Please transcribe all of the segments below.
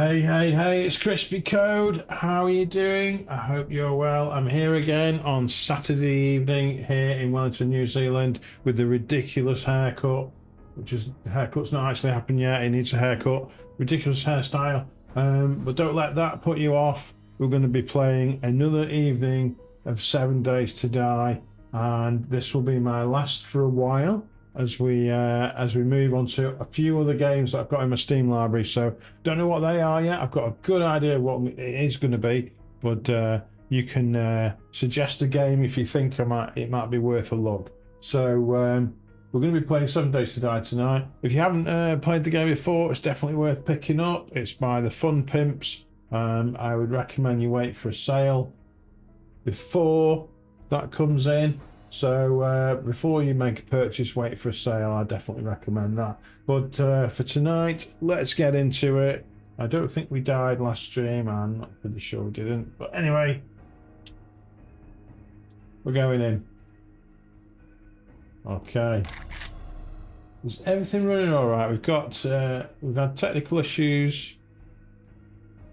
Hey, it's Crispy Code. How are you doing? I hope you're well. I'm here again on Saturday evening here in Wellington, New Zealand with the ridiculous haircut, which is, the haircut's not actually happened yet. It needs a haircut. Ridiculous hairstyle. But don't let that put you off. We're going to be playing another evening of 7 Days to Die, and this will be my last for a while as we move on to a few other games that I've got in my Steam library. So don't know what they are yet. I've got a good idea of what it is going to be, but you can suggest a game if you think it might be worth a look. So we're going to be playing 7 Days to Die tonight. If you haven't played the game before, it's definitely worth picking up. It's by the Fun Pimps. I would recommend you wait for a sale before that comes in. So before you make a purchase, wait for a sale. I definitely recommend that. But for tonight, let's get into it. I don't think we died last stream. I'm not pretty sure we didn't. But anyway, we're going in. Okay. Is everything running all right? We've had technical issues,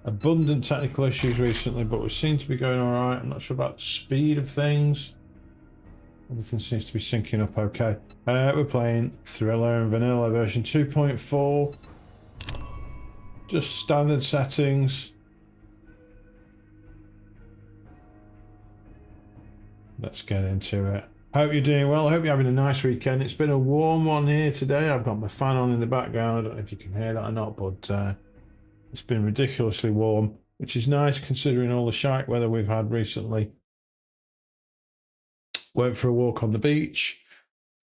abundant technical issues recently, but we seem to be going all right. I'm not sure about the speed of things. Everything seems to be syncing up okay. We're playing Thriller and Vanilla version 2.4. Just standard settings. Let's get into it. Hope you're doing well. I hope you're having a nice weekend. It's been a warm one here today. I've got my fan on in the background. I don't know if you can hear that or not, but it's been ridiculously warm, which is nice considering all the shite weather we've had recently. Went for a walk on the beach,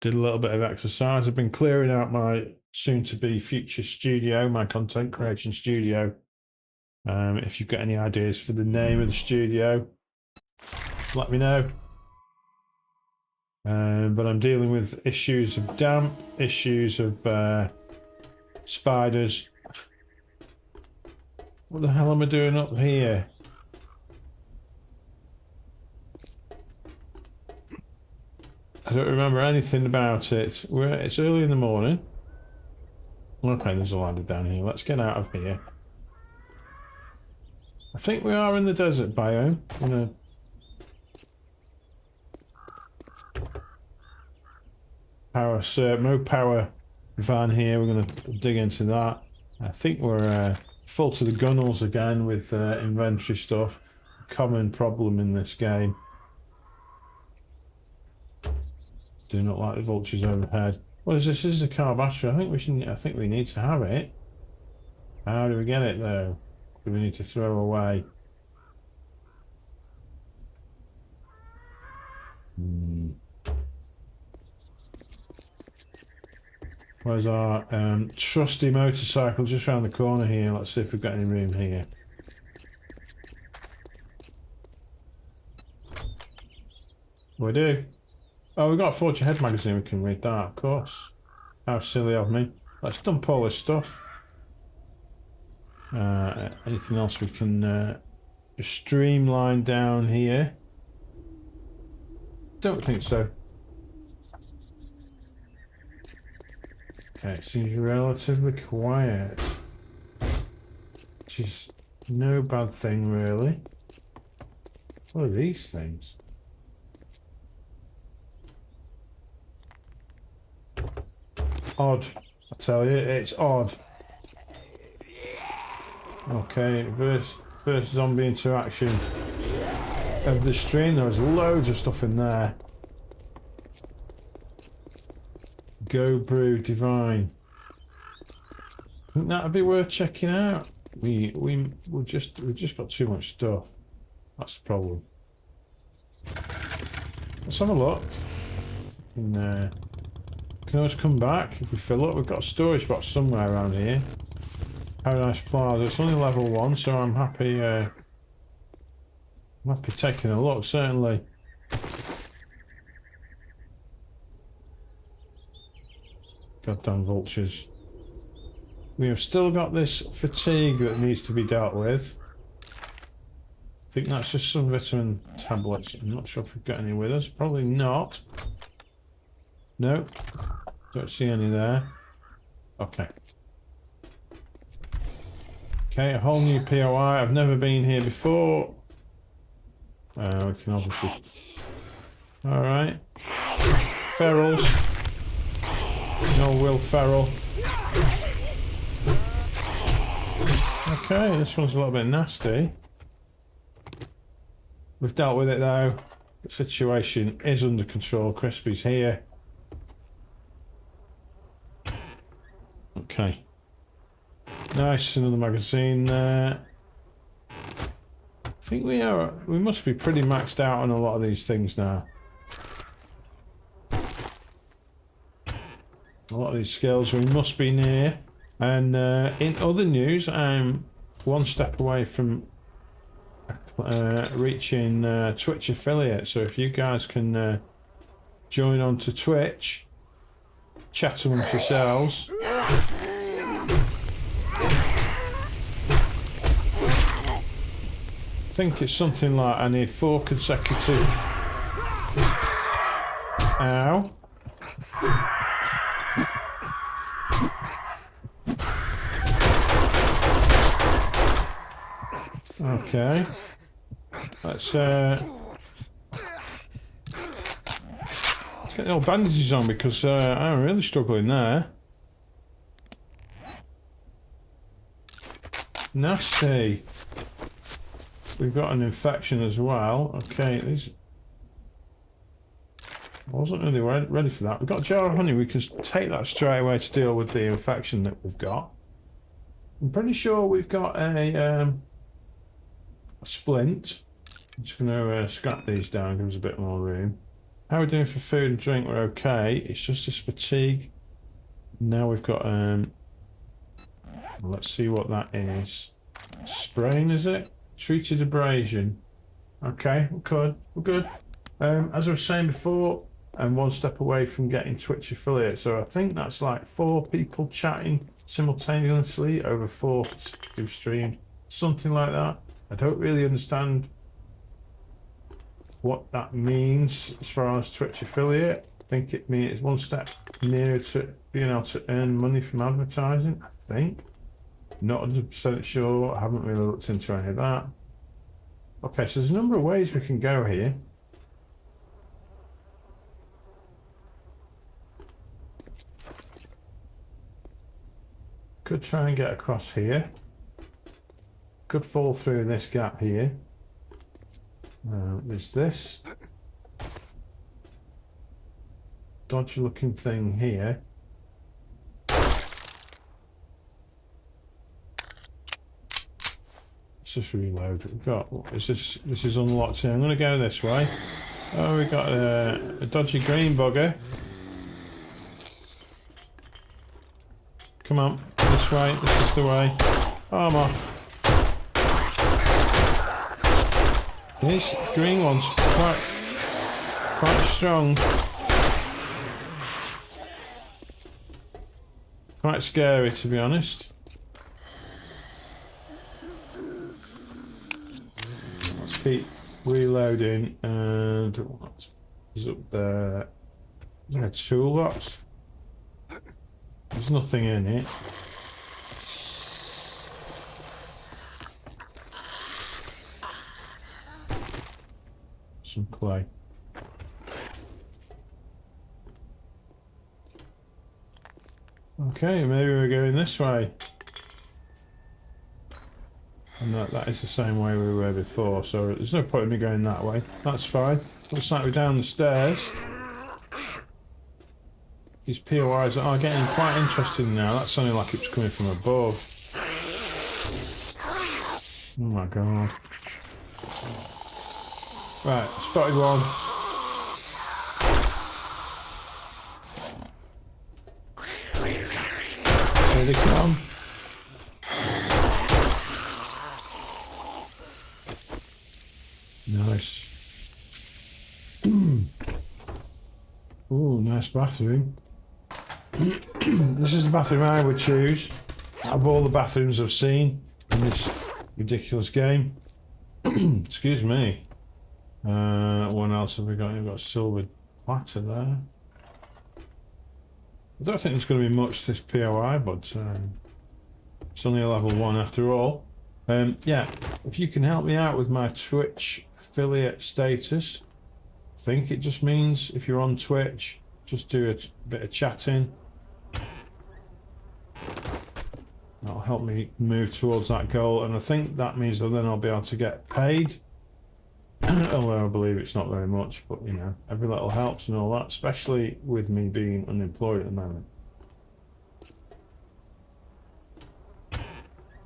did a little bit of exercise. I've been clearing out my soon-to-be future studio, my content creation studio. If you've got any ideas for the name of the studio, let me know. But I'm dealing with issues of damp, issues of spiders. What the hell am I doing up here? I don't remember anything about it. It's early in the morning. Okay, there's a ladder down here. Let's get out of here. I think we are in the desert biome. In a no power van here. We're going to dig into that. I think we're full to the gunnels again with inventory stuff. Common problem in this game. Do not like the vultures overhead. What is this? This is a car battery. I think we need to have it. How do we get it though? Do we need to throw away? Where's our trusty motorcycle just around the corner here? Let's see if we've got any room here. We do. Oh, we've got a Forge Ahead magazine, we can read that, of course. How silly of me. Let's dump all this stuff. Anything else we can just streamline down here? Don't think so. Okay, it seems relatively quiet. Which is no bad thing, really. What are these things? Odd, I tell you, it's odd. Okay, first zombie interaction of the stream. There was loads of stuff in there. Go Brew Divine. I think that'd be worth checking out. We've just got too much stuff. That's the problem. Let's have a look. Can always come back if we fill up. We've got a storage box somewhere around here. Paradise Plaza. It's only level 1, so I'm happy. I'm happy taking a look. Certainly. Goddamn vultures. We have still got this fatigue that needs to be dealt with. I think that's just some vitamin tablets. I'm not sure if we've got any with us. Probably not. No. Don't see any there. Okay. Okay, a whole new POI. I've never been here before. We can obviously... Alright. Ferals. No Will Ferrell. Okay, this one's a little bit nasty. We've dealt with it though. The situation is under control. Kripsy's here. Okay. Nice, another magazine there. I think we must be pretty maxed out on a lot of these things now. A lot of these skills we must be near. And in other news, I'm one step away from reaching Twitch affiliate. So if you guys can join on to Twitch, chat amongst yourselves. I think it's something like I need 4 consecutive. Ow. Okay. Let's get the old bandages on because I'm really struggling there. Nasty. We've got an infection as well. Okay, these... I wasn't really ready for that. We've got a jar of honey. We can take that straight away to deal with the infection that we've got. I'm pretty sure we've got a splint. I'm just going to scrap these down, give us a bit more room. How are we doing for food and drink? We're okay. It's just this fatigue. Now we've got... let's see what that is. Sprain, is it? Treated abrasion. Okay, we're good. As I was saying before, I'm one step away from getting Twitch affiliate. So I think that's like 4 people chatting simultaneously over 4 consecutive streams. Something like that. I don't really understand what that means as far as Twitch affiliate. I think it means it's one step nearer to being able to earn money from advertising, I think. Not 100% sure, I haven't really looked into any of that. Okay, so there's a number of ways we can go here. Could try and get across here. Could fall through this gap here. There's this dodgy looking thing here. Let's just reload. We've got, what is this? This is unlocked here. I'm going to go this way. Oh, we got a dodgy green bugger. Come on, this way. This is the way. Oh, I'm off. These green ones quite strong. Quite scary, to be honest. Let's keep reloading. And what is up there? Is there a toolbox? There's nothing in it. Some clay. Okay, maybe we're going this way. And that is the same way we were before, so there's no point in me going that way. That's fine. Looks like we're down the stairs. These POIs are getting quite interesting now. That sounded like it was coming from above. Oh my god. Right, spotted one. Here they come. Nice. Ooh, nice bathroom. This is the bathroom I would choose out of all the bathrooms I've seen in this ridiculous game. Excuse me. What else have we got? We've got a silver platter there. I don't think there's going to be much to this POI, but it's only a level 1 after all. Yeah, if you can help me out with my Twitch affiliate status, I think it just means if you're on Twitch, just do a bit of chatting. That'll help me move towards that goal, and I think that means that then I'll be able to get paid. Although I believe it's not very much, but you know, every little helps and all that, especially with me being unemployed at the moment.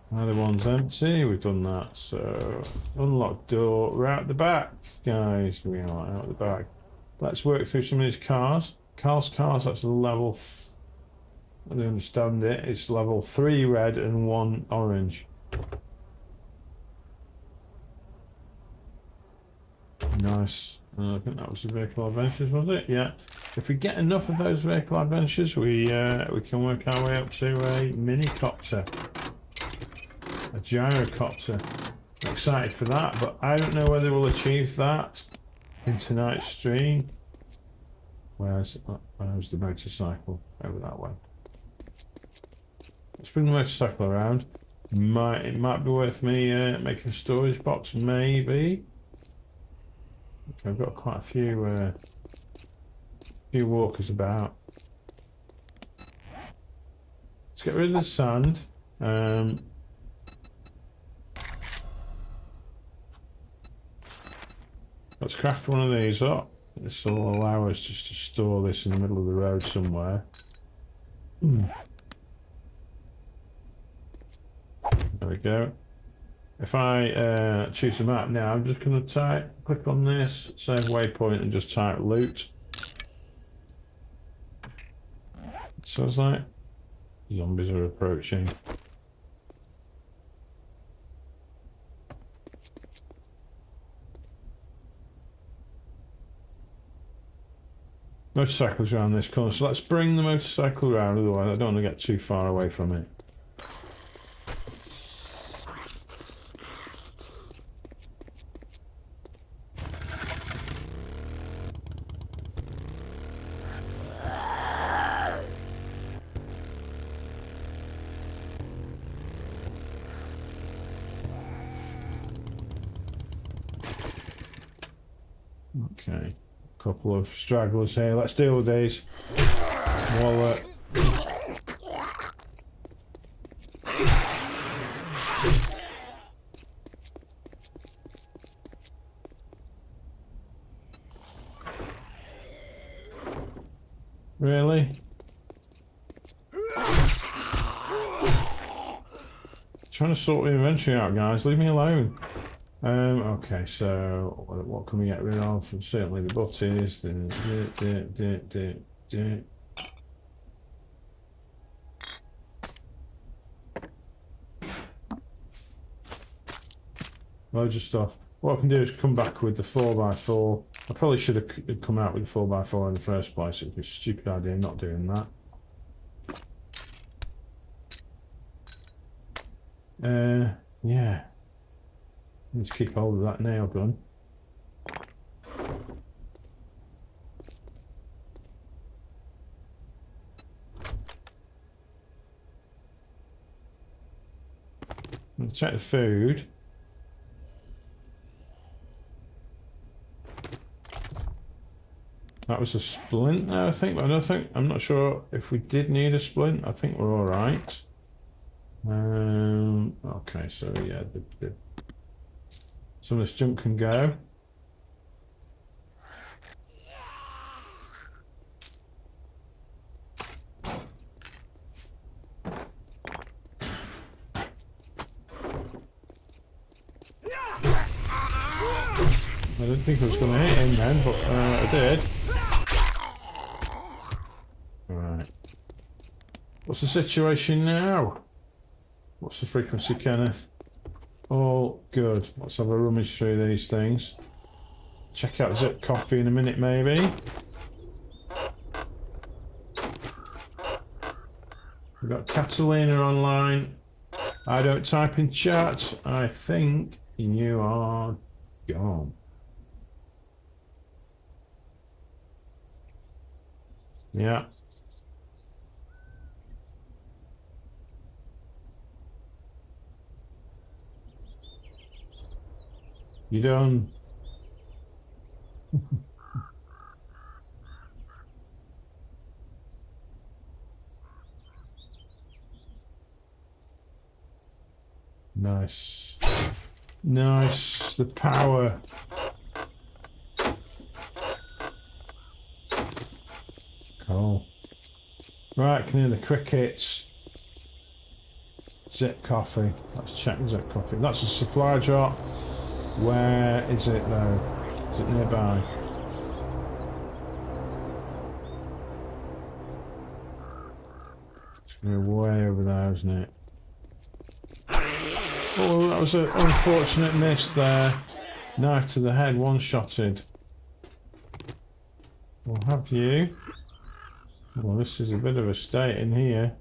Another one's empty, we've done that, so unlock door, we're out the back, guys, we are out the back. Let's work through some of these cars. Carl's cars, that's a level, I don't understand it, it's level 3 red and 1 orange. Nice. I think that was the vehicle adventures, was it? Yeah. If we get enough of those vehicle adventures, we can work our way up to a mini copter, a gyrocopter. I'm excited for that, but I don't know whether we'll achieve that in tonight's stream. Where's the motorcycle? Over that way. Let's bring the motorcycle around. It might be worth me making a storage box, maybe. Okay, I've got quite a few walkers about. Let's get rid of the sand. Let's craft one of these up. This will allow us just to store this in the middle of the road somewhere. There we go. If I choose the map now, I'm just going to click on this, save waypoint, and just type loot. So it's like zombies are approaching. Motorcycles around this corner, so let's bring the motorcycle around, otherwise I don't want to get too far away from it. Okay, a couple of stragglers here. Let's deal with these. Wallet. Really? Trying to sort the inventory out, guys. Leave me alone. Okay, so what can we get rid of? Certainly the butties. Loads of stuff. What I can do is come back with the 4x4. I probably should have come out with the 4x4 in the first place. It was a stupid idea not doing that. Yeah. Need to keep hold of that nail gun. I'll check the food. That was a splint there, I think, but I'm not sure if we did need a splint. I think we're all right. Okay, so yeah, some of this junk can go. I didn't think I was going to hit him then, but I did. Right. What's the situation now? What's the frequency, Kenneth? All good. Let's have a rummage through these things. Check out Zip Coffee in a minute, maybe. We've got Catalina online. I don't type in chat. I think you are gone. Yeah. You done? Nice. Nice. The power. Cool. Right, can hear the crickets. Zip coffee. Let's check zip coffee. That's a supply drop. Where is it though? Is it nearby? It's going to be way over there, isn't it? Oh, that was an unfortunate miss there. Knife to the head, one-shotted. We'll have you. Well, this is a bit of a state in here.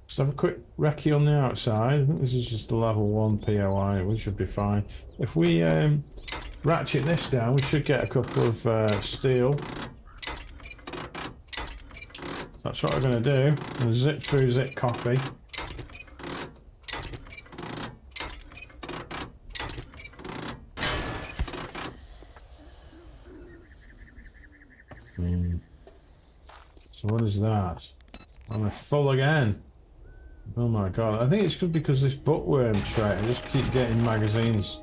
Just have a quick recce on the outside. I think this is just a level 1 POI. We should be fine. If we ratchet this down, we should get a couple of steel. That's what we're going to do. I'm going to zip through zip coffee. So what is that? I'm full again. Oh my god. I think it's good because this bookworm trait. I just keep getting magazines.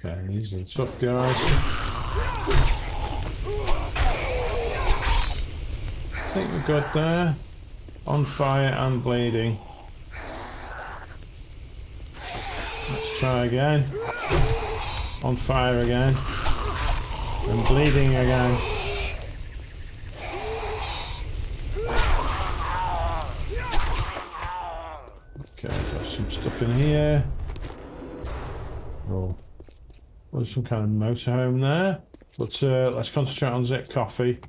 Okay, these are the tough guys. I think we're good there. On fire and bleeding. Let's try again. On fire again. And bleeding again. Okay, got some stuff in here. Oh, there's some kind of motorhome there. But let's concentrate on zip coffee.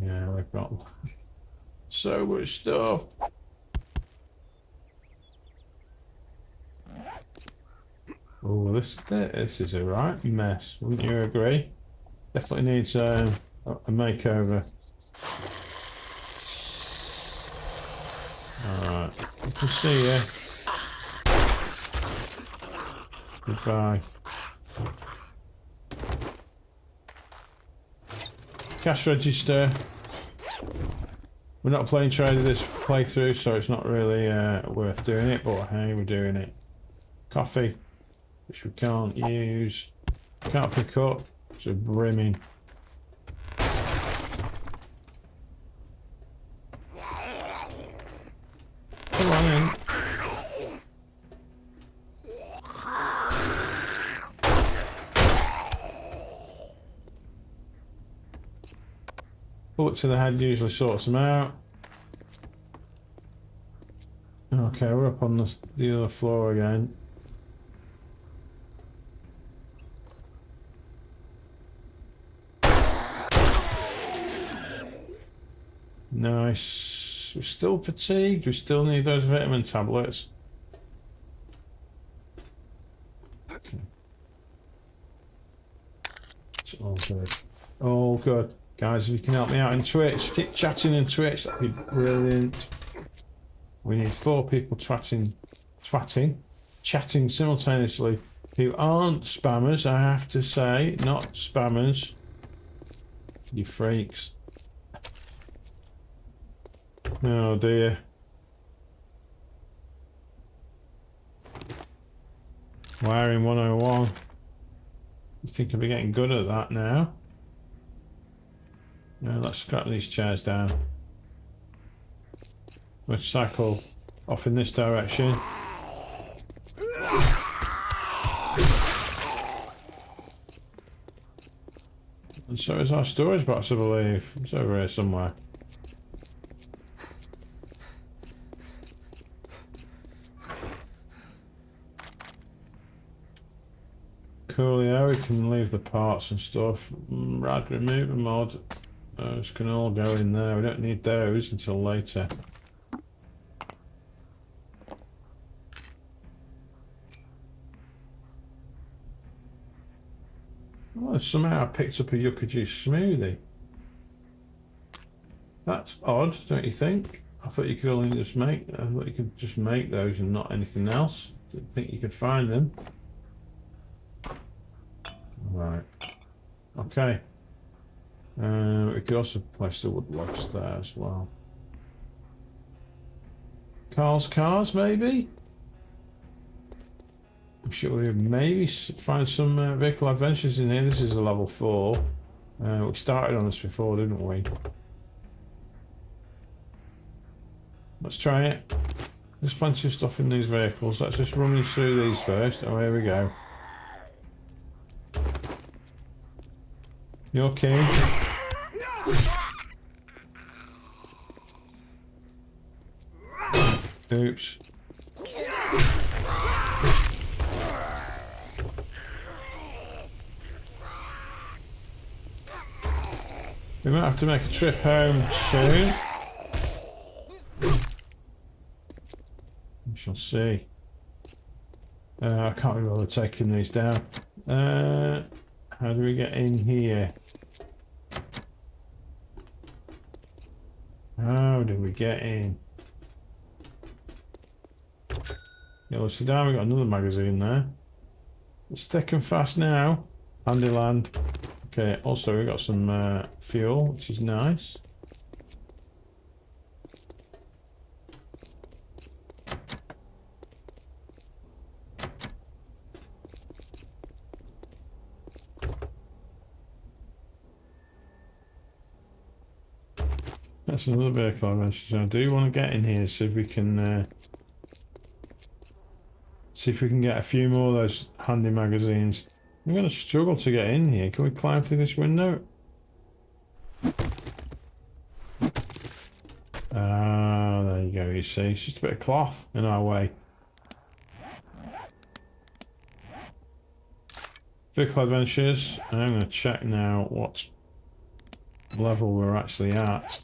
Yeah, we've got so much stuff. Oh, this is a right mess, wouldn't you agree? Definitely needs a makeover. Alright, I can see you. Goodbye. Cash register. We're not playing trader this playthrough, so it's not really worth doing it, but hey, we're doing it. Coffee, which we can't use. Can't pick up, so brimming. Come on in. Bullet to the head usually sorts them out. Okay, we're up on the other floor again. Nice. We're still fatigued. We still need those vitamin tablets. Okay. It's all good. All good. Guys, if you can help me out in Twitch, keep chatting in Twitch, that'd be brilliant. We need 4 people chatting simultaneously who aren't spammers, I have to say, not spammers. You freaks. Oh dear. Wiring 101. You think I'll be getting good at that now? Now let's scrap these chairs down. Let's cycle off in this direction. And so is our storage box, I believe. It's over here somewhere. Coolio, we can leave the parts and stuff. Rad remover mod. Those can all go in there. We don't need those until later. Oh, somehow I picked up a yucca juice smoothie. That's odd, don't you think? I thought you could only just make. I thought you could just make those and not anything else. Didn't think you could find them. Right. Okay. We could also place the wood logs there as well. Cars, maybe? Should we maybe find some vehicle adventures in here? This is a level 4. We started on this before, didn't we? Let's try it. There's plenty of stuff in these vehicles. Let's just run you through these first. Oh, here we go. You're king. Oops. We might have to make a trip home soon. We shall see. I can't be bothered taking these down. How do we get in here? How do we get in? Yeah, let's sit down. We've got another magazine there. It's thick and fast now. Handy land. Okay, also we've got some fuel, which is nice. That's another vehicle I mentioned. So I do want to get in here, see if we can get a few more of those handy magazines. I'm going to struggle to get in here. Can we climb through this window? Ah, there you go, you see. It's just a bit of cloth in our way. Vehicle adventures. I'm going to check now what level we're actually at.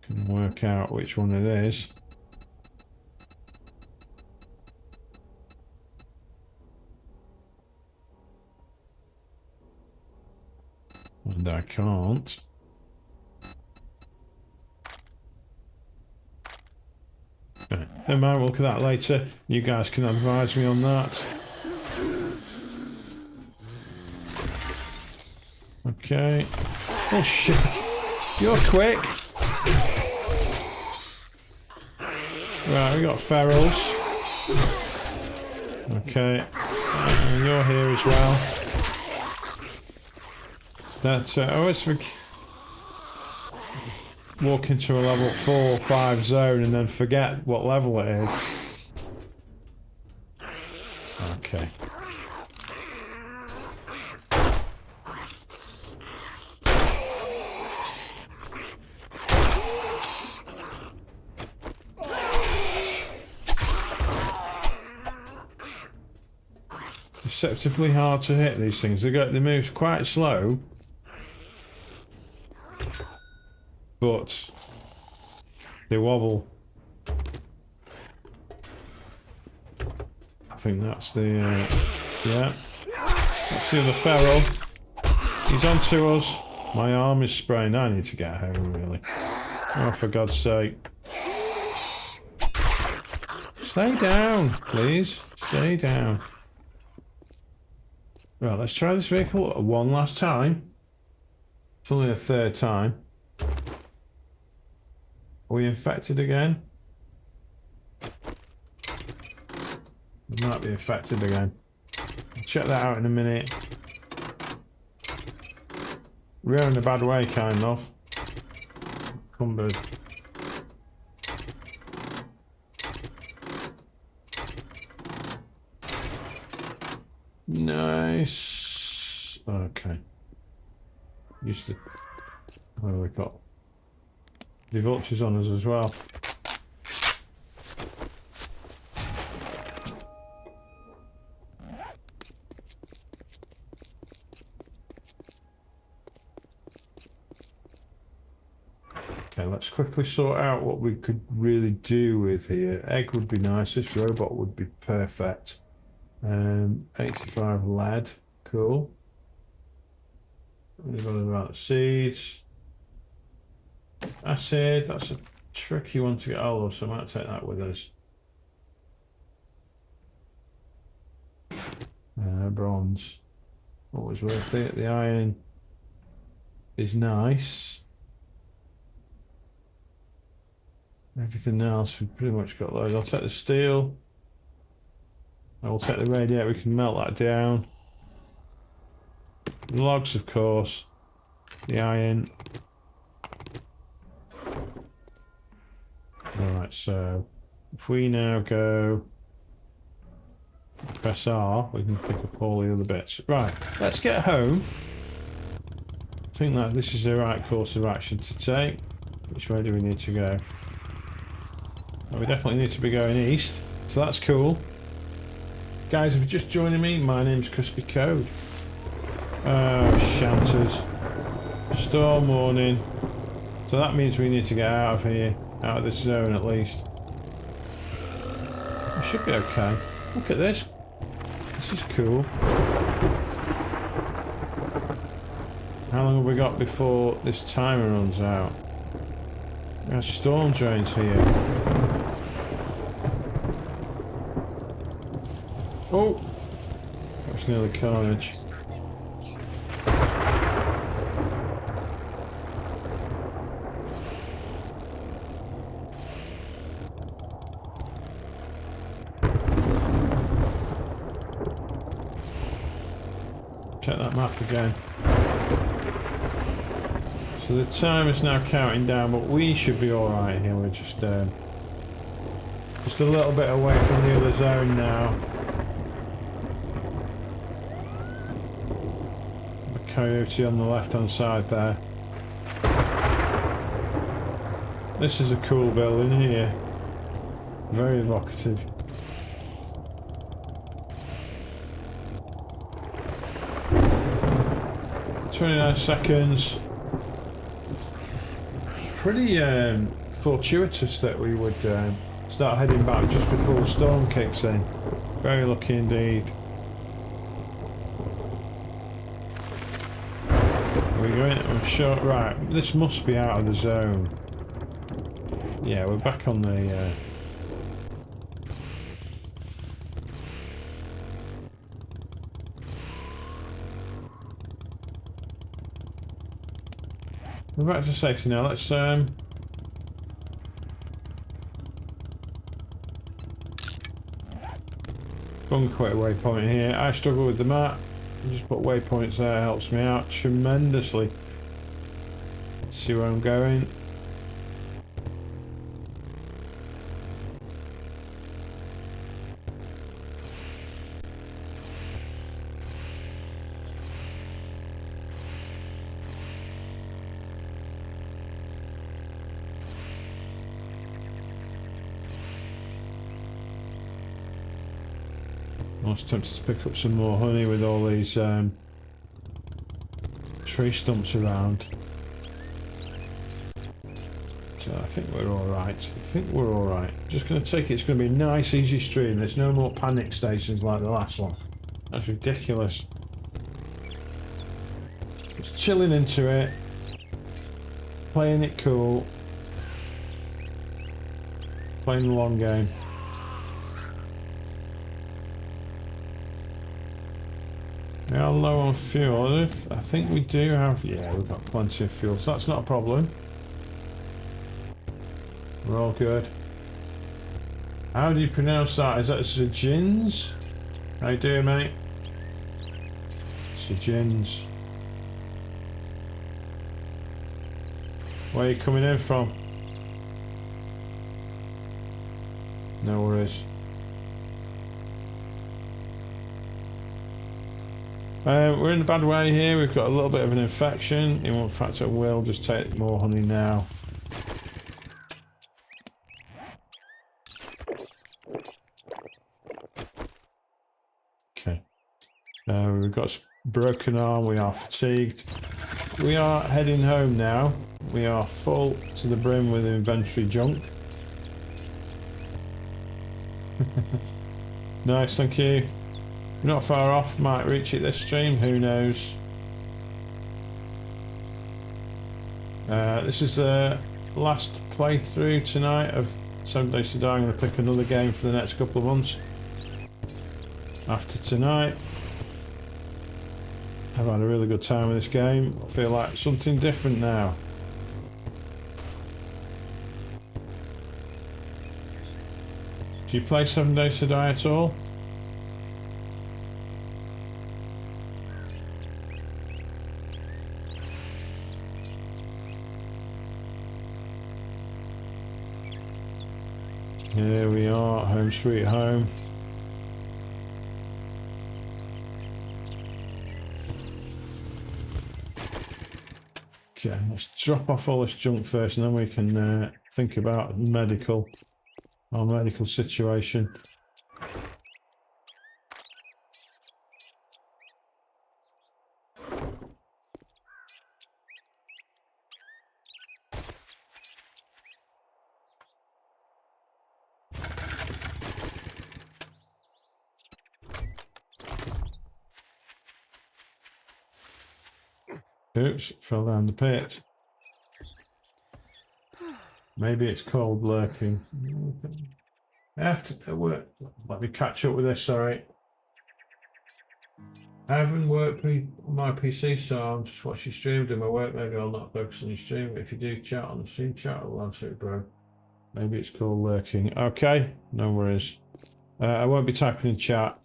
Can work out which one it is. And I can't. Okay. Never mind, we'll look at that later. You guys can advise me on that. Okay. Oh shit! You're quick! Right, we got ferals. Okay. And you're here as well. That's I always walk into a level 4 or 5 zone and then forget what level it is. Okay. Deceptively hard to hit these things. They move quite slow. But they wobble. I think that's the yeah. Let's see the feral. He's on to us. My arm is sprained. I need to get home, really. Oh, for God's sake! Stay down, please. Stay down. Right, let's try this vehicle one last time. It's only the 3rd time. Are we infected again? We might be infected again. I'll check that out in a minute. We're in a bad way, kind of. Cumbered. Nice. Okay. Used to. What have we got? The vultures on us as well. Okay, let's quickly sort out what we could really do with here. Egg would be nice. This robot would be perfect. 85 lead. Cool. We've got about seeds. Acid, that's a tricky one to get hold of, so I might take that with us. Bronze. Always worth it. The iron is nice. Everything else we've pretty much got loads. I'll take the steel. I will take the radiator, we can melt that down. The logs, of course. The iron. Alright, so if we now go press R, we can pick up all the other bits. Right, let's get home. I think that this is the right course of action to take. Which way do we need to go? Well, we definitely need to be going east, so that's cool. Guys, if you're just joining me, my name's Kripsy Code. Oh, shanters. Storm warning. So that means we need to get out of here. Out of this zone at least. We should be okay. Look at this. This is cool. How long have we got before this timer runs out? We have storm drains here. Oh! That's nearly carnage. Check that map again. So the time is now counting down, but we should be alright here. We're just a little bit away from the other zone now. The coyote on the left hand side there. This is a cool building here. Very evocative. 29 seconds. Pretty fortuitous that we would start heading back just before the storm kicks in. Very lucky indeed. Are we going? I'm sure. Right, this must be out of the zone. Yeah, we're back on the. We're back to safety now. Let's bunker quite a waypoint here. I struggle with the map. Just put waypoints there, helps me out tremendously. Let's see where I'm going. I was tempted to pick up some more honey with all these tree stumps around. So I think we're alright. Just going to take it. It's going to be a nice easy stream. There's no more panic stations like the last one. That's ridiculous. Just chilling into it. Playing it cool. Playing the long game. We are low on fuel. I think we do have... Yeah, we've got plenty of fuel, so that's not a problem. We're all good. How do you pronounce that? Is that Zajins? How you doing, mate? Zajins. Where are you coming in from? No worries. We're in a bad way here. We've got a little bit of an infection. In fact, I will just take more honey now. Okay. We've got a broken arm. We are fatigued. We are heading home now. We are full to the brim with inventory junk. Nice, thank you. Not far off, might reach it this stream, who knows. This is the last playthrough tonight of 7 Days to Die. I'm going to pick another game for the next couple of months. After tonight, I've had a really good time with this game. I feel like something different now. Do you play 7 Days to Die at all? Here we are, home sweet home. Okay, let's drop off all this junk first and then we can think about our medical situation. Oops, fell down the pit. Maybe it's cold lurking. I have to work. Let me catch up with this, sorry. I haven't worked on my PC, so I'm just watching stream, do my work. Maybe I'll not focus on your stream. But if you do chat on the stream chat, I'll answer it, bro. Maybe it's called lurking. Okay, no worries. I won't be typing in chat.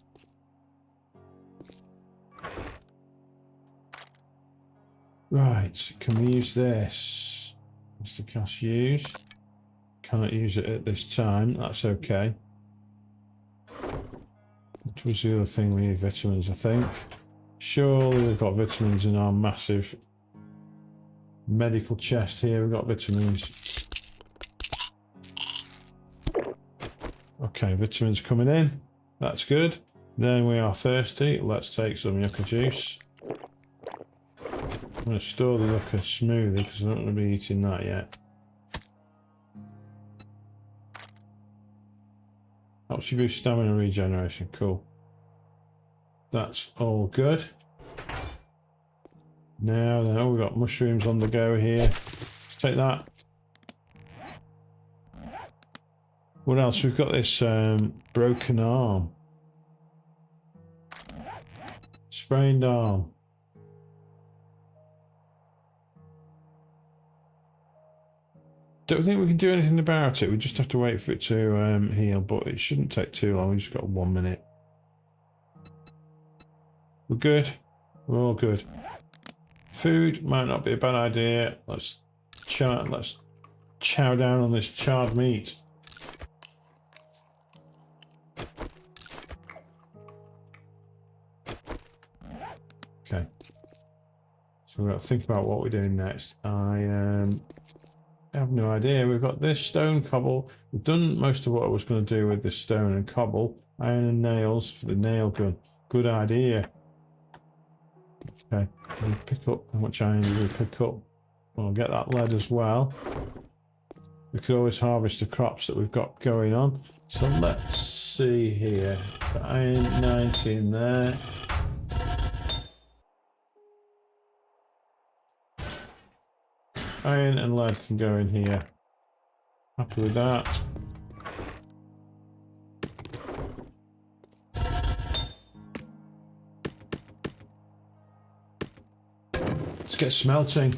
Right, can we use this? Mr. Cash use. Cannot use it at this time, that's okay. What was the other thing? We need vitamins, I think. Surely we've got vitamins in our massive medical chest here. We've got vitamins. Okay, vitamins coming in. That's good. Then we are thirsty. Let's take some yucca juice. I'm going to store the yucca smoothie because I'm not going to be eating that yet. Helps you boost stamina regeneration. Cool. That's all good. Now then, oh, we've got mushrooms on the go here. Let's take that. What else? We've got this broken arm. Sprained arm. Don't think we can do anything about it. We just have to wait for it to heal, but it shouldn't take too long. We've just got 1 minute. We're good. We're all good. Food might not be a bad idea. Let's chow down on this charred meat. Okay. So we've got to think about what we're doing next. I have no idea. We've got this stone cobble. We've done most of what I was going to do with this stone and cobble. Iron and nails for the nail gun. Good idea. Okay, we'll pick up how much iron do we pick up. We'll get that lead as well. We could always harvest the crops that we've got going on. So let's see here. Got iron 90 in there. Iron and lead can go in here. Happy with that. Let's get smelting.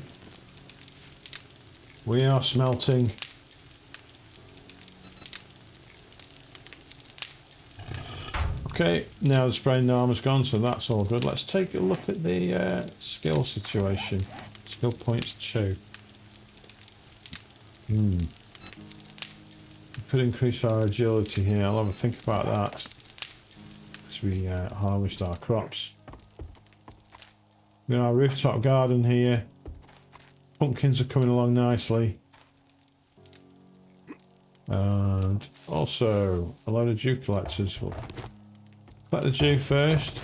We are smelting. Okay, now the sprained arm is gone, so that's all good. Let's take a look at the skill situation. Skill points 2. We could increase our agility here. I'll have a think about that as we harvest our crops. We've got our rooftop garden here. Pumpkins are coming along nicely. And also a load of dew collectors. We'll collect the dew first.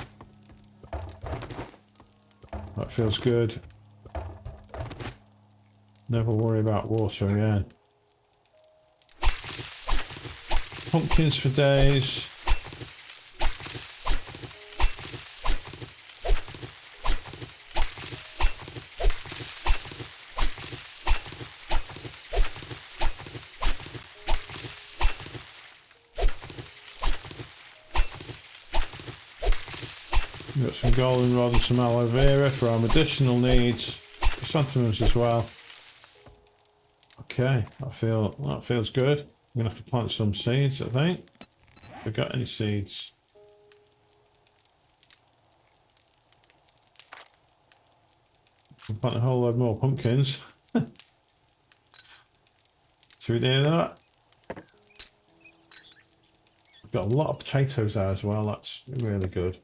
That feels good. Never worry about water again. Pumpkins for days. We've got some goldenrod and some aloe vera for our medicinal needs. Chrysanthemums as well. Okay, that feels good. I'm gonna have to plant some seeds, I think. Have we got any seeds? We'll plant a whole load more pumpkins. Should we do that? We've got a lot of potatoes there as well. That's really good.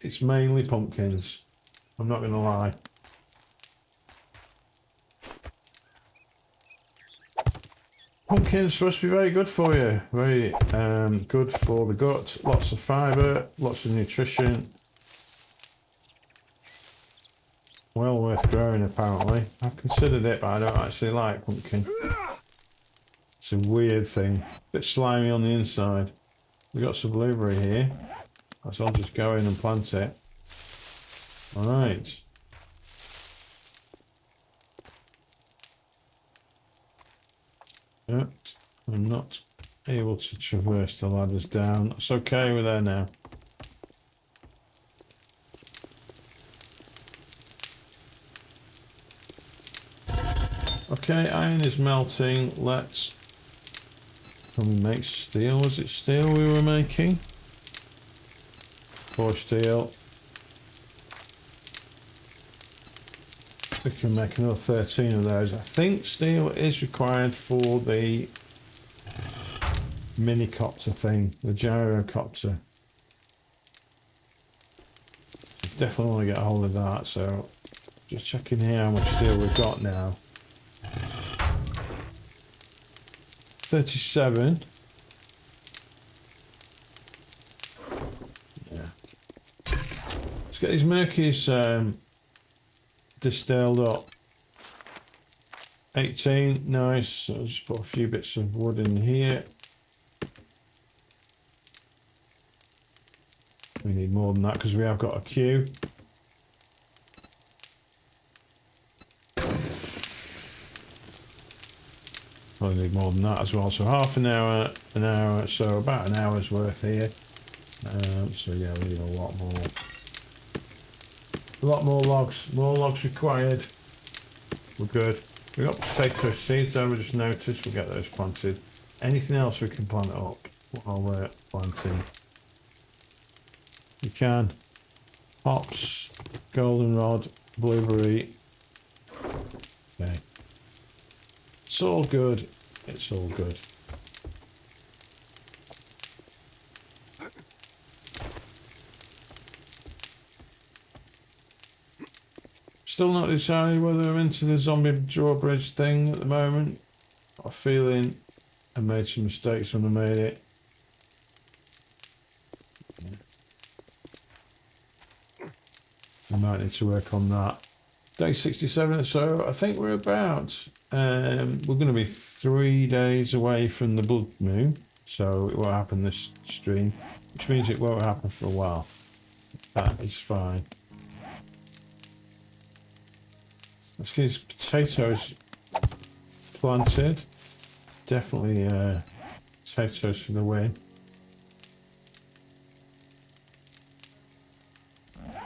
It's mainly pumpkins. I'm not going to lie. Pumpkins supposed to be very good for you. Very good for the gut. Lots of fibre, lots of nutrition. Well worth growing apparently. I've considered it, but I don't actually like pumpkin. It's a weird thing. A bit slimy on the inside. We've got some blueberry here. So I'll just go in and plant it. Alright. Yep. I'm not able to traverse the ladders down. That's okay, we're there now. Okay, iron is melting. Let's... Can we make steel? Was it steel we were making? 4 steel. We can make another 13 of those. I think steel is required for the minicopter thing, the gyrocopter. Definitely want to get a hold of that, so just checking here how much steel we've got now. 37. Yeah. Let's get these Mercuries distilled up. 18, nice. I'll just put a few bits of wood in here. We need more than that because we have got a queue. Probably need more than that as well. So half an hour, so about an hour's worth here. So yeah, we need a lot more. A lot more logs required. We're good. We've got potato seeds there, we just noticed. We'll get those planted. Anything else we can plant up while we're planting? You can. Hops, goldenrod, blueberry. Okay. It's all good. It's all good. Still not decided whether I'm into the zombie drawbridge thing at the moment. Got a feeling I made some mistakes when I made it. I might need to work on that. Day 67 or so, I think we're about. We're going to be 3 days away from the blood moon, so it won't happen this stream, which means it won't happen for a while. That is fine. Let's get these potatoes planted. Definitely potatoes for the win.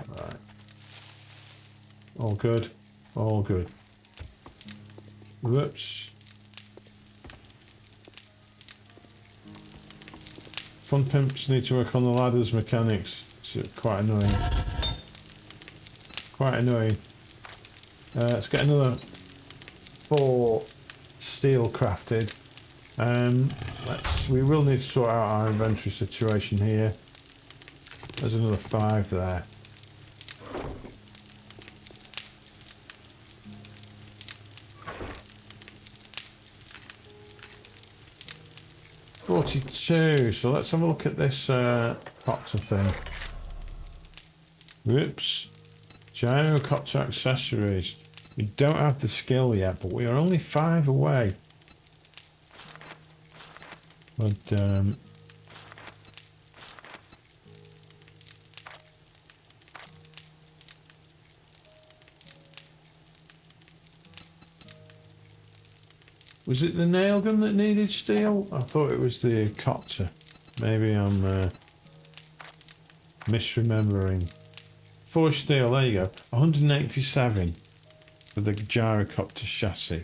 Right. All good. All good. Whoops. Fun pimps need to work on the ladders mechanics. It's quite annoying. Quite annoying. Let's get another 4 steel crafted. We will need to sort out our inventory situation here. There's another 5 there. $42. So let's have a look at this copter thing. Whoops. Gyrocopter accessories. We don't have the skill yet, but we are only 5 away. But Was it the nail gun that needed steel? I thought it was the copter. Maybe I'm misremembering. Forged steel, there you go. 187 for the gyrocopter chassis.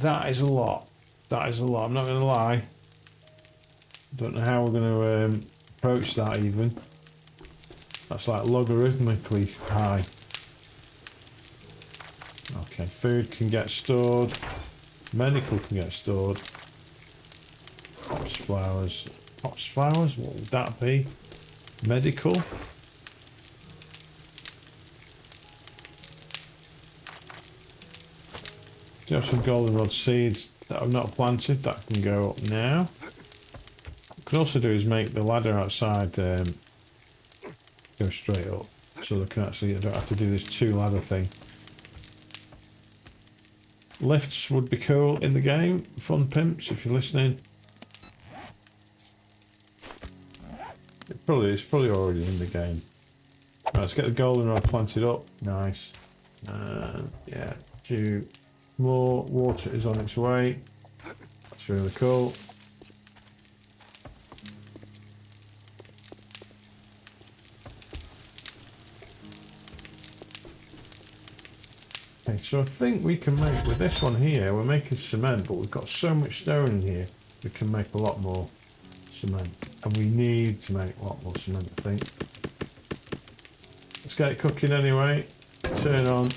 That is a lot. That is a lot. I'm not going to lie. Don't know how we're going to approach that even. That's like logarithmically high. Okay, food can get stored. Medical can get stored. Hops flowers. Hops flowers? What would that be? Medical? Do have some goldenrod seeds that I've not planted that can go up now. What I can also do is make the ladder outside go straight up, so they can actually, I don't have to do this two ladder thing. Lifts would be cool in the game, fun pimps if you're listening. It's probably already in the game. Right, let's get the goldenrod planted up. Nice. Yeah, more water is on its way. That's really cool. Okay, so I think we can make, with this one here, we're making cement, but we've got so much stone in here, we can make a lot more cement. And we need to make a lot more cement, I think. Let's get it cooking anyway. Turn on.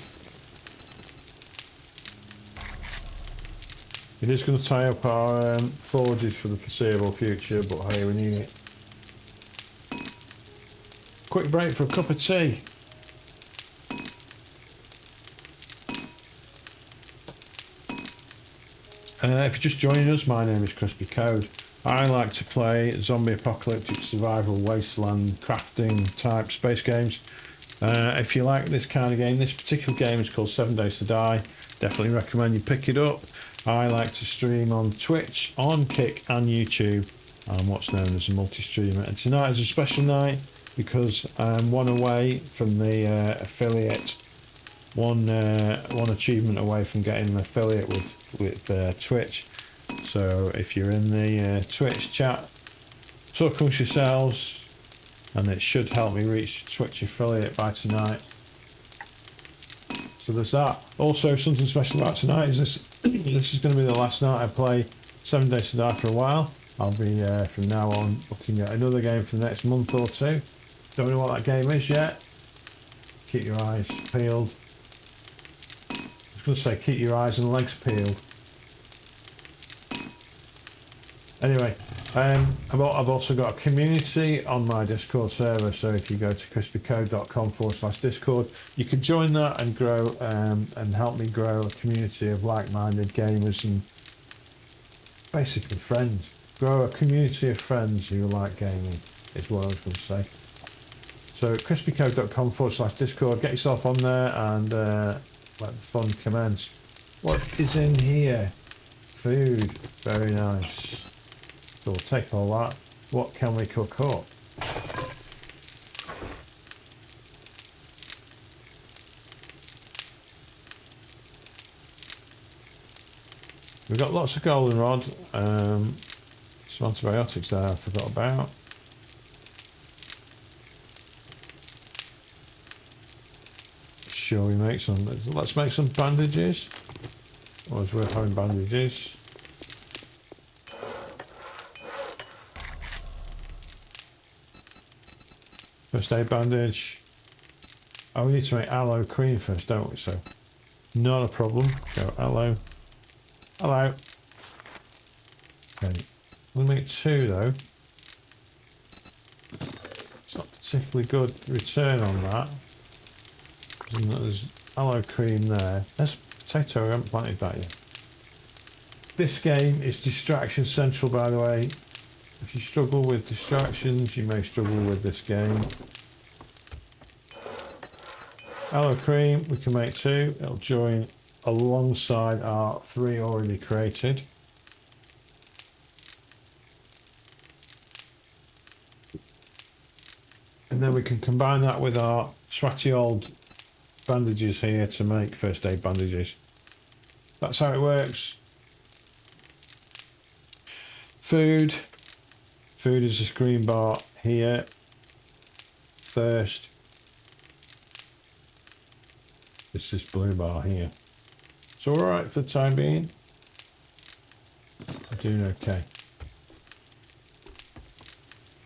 It is going to tie up our forges for the foreseeable future, but hey, we need it. Quick break for a cup of tea. If you're just joining us, my name is Kripsy Code. I like to play zombie apocalyptic survival wasteland crafting type space games. If you like this kind of game, this particular game is called 7 Days to Die. Definitely recommend you pick it up. I like to stream on Twitch, on Kick and YouTube. I'm what's known as a multi-streamer. And tonight is a special night because I'm one away from the affiliate. One achievement away from getting an affiliate with Twitch. So if you're in the Twitch chat, talk amongst yourselves, and it should help me reach Twitch affiliate by tonight. So there's that. Also, something special about tonight is this. This is going to be the last night I play 7 Days to Die for a while. I'll be from now on looking at another game for the next month or two. Don't know what that game is yet. Keep your eyes peeled. I was going to say keep your eyes and legs peeled. Anyway, I've also got a community on my Discord server, so if you go to crispycode.com/Discord, you can join that and grow and help me grow a community of like-minded gamers and basically friends. Grow a community of friends who like gaming is what I was going to say. So crispycode.com/Discord, get yourself on there and let the fun commence. What is in here? Food. Very nice. So we'll take all that. What can we cook up? We've got lots of goldenrod. Some antibiotics there I forgot about. Sure, we make some. Let's make some bandages. Always worth having bandages. First aid bandage. Oh, we need to make aloe cream first, don't we? So, not a problem. Go aloe. Hello. Okay. We'll make 2 though. It's not particularly good return on that. There's aloe cream there. There's potato, I haven't planted that yet. This game is distraction central, by the way. If you struggle with distractions, you may struggle with this game. Aloe cream, we can make 2. It'll join alongside our 3 already created. And then we can combine that with our sweaty old bandages here to make first aid bandages. That's how it works. Food. Food is a screen bar here. Thirst. It's this blue bar here. So alright for the time being. I'm doing okay.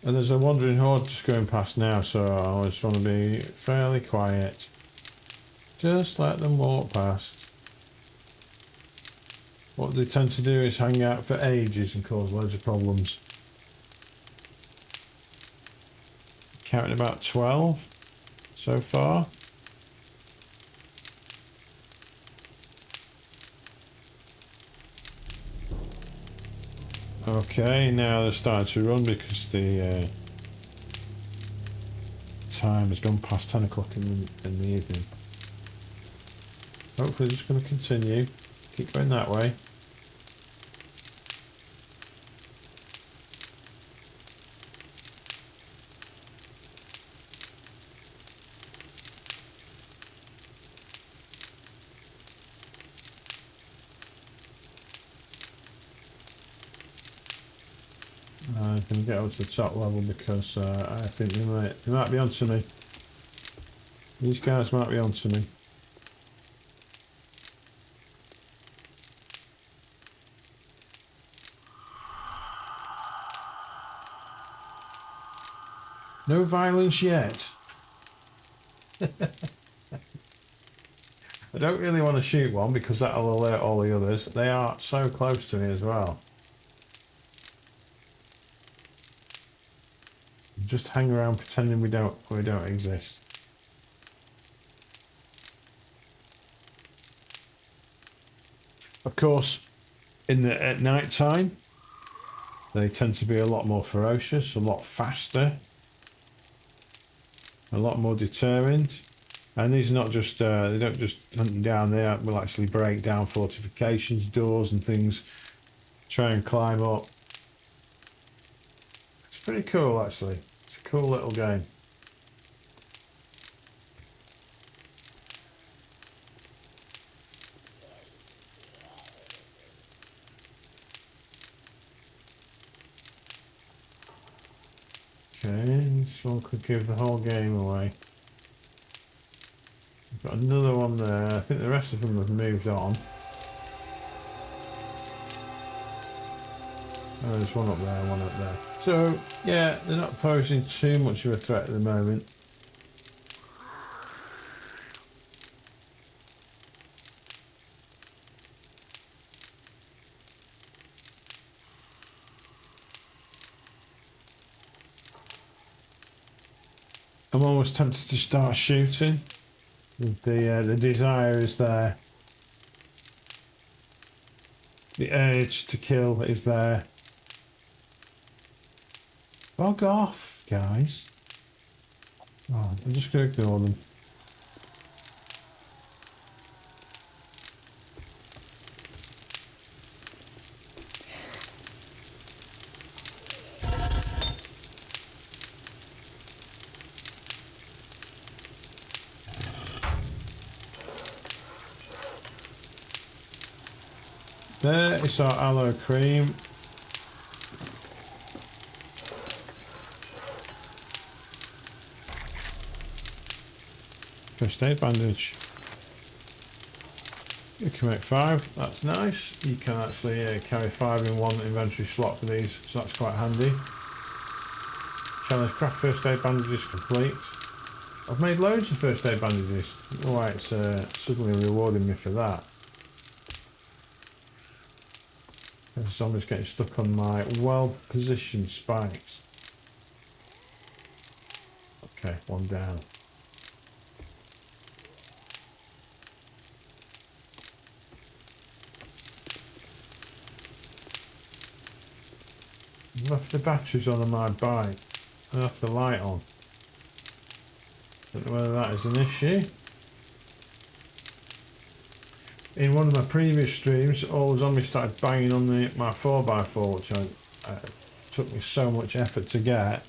And there's a wandering horde just going past now, so I just want to be fairly quiet. Just let them walk past. What they tend to do is hang out for ages and cause loads of problems. Counting about 12 so far. Okay, now they're starting to run because the time has gone past 10 o'clock in the evening. Hopefully they're just going to continue. Keep going that way. I'm going to get up to the top level because I think they might be onto me. These guys might be onto me. No violence yet. I don't really want to shoot one because that'll alert all the others. They are so close to me as well. Just hang around pretending we don't exist. Of course, at night time, they tend to be a lot more ferocious, a lot faster, a lot more determined. And these are not just they don't just hunt you down. They will actually break down fortifications, doors, and things. Try and climb up. It's pretty cool, actually. It's a cool little game. Okay, this one could give the whole game away. We've got another one there. I think the rest of them have moved on. Oh, there's one up there, one up there. So, yeah, they're not posing too much of a threat at the moment. I'm almost tempted to start shooting. The desire is there. The urge to kill is there. Bug off, guys. Oh, I'm just going to ignore them. There is our aloe cream. First aid bandage. You can make 5, that's nice. You can actually carry 5 in one inventory slot for these, so that's quite handy. Challenge craft first aid bandages complete. I've made loads of first aid bandages. Alright, it's suddenly rewarding me for that. The zombie's getting stuck on my well-positioned spikes. Okay, one down. I've left the batteries on my bike. I left the light on. Don't know whether that is an issue. In one of my previous streams, all the zombies started banging on my 4x4, which took me so much effort to get.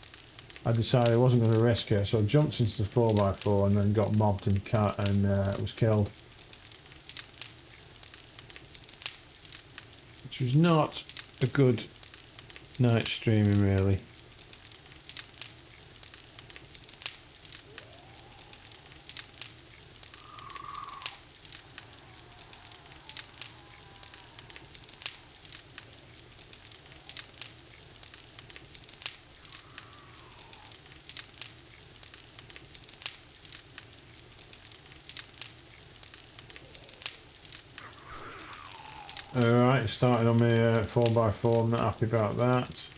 I decided I wasn't going to risk it, so I jumped into the 4x4 and then got mobbed and was killed. Which was not a good night streaming, really. Alright, starting on my 4x4, I'm not happy about that.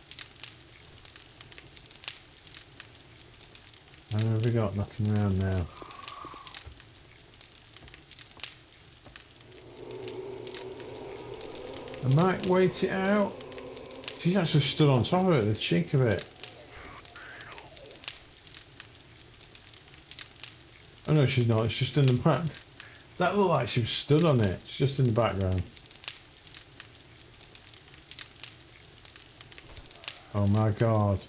How have we got knocking around now? I might wait it out. She's actually stood on top of it, the cheek of it. Oh no, she's not, it's just in the back. That looked like she was stood on it, it's just in the background. Oh my god.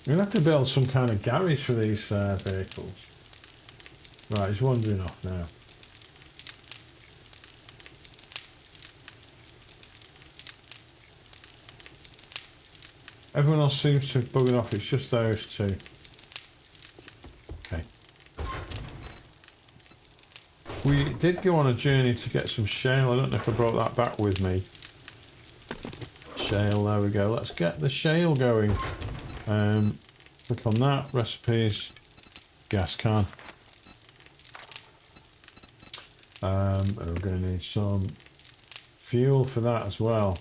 We're gonna have to build some kind of garage for these vehicles. Right, he's wandering off now. Everyone else seems to have buggered off, it's just those two. Okay. We did go on a journey to get some shale. I don't know if I brought that back with me. Shale, there we go. Let's get the shale going. Click on that, recipes, gas can. We're going to need some fuel for that as well.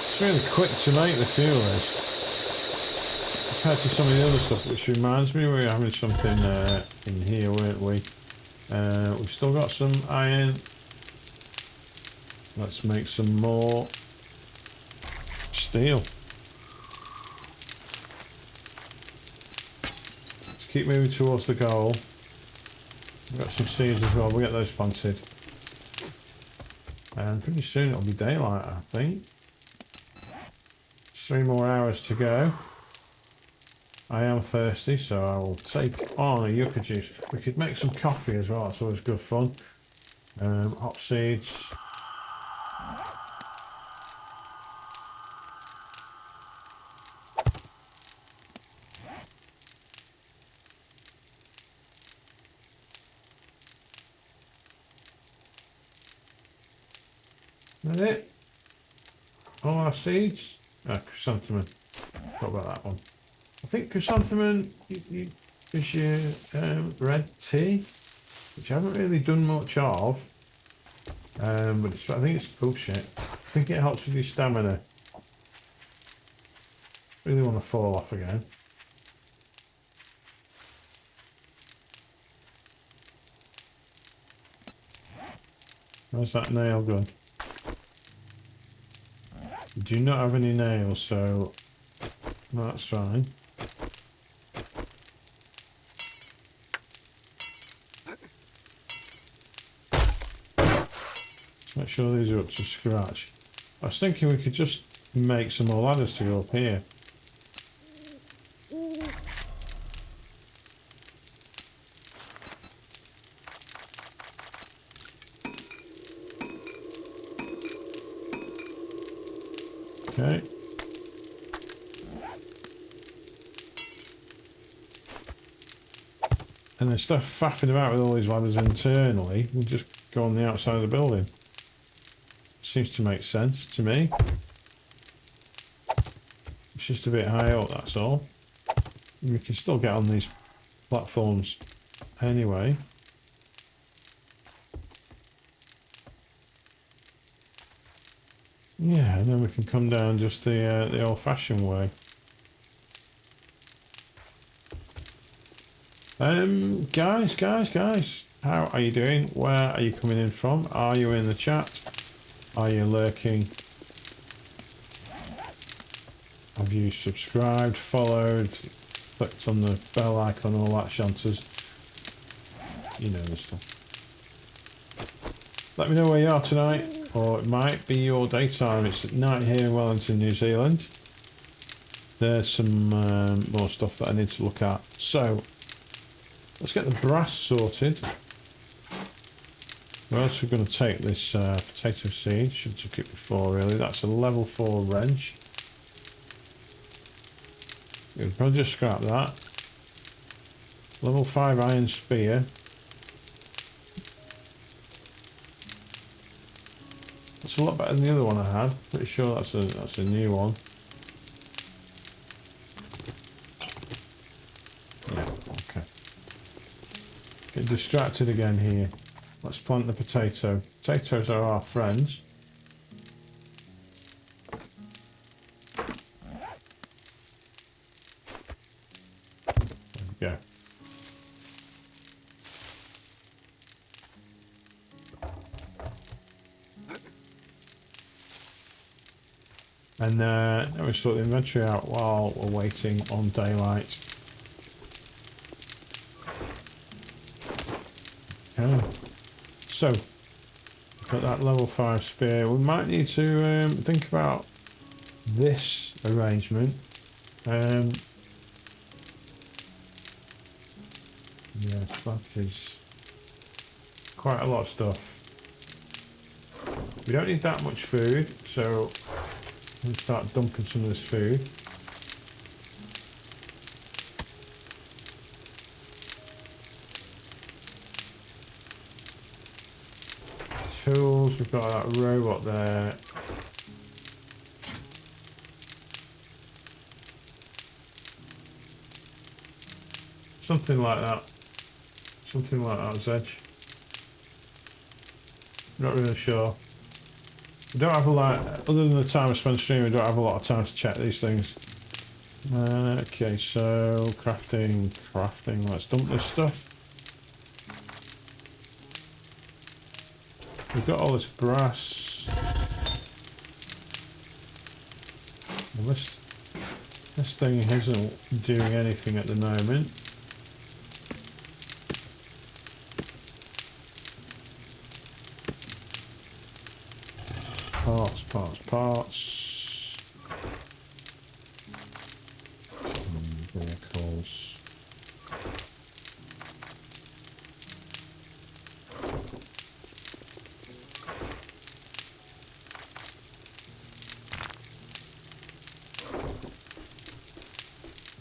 It's really quick to make, the fuel is, compared to some of the other stuff, which reminds me we were having something in here, weren't we? We've still got some iron. Let's make some more steel. Let's keep moving towards the goal. We've got some seeds as well, we'll get those planted. And pretty soon it'll be daylight, I think. 3 more hours to go. I am thirsty, so I will take on a yucca juice. We could make some coffee as well, that's always good fun. Hop seeds. Is that it? All our seeds? Chrysanthemum. Forgot about that one. I think chrysanthemum is your red tea, which I haven't really done much of. But I think it's bullshit. I think it helps with your stamina. Really want to fall off again. How's that nail gun? Do not have any nails, so that's fine. Let's make sure these are up to scratch. I was thinking we could just make some more ladders to go up here. Okay. And instead of faffing about with all these ladders internally, we'll just go on the outside of the building. Seems to make sense to me. It's just a bit high up, that's all. And we can still get on these platforms anyway. Yeah, and then we can come down just the old-fashioned way. Guys, how are you doing? Where are you coming in from? Are you in the chat? Are you lurking? Have you subscribed, followed, clicked on the bell icon, all that shanters? You know the stuff. Let me know where you are tonight, or it might be your daytime. It's at night here in Wellington, New Zealand. There's some more stuff that I need to look at. So, let's get the brass sorted. We're also going to take this potato seed. Should have took it before, really. That's a level 4 wrench. We'll probably just scrap that. Level 5 iron spear. That's a lot better than the other one I had. Pretty sure that's a new one. Yeah, okay. Get distracted again here. Let's plant the potato. Potatoes are our friends. There we go. And now we sort the inventory out while we're waiting on daylight. Okay. So, got that level 5 spear. We might need to think about this arrangement. Yes, that is quite a lot of stuff. We don't need that much food, so we'll start dumping some of this food. Tools, we've got that robot there. Something like that. Something like that, Zedge. Not really sure. We don't have a lot, other than the time I spent streaming, we don't have a lot of time to check these things. Okay, so crafting, let's dump this stuff. We've got all this brass. Well, this thing isn't doing anything at the moment. Parts. Vehicles.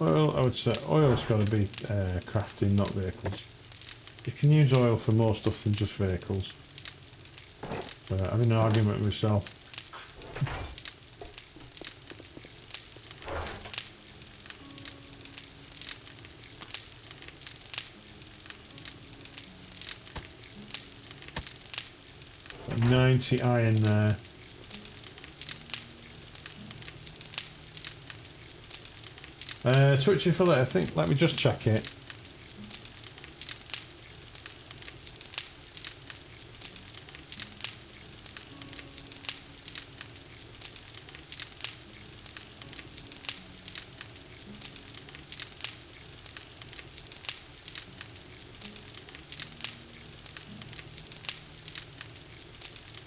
Oil, I would say oil's got to be crafting, not vehicles. You can use oil for more stuff than just vehicles. So I'm having an argument with myself. Got 90 iron there. Twitchy fillet, I think, let me just check it.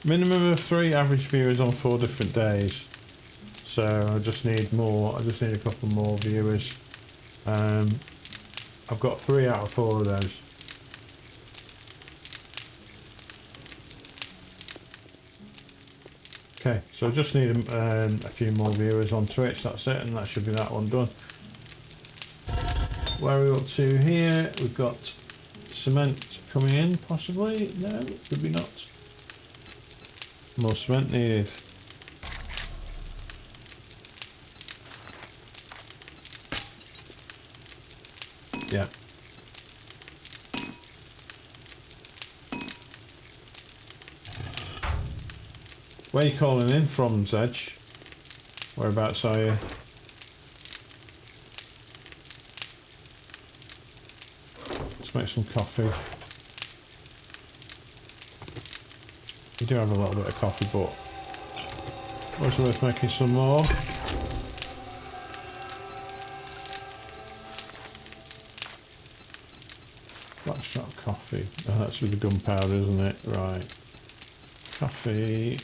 Minimum of 3 average viewers on 4 different days. So I just need more. I just need a couple more viewers. I've got 3 out of 4 of those. Okay, so I just need a few more viewers on Twitch. That's it, and that should be that one done. Where are we up to here? We've got cement coming in, possibly. No, could be not. More cement needed. Yeah. Where are you calling in from, Zedge? Whereabouts are you? Let's make some coffee. We do have a little bit of coffee, but it's worth making some more. Black shot coffee. Oh, that's with the gunpowder, isn't it? Right. Coffee.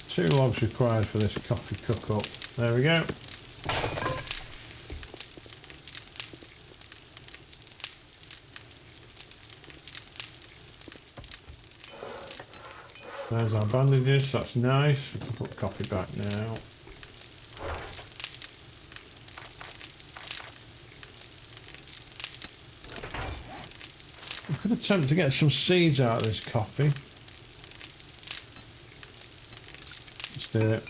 Two logs required for this coffee cook-up. There we go. There's our bandages, that's nice. We can put the coffee back now. We could attempt to get some seeds out of this coffee. Let's do it.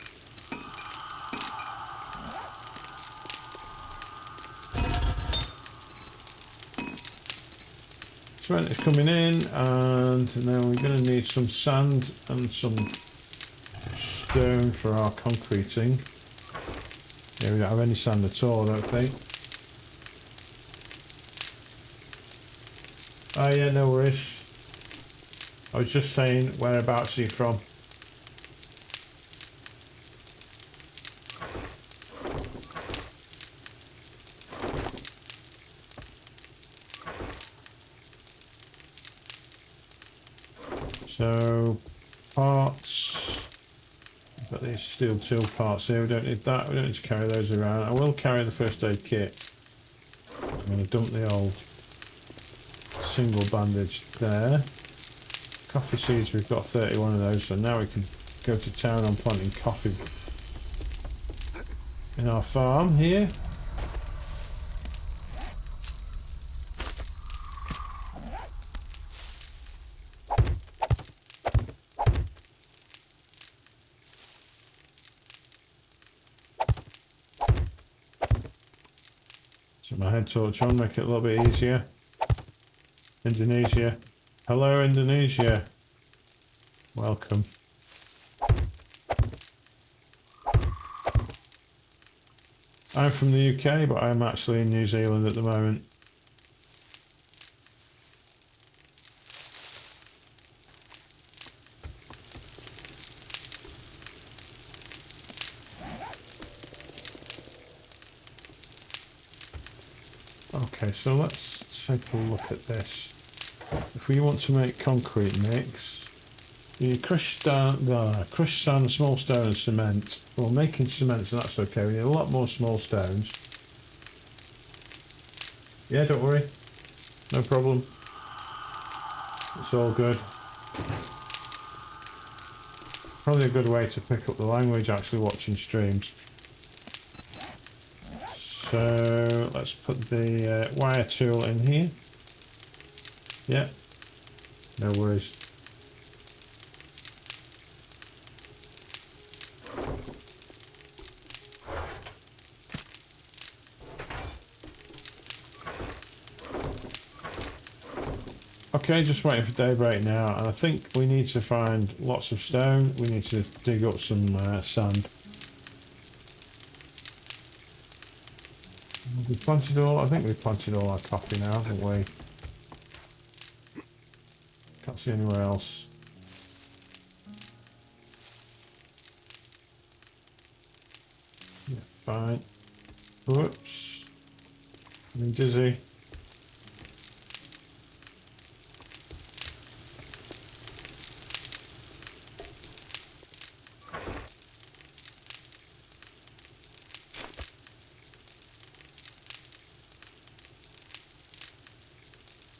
Cement is coming in, and now we're going to need some sand and some stone for our concreting. Yeah, we don't have any sand at all, I don't think. Oh yeah, no worries. I was just saying, whereabouts are you from? So, parts. Got these steel tool parts here. We don't need that. We don't need to carry those around. I will carry the first aid kit. I'm going to dump the old single bandage there. Coffee seeds, we've got 31 of those, so now we can go to town on planting coffee in our farm here. So my head torch on, make it a little bit easier. Indonesia. Hello, Indonesia. Welcome. I'm from the UK, but I'm actually in New Zealand at the moment. Okay, so let's take a look at this. If we want to make concrete mix, you crush sand, small stone and cement. Well, making cement, so that's okay. We need a lot more small stones. Yeah, don't worry. No problem. It's all good. Probably a good way to pick up the language, actually watching streams. So let's put the wire tool in here. Yeah, no worries. Okay, just waiting for daybreak now, and I think we need to find lots of stone. We need to dig up some sand. We planted all. I think we planted all our coffee now, haven't we? Can't see anywhere else. Yeah, fine. Whoops. I'm dizzy.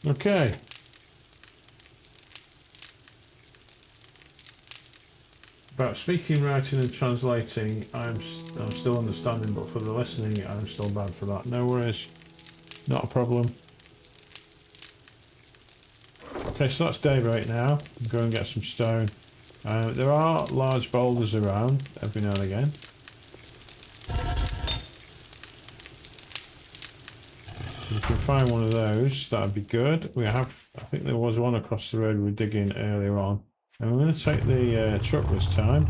Okay. About speaking, writing and translating, I'm still understanding, but for the listening, I'm still bad for that. No worries. Not a problem. Okay, so that's daybreak now. Go and get some stone. There are large boulders around every now and again. So if we can find one of those, that'd be good. We have, I think there was one across the road we were digging earlier on. And we're going to take the truck this time.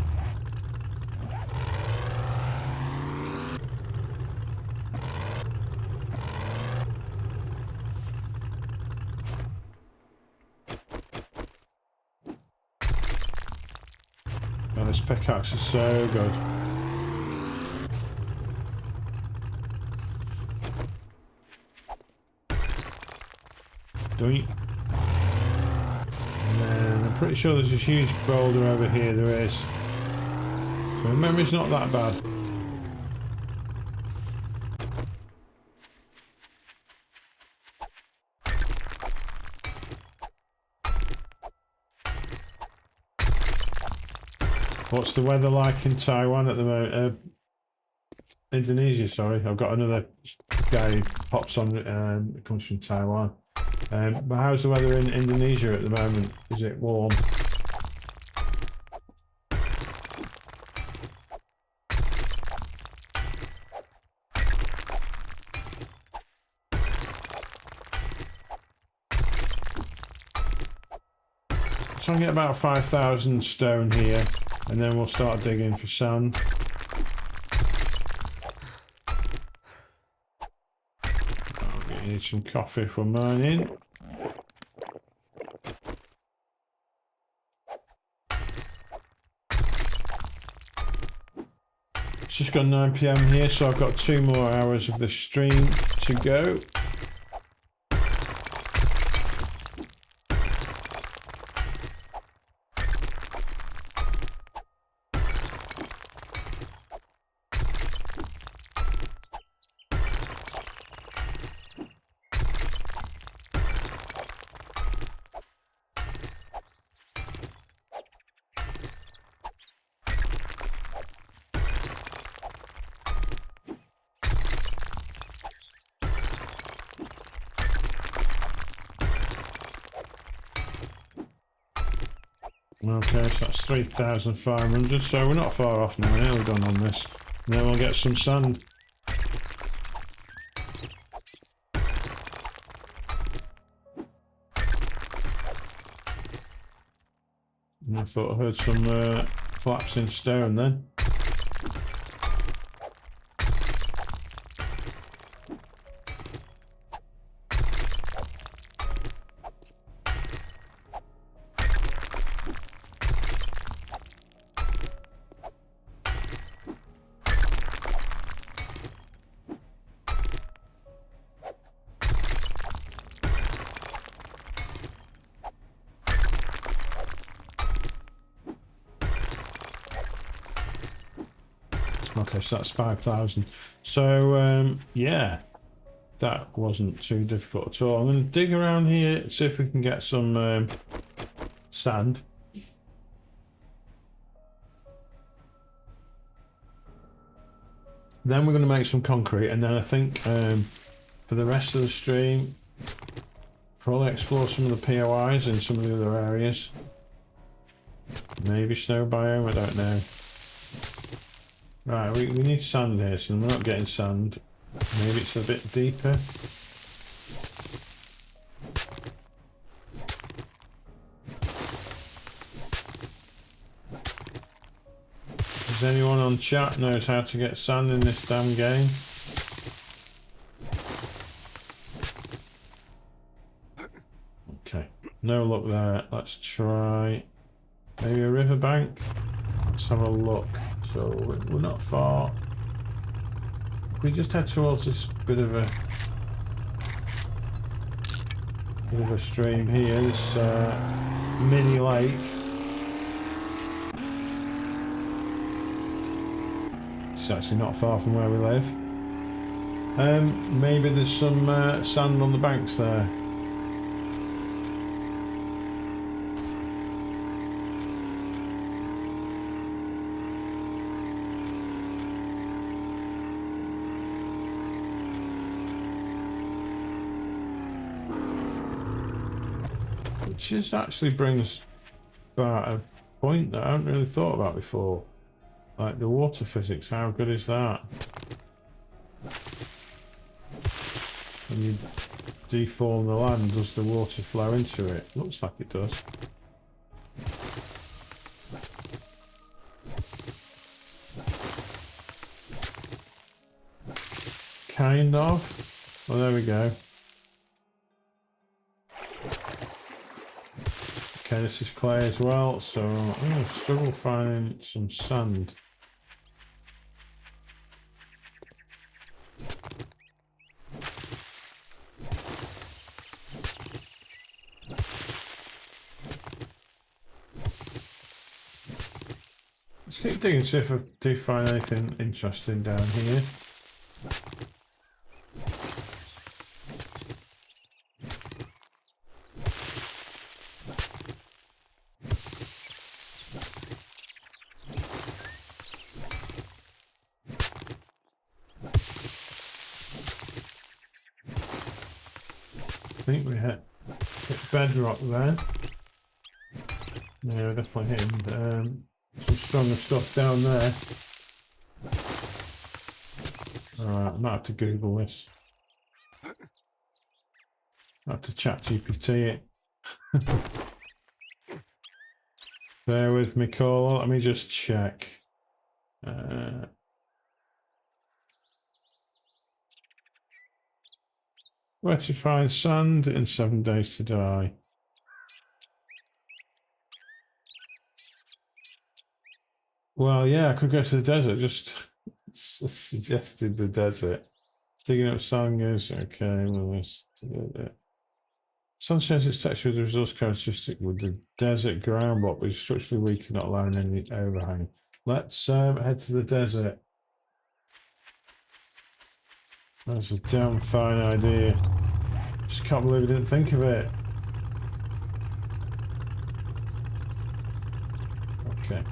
Oh, this pickaxe is so good. Doink. And then I'm pretty sure there's a huge boulder over here. There is. So my memory's not that bad. What's the weather like in Taiwan at the moment? Indonesia, sorry. I've got another guy who pops on, comes from Taiwan. But how's the weather in Indonesia at the moment? Is it warm? So I get about 5,000 stone here, and then we'll start digging for sand. I need some coffee for mining. It's just got 9 PM here, so I've got 2 more hours of the stream to go. Okay, so that's 3,500, so we're not far off now, nearly done on this. And then we'll get some sand. And I thought I heard some collapsing stone then. Okay, so that's 5,000. So, yeah, that wasn't too difficult at all. I'm going to dig around here, see if we can get some sand. Then we're going to make some concrete, and then I think for the rest of the stream, probably explore some of the POIs in some of the other areas. Maybe snow biome, I don't know. Right, we need sand here, so we're not getting sand. Maybe it's a bit deeper. Does anyone on chat knows how to get sand in this damn game? Okay, no luck there. Let's try maybe a riverbank. Let's have a look. So we're not far. We just head towards this bit of a stream here. This mini lake. It's actually not far from where we live. Maybe there's some sand on the banks there. Which just actually brings about a point that I haven't really thought about before. Like the water physics, how good is that? When you deform the land, does the water flow into it? Looks like it does. Kind of. Well, there we go. Okay, Okay, this is clay as well, so I'm going to struggle finding some sand. Let's keep digging, see if I do find anything interesting down here. I think we hit bedrock there. Yeah, we're definitely hitting some stronger stuff down there. Alright, I might have to Google this. I have to chat GPT it. Bear with me, Cole. Let me just check. Where to find sand in 7 days to die. Well, yeah, I could go to the desert. Just suggested the desert. Digging up sand goes, okay, well, let's do it. Sun shares its texture with the resource characteristic with the desert ground, but is structurally weak and not allowing any overhang. Let's head to the desert. That's a damn fine idea. Just can't believe I didn't think of it. Okay.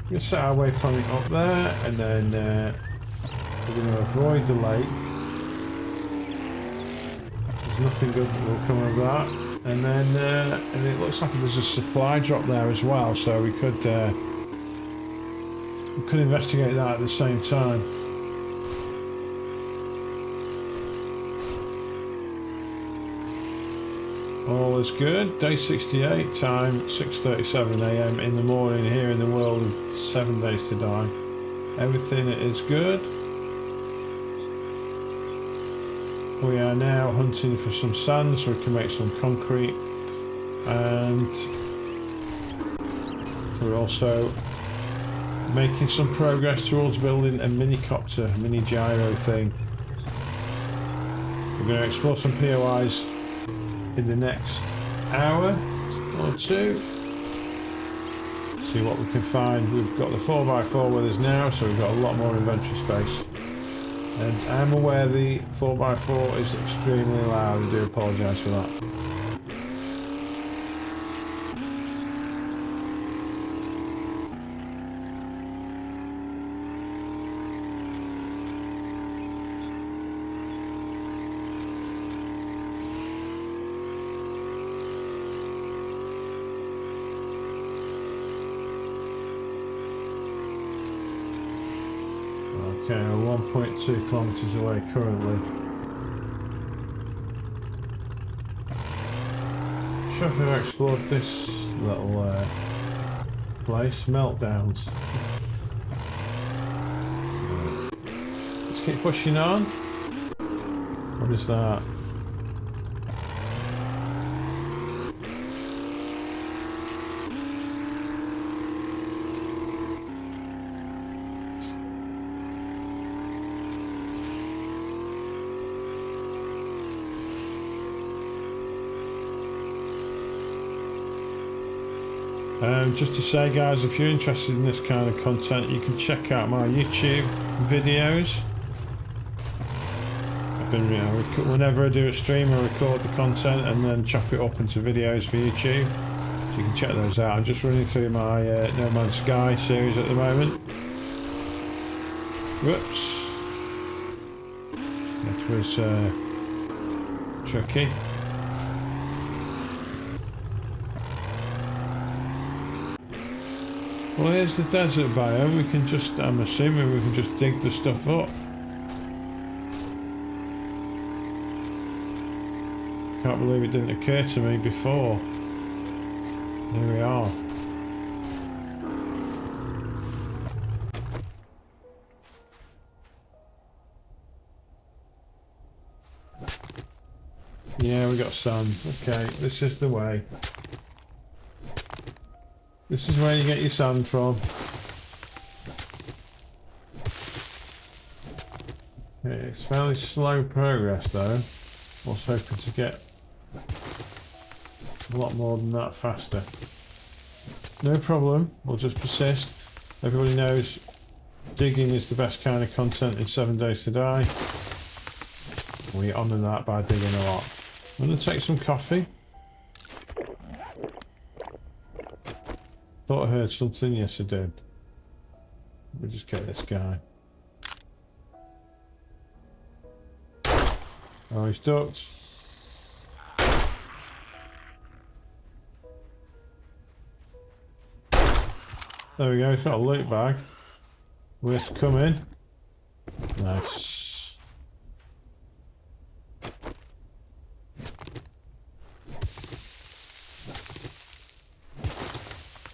We're going to set our waypoint up there, and then we're going to avoid the lake. There's nothing good that will come of that. And then, and it looks like there's a supply drop there as well, so we could investigate that at the same time. All is good. Day 68, time 6:37 AM in the morning here in the world of 7 days to die. Everything is good. We are now hunting for some sand so we can make some concrete, and we're also making some progress towards building a mini gyro thing. We're going to explore some POIs in the next hour or two. See what we can find. We've got the 4x4 with us now, so we've got a lot more inventory space. And I'm aware the 4x4 is extremely loud. I do apologise for that. Okay, 1.2 kilometres away currently. Not sure if I've explored this little place. Meltdowns. Let's keep pushing on. What is that? Just to say, guys, if you're interested in this kind of content, you can check out my YouTube videos. I've been, whenever I do a stream, I record the content and then chop it up into videos for YouTube. So you can check those out. I'm just running through my No Man's Sky series at the moment. Whoops. That was tricky. Well, here's the desert biome. We can just, I'm assuming we can just dig the stuff up. Can't believe it didn't occur to me before. Here we are. Yeah, we got sand. Okay, this is the way. This is where you get your sand from. Okay, it's fairly slow progress though. I was hoping to get a lot more than that faster. No problem, we'll just persist. Everybody knows digging is the best kind of content in 7 Days to Die. We honour that by digging a lot. I'm going to take some coffee. Thought I heard something, yes I did. Let me just get this guy. Oh, he's ducked. There we go, he's got a loot bag. We have to come in. Nice.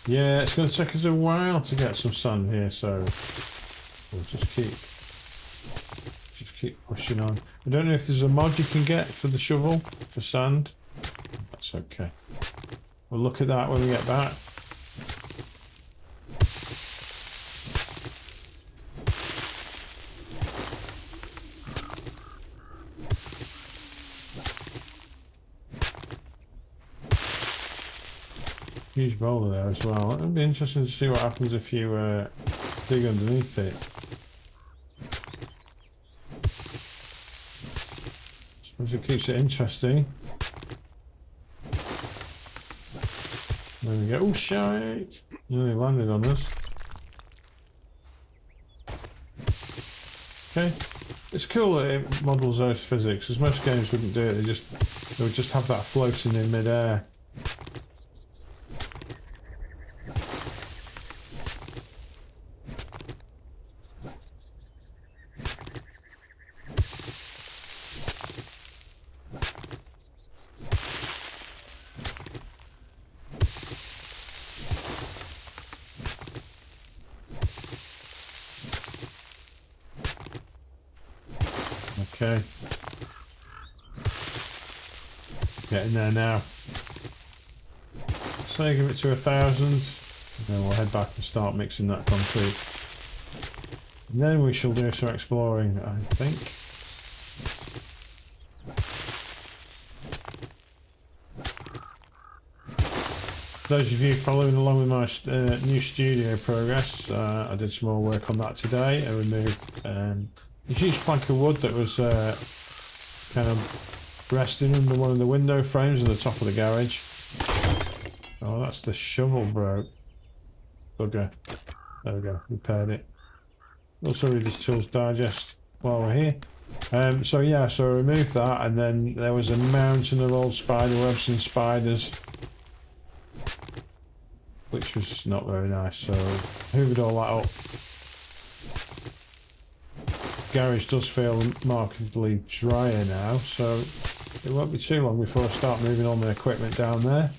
Yeah, it's going to take us a while to get some sand here, so we'll just keep pushing on. I don't know if there's a mod you can get for the shovel for sand. That's okay. We'll look at that when we get back. Huge boulder there as well. It'll be interesting to see what happens if you dig underneath it. I suppose it keeps it interesting. There we go. Oh shit! Nearly landed on us. Okay. It's cool that it models those physics, as most games wouldn't do it. They would just have that floating in mid-air. Okay. Getting there now. So give it to 1,000. Then we'll head back and start mixing that concrete. And then we shall do some exploring, I think. Those of you following along with my new studio progress, I did some more work on that today. I removed a huge plank of wood that was kind of resting under one of the window frames at the top of the garage. Oh, that's the shovel broke. Bugger. There we go, repaired it. Also read this Tools Digest while we're here. So yeah, so I removed that, and then there was a mountain of old spider webs and spiders, which was not very nice, so hoovered all that up. Garage does feel markedly drier now, so it won't be too long before I start moving all my equipment down there,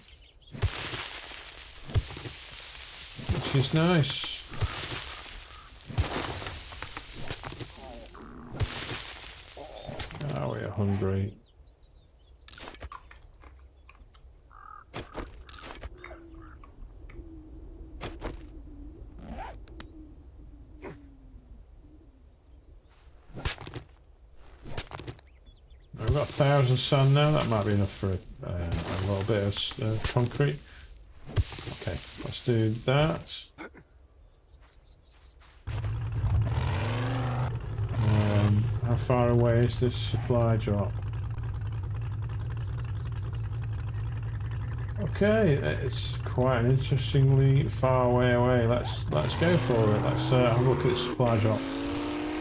which is nice. Oh, we're hungry. I've got 1,000 sand now. That might be enough for a little bit of concrete. Okay, let's do that. How far away is this supply drop? Okay, it's quite an interestingly far way away. Let's go for it. Let's have a look at the supply drop.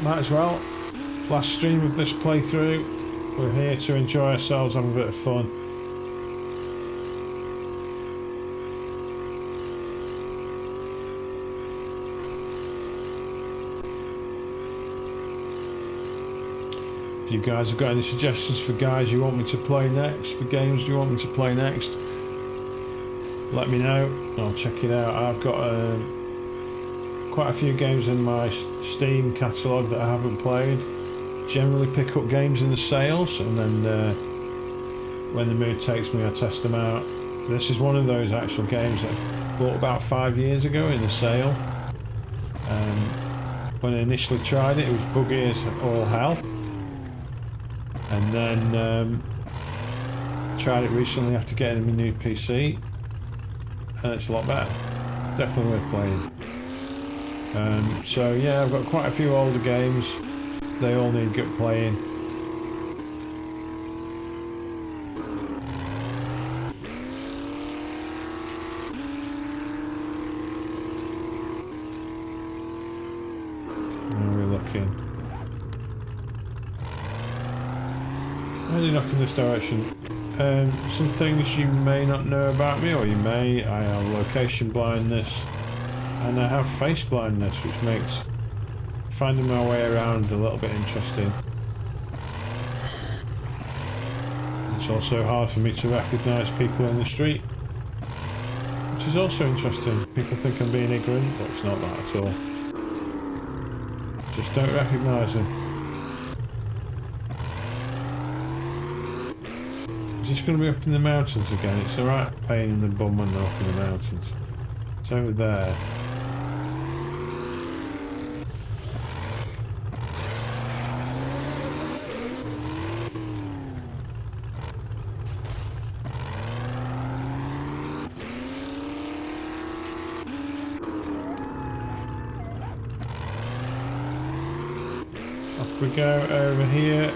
Might as well. Last stream of this playthrough. We're here to enjoy ourselves, have a bit of fun. If you guys have got any suggestions for guys you want me to play next, for games you want me to play next, let me know. I'll check it out. I've got quite a few games in my Steam catalogue that I haven't played. Generally pick up games in the sales and then when the mood takes me, I test them out. This is one of those actual games that I bought about 5 years ago in the sale. When I initially tried it, it was buggy as all hell. And then tried it recently after getting my new PC, and it's a lot better. Definitely worth playing. So yeah, I've got quite a few older games. They all need good playing. Where are we looking? Heading off in this direction. Some things you may not know about me, or you may. I have location blindness, and I have face blindness, which makes finding my way around a little bit interesting. It's also hard for me to recognise people in the street, which is also interesting. People think I'm being ignorant, but it's not that at all. Just don't recognise them. It's going to be up in the mountains again. It's a right pain in the bum when they're up in the mountains. It's over there. Off we go over here.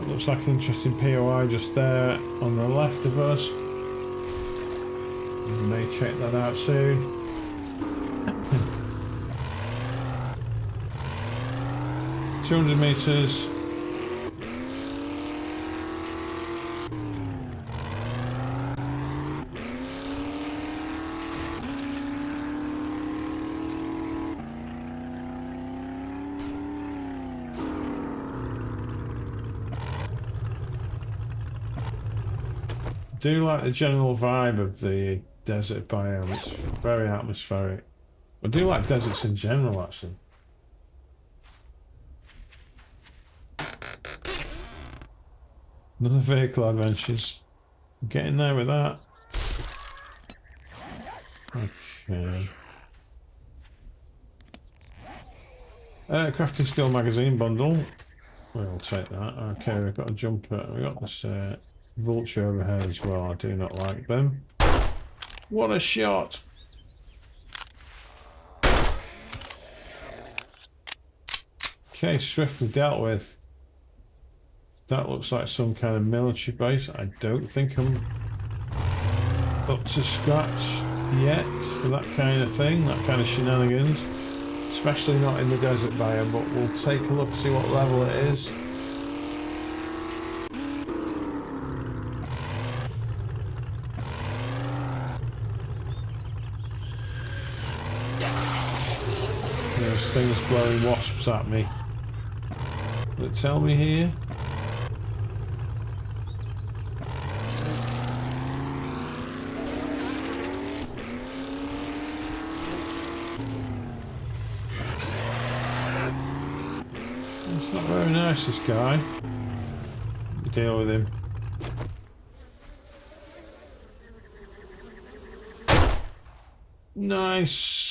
Looks like an interesting POI just there on the left of us. We may check that out soon. $200 meters. I do like the general vibe of the desert biome. It's very atmospheric. I do like deserts in general, actually. Another vehicle adventures. Getting there with that. Okay. Crafting skill magazine bundle. We'll take that. Okay, we've got a jumper. We've got this vulture overhead as well. I do not like them. What a shot! Okay, swiftly dealt with. That looks like some kind of military base. I don't think I'm up to scratch yet for that kind of thing, that kind of shenanigans. Especially not in the desert biome, but we'll take a look, see what level it is. There's things blowing wasps at me. Will it tell me here? It's not very nice, this guy. We deal with him. Nice.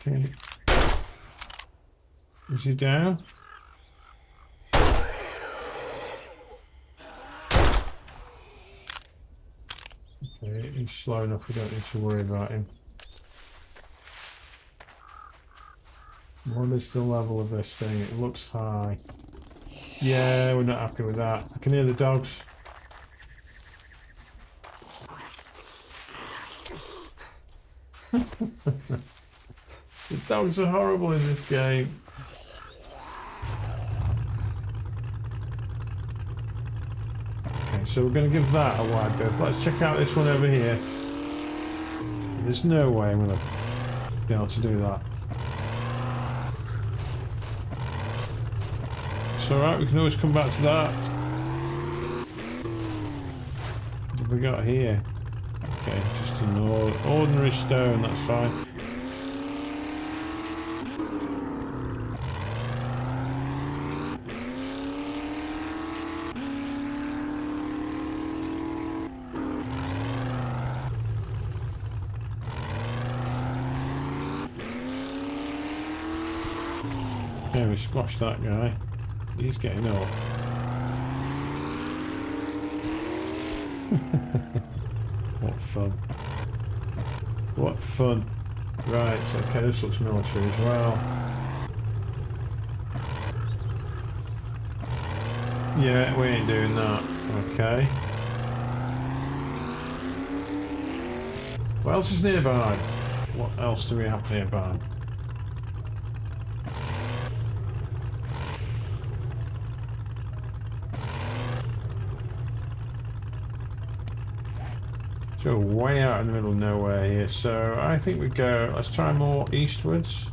Okay. Is he down? Okay, he's slow enough, we don't need to worry about him. What is the level of this thing? It looks high. Yeah, we're not happy with that. I can hear the dogs. The dogs are horrible in this game. Okay, so we're going to give that a wide berth. Let's check out this one over here. There's no way I'm going to be able to do that. It's alright, we can always come back to that. What have we got here? Okay. Okay, just an ordinary stone, that's fine. Okay, we squashed that guy. He's getting up. What fun. What fun. Right, okay, this looks military as well. Yeah, we ain't doing that. Okay. What else is nearby? What else do we have nearby? So we're way out in the middle of nowhere here, so I think we go, let's try more eastwards.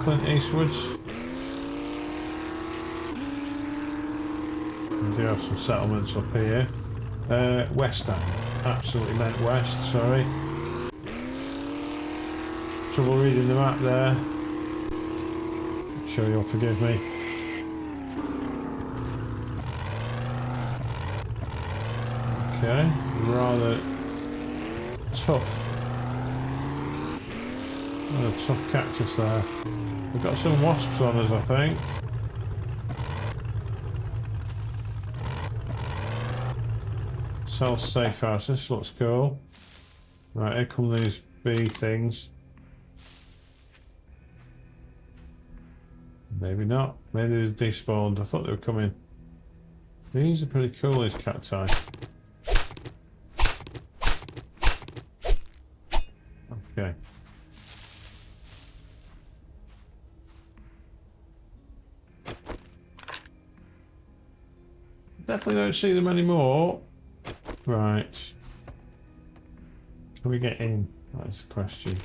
Clint eastwards. We do have some settlements up here. West end. Absolutely meant west, sorry. Trouble reading the map there. I'm sure you'll forgive me. Okay, rather tough. A tough cactus there. We've got some wasps on us, I think. Self-safe house, this looks cool. Right, here come these bee things. Maybe not. Maybe they despawned. I thought they were coming. These are pretty cool, these cacti. Okay. Definitely don't see them anymore. Right. Can we get in? That's the question.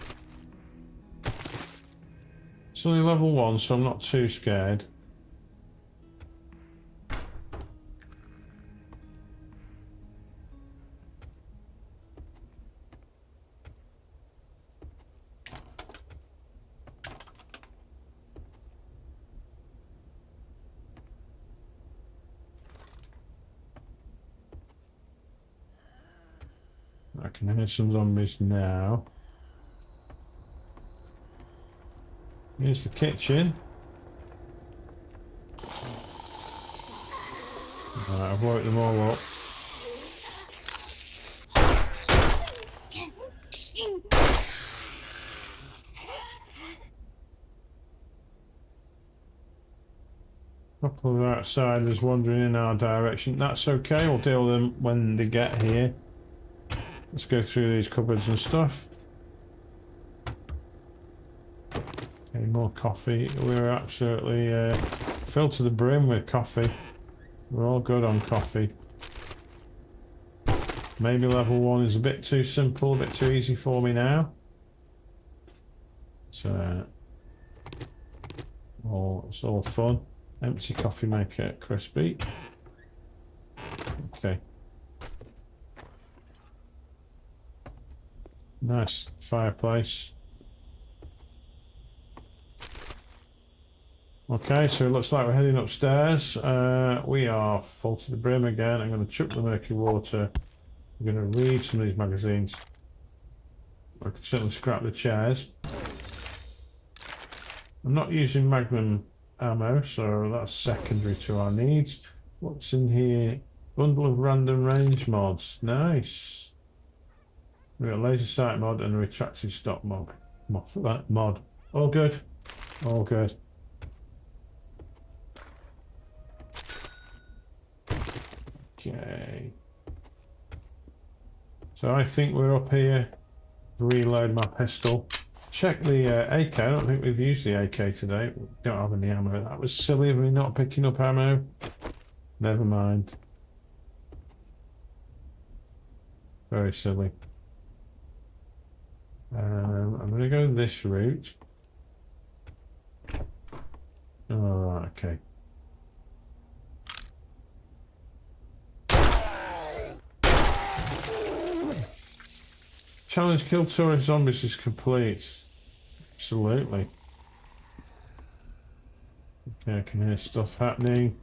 It's only level 1, so I'm not too scared. I can hear some zombies now. Here's the kitchen. Right, I've woke them all up. A couple of outsiders wandering in our direction. That's okay, we'll deal with them when they get here. Let's go through these cupboards and stuff. Okay, more coffee. We're absolutely filled to the brim with coffee. We're all good on coffee. Maybe level 1 is a bit too simple, a bit too easy for me now. So, it's all fun. Empty coffee maker, crispy. Okay. Nice fireplace. Okay, so it looks like we're heading upstairs. We are full to the brim again. I'm going to chuck the murky water. I'm going to read some of these magazines. I could certainly scrap the chairs. I'm not using magnum ammo, so that's secondary to our needs. What's in here? Bundle of random range mods. Nice. We've got a laser sight mod and a retracted stock mod. Mod. All good. All good. Okay. So I think we're up here. Reload my pistol. Check the AK. I don't think we've used the AK today. We don't have any ammo. That was silly of me not picking up ammo. Never mind. Very silly. I'm going to go this route. Alright, okay. Challenge kill tourist zombies is complete. Absolutely. Okay, I can hear stuff happening.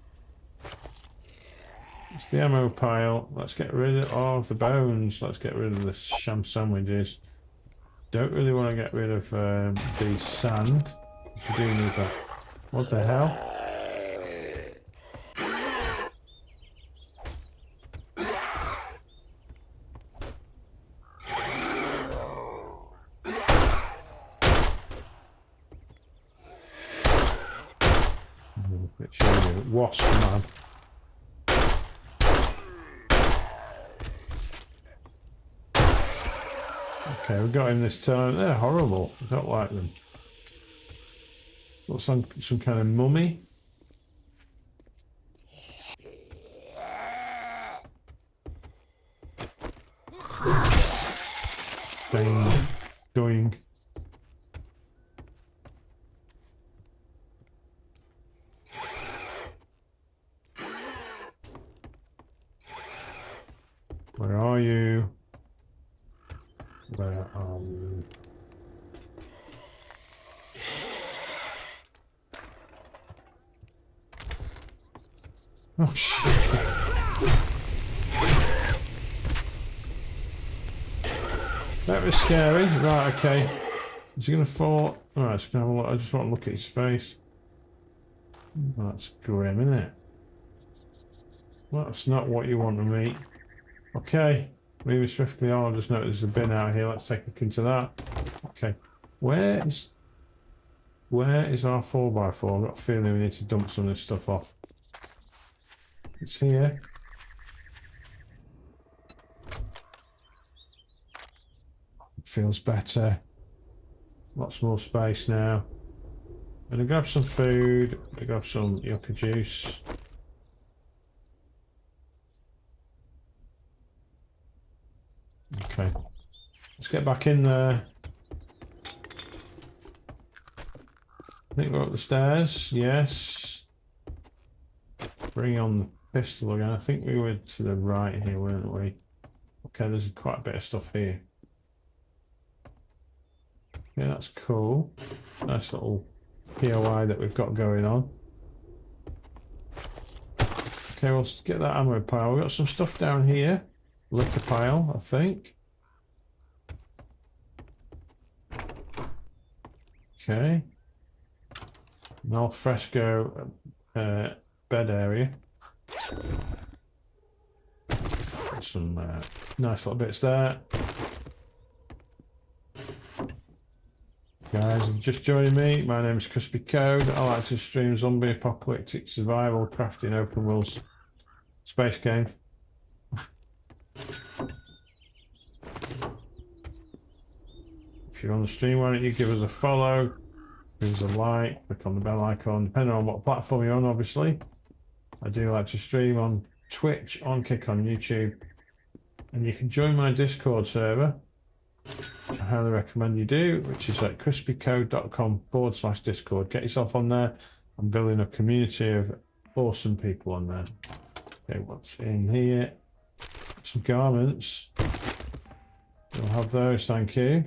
It's the ammo pile. Let's get rid of the bones. Let's get rid of the sham sandwiches. Don't really want to get rid of the sand. We do need that. What the hell? Wasp man. Okay, we got him this time. They're horrible. I don't like them. Got some kind of mummy. Bang. Doing. Where are you? Where are you? Oh shit. That was scary. Right, okay. Is he gonna fall? Alright, it's gonna have a look. I just want to look at his face. That's grim, isn't it? That's not what you want to meet. Okay, moving swiftly on. I just noticed there's a bin out here. Let's take a look into that. Okay, where is our 4x4? I've got a feeling we need to dump some of this stuff off. It's here. Feels better. Lots more space now. I'm gonna grab some food. I'm gonna grab some yucca juice. Okay, let's get back in there. I think we're up the stairs. Yes. Bring on the pistol again. I think we were to the right here, weren't we? Okay, there's quite a bit of stuff here. Yeah, that's cool. Nice little POI that we've got going on. Okay, we'll get that ammo pile. We've got some stuff down here. Liquor pile, I think. Okay. An al fresco bed area. Some nice little bits there. Guys, if you're just joining me, my name is Kripsy Code. I like to stream zombie apocalyptic survival crafting open world space game. If you're on the stream, why don't you give us a follow, give us a like, click on the bell icon, depending on what platform you're on, obviously. I do like to stream on Twitch, on Kick on YouTube, and you can join my Discord server, which I highly recommend you do, which is at crispycode.com/Discord. Get yourself on there. I'm building a community of awesome people on there. Okay, what's in here? Some garments. We'll have those, thank you.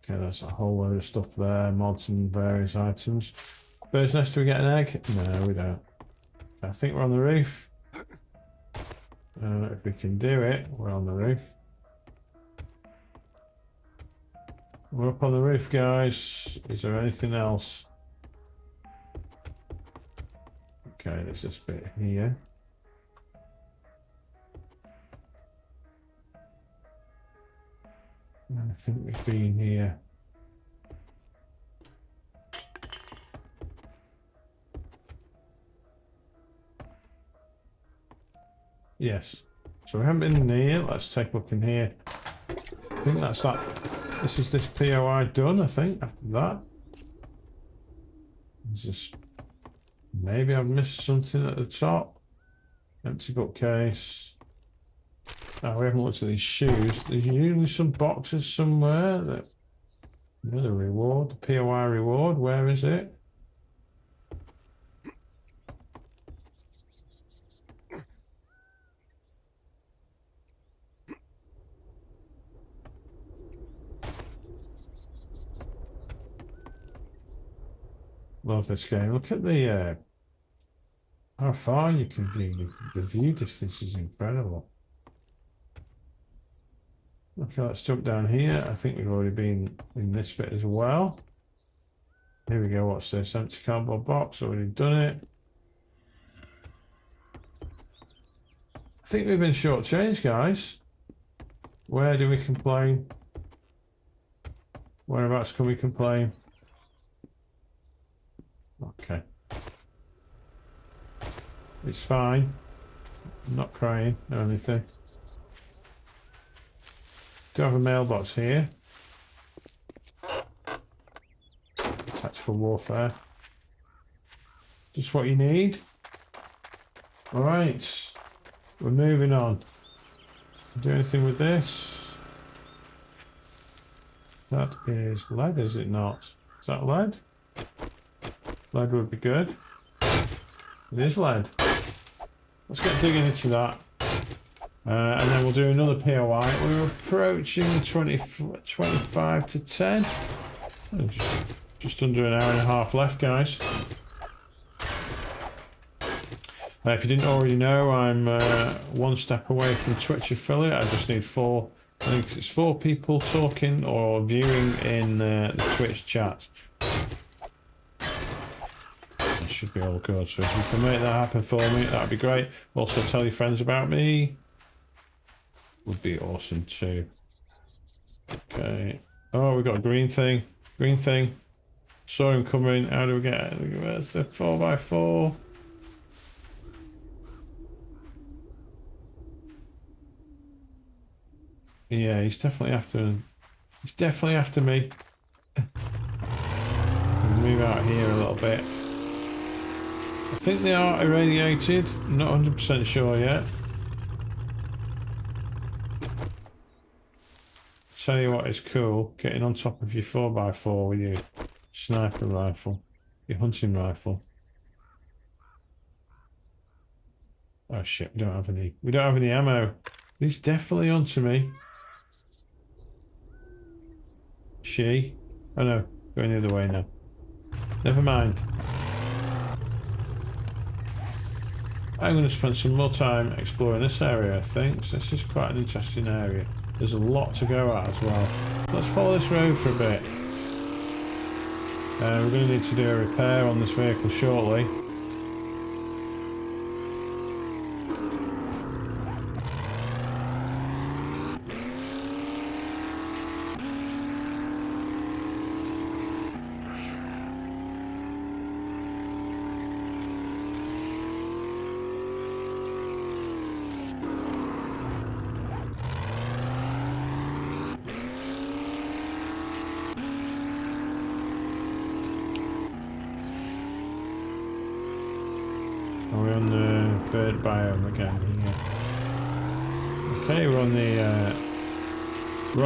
Okay, there's a whole load of stuff there, mods and various items. Bird's nest, do we get an egg? No, we don't. I think we're on the roof. If we can do it, we're on the roof. We're up on the roof, guys. Is there anything else? Okay, there's this bit here. I think we've been here. Yes. So we haven't been in here. Let's take a look in here. I think that's that. This is this POI done, I think, after that. There's just... Maybe I've missed something at the top. Empty bookcase. Oh, we haven't looked at these shoes. There's usually some boxes somewhere that... You know, the reward, the POI reward, where is it? Love this game. Look at the how far you can view. The view distance is incredible. Okay, let's jump down here. I think we've already been in this bit as well. Here we go. What's this? Empty cardboard box. Already done it. I think we've been shortchanged, guys. Where do we complain? Whereabouts can we complain? Okay. It's fine. I'm not crying or anything. Do have a mailbox here. Tactical warfare. Just what you need. Alright. We're moving on. Do anything with this? That is lead, is it not? Is that lead? Lead would be good. It is lead. Let's get digging into that. And then we'll do another POI. We're approaching 25 to 10. Just under an hour and a half left, guys. If you didn't already know, I'm one step away from Twitch affiliate. I just need 4. I think it's 4 people talking or viewing in the Twitch chat. That should be all good. So if you can make that happen for me, that'd be great. Also, tell your friends about me. Would be awesome too. Okay. Oh, we got a green thing. Green thing. Saw him coming. How do we get it? Where's the 4x4? Yeah, he's definitely after. He's definitely after me. Move out here a little bit. I think they are irradiated. I'm not 100% sure yet. Tell you what is cool, getting on top of your 4x4 with your sniper rifle, your hunting rifle. Oh shit, we don't have any ammo. He's definitely onto me. She? Oh no, going the other way now. Never mind. I'm going to spend some more time exploring this area, I think. So this is quite an interesting area. There's a lot to go at as well. Let's follow this road for a bit. We're going to need to do a repair on this vehicle shortly. We're on the bird biome again here. Okay, we're on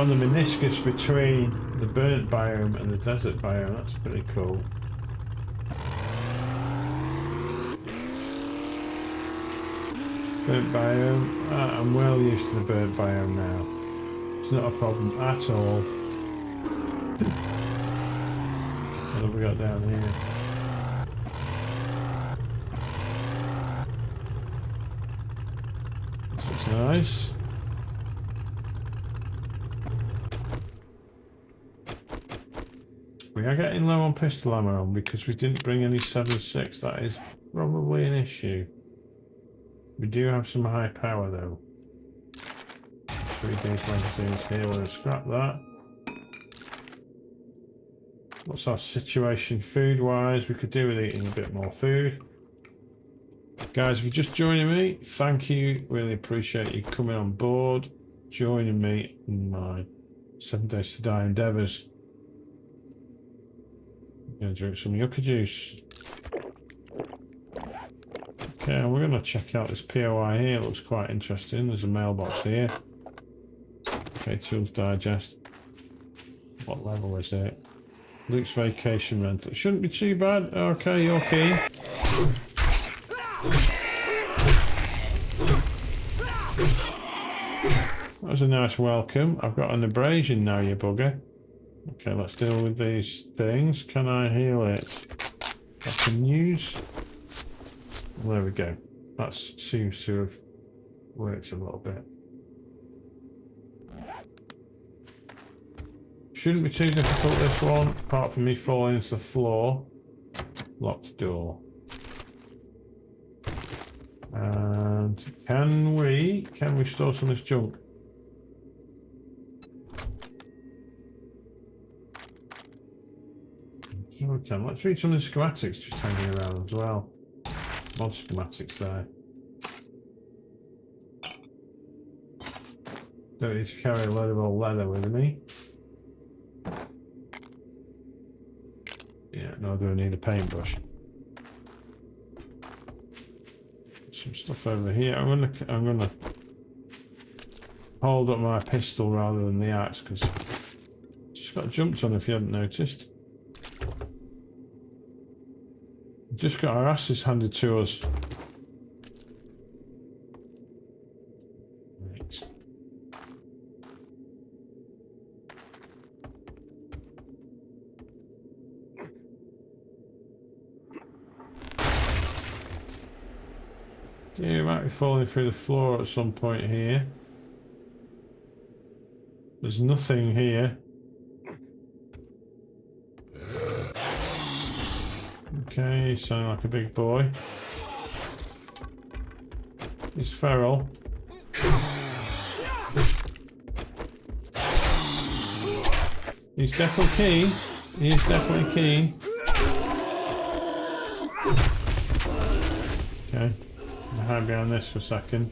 the meniscus between the burnt biome and the desert biome. That's pretty cool. Burnt biome. I'm well used to the burnt biome now. It's not a problem at all. What have we got down here? Nice. We are getting low on pistol ammo because we didn't bring any 7.6. That is probably an issue. We do have some high power though. 3 days magazines here. We'll scrap that. What's our situation food wise? We could do with eating a bit more food. Guys, if you're just joining me, thank you. Really appreciate you coming on board, joining me in my 7 Days to Die endeavours. I'm going to drink some yucca juice. Okay, and we're going to check out this POI here. It looks quite interesting. There's a mailbox here. Okay, Tools Digest. What level is it? Luke's Vacation Rental. It shouldn't be too bad. Okay, you're keen. That was a nice welcome. I've got an abrasion now, you bugger. Okay, let's deal with these things. Can I heal it? I can use. Well, there we go. That seems to have worked a little bit. Shouldn't be too difficult, this one, apart from me falling into the floor. Locked door. And can we store some of this junk? Sure we can. Let's read some of the schematics just hanging around as well. More schematics there. Don't need to carry a load of old leather with me. Yeah, nor do I need a paintbrush. Some stuff over here. I'm gonna hold up my pistol rather than the axe because it just got jumped on if you hadn't noticed. We've just got our asses handed to us. Right. Okay, we might be falling through the floor at some point here. There's nothing here. Okay, you sound like a big boy. He's feral. He's definitely keen. He is definitely keen. Okay, I'll hide behind this for a second.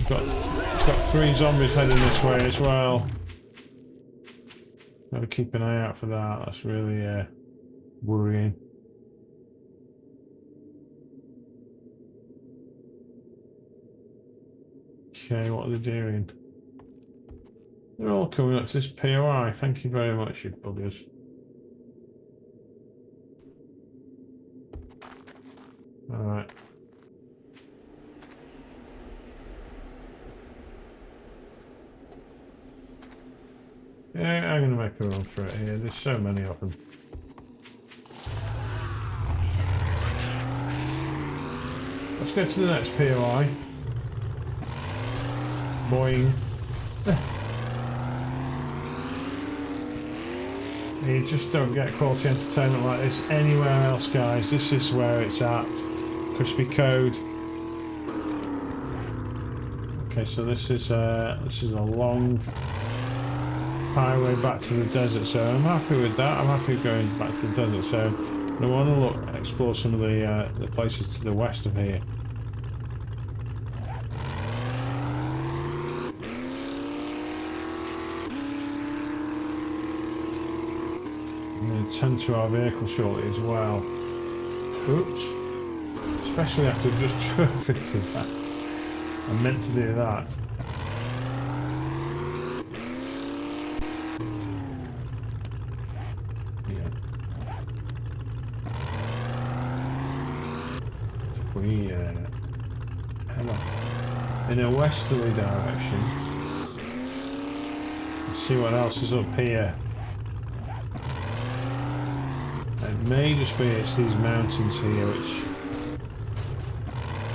Got 3 zombies heading this way as well. Gotta keep an eye out for that. That's really worrying. Okay, what are they doing? They're all coming up to this POI. Thank you very much, you buggers. Alright. Yeah, I'm going to make a run for it here. There's so many of them. Let's go to the next POI. Boing. You just don't get quality entertainment like this anywhere else, guys. This is where it's at. Crispy Code. Okay, so this is a long highway back to the desert, so I'm happy with that. I'm happy going back to the desert, so I want to explore some of the places to the west of here. I'm going to tend to our vehicle shortly as well. Oops. Especially after I've just drove into that. I meant to do that. We head off in a westerly direction. Let's see what else is up here. It may just be it's these mountains here which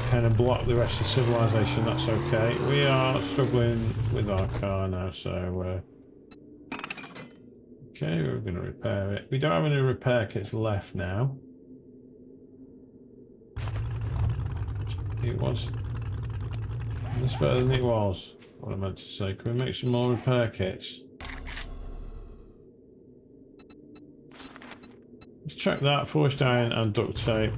kind of block the rest of civilization. That's okay. We are struggling with our car now, so okay, we're going to repair it. We don't have any repair kits left now. It was. It's better than it was. What I meant to say. Can we make some more repair kits? Let's check that. Forged iron and duct tape.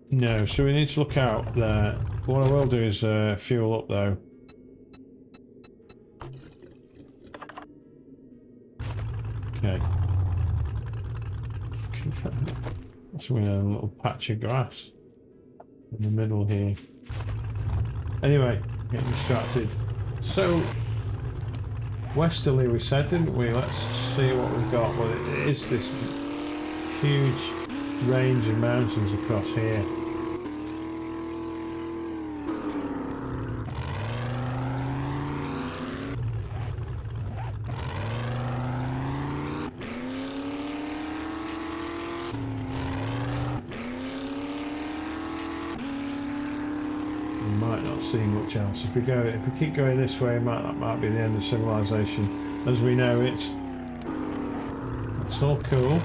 No, so we need to look out there. What I will do is fuel up though. Okay. That's a little patch of grass in the middle here. Anyway, getting distracted. So, westerly we said, didn't we? Let's see what we've got. Well, it is this huge range of mountains across here. See much else. If we keep going this way, that might be the end of civilization as we know it. It's all cool.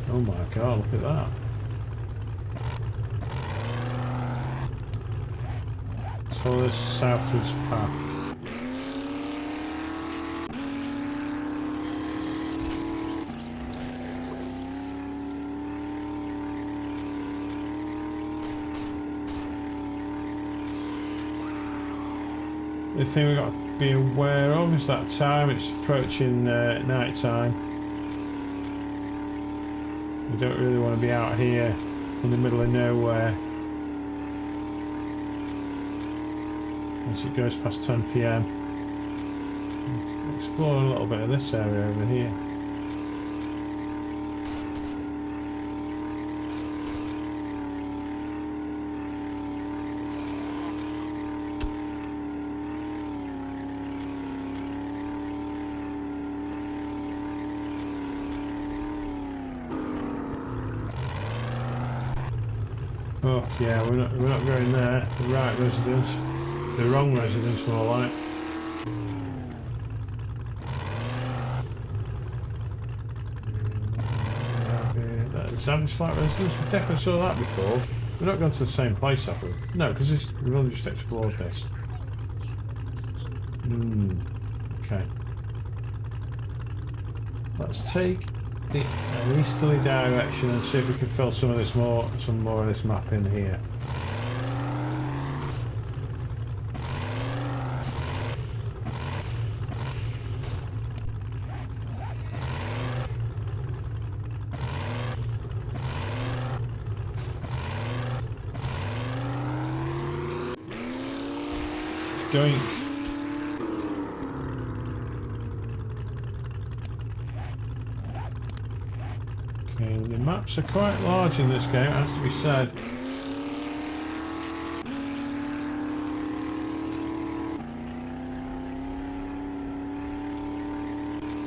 Oh my god, look at that. Let's follow this southwards path. The thing we've got to be aware of is that time. It's approaching night time. We don't really want to be out here in the middle of nowhere as it goes past 10 PM. Let's explore a little bit of this area over here. Oh yeah, we're not going there. The right residence, the wrong residence, more like. That's savage like residence. We definitely saw that before. We're not going to the same place, have we? No, because we've only just explored this. Okay. Let's take the easterly direction and see if we can fill some more of this map in here. Going. Okay, the maps are quite large in this game, it has to be said.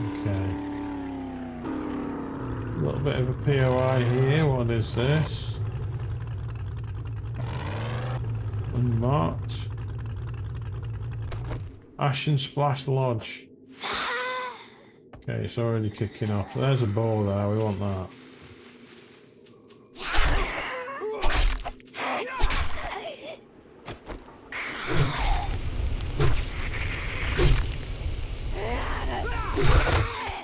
Okay. A little bit of a POI here. What is this? Unmarked. Ashen Splash Lodge. Okay, it's already kicking off. There's a ball there, we want that.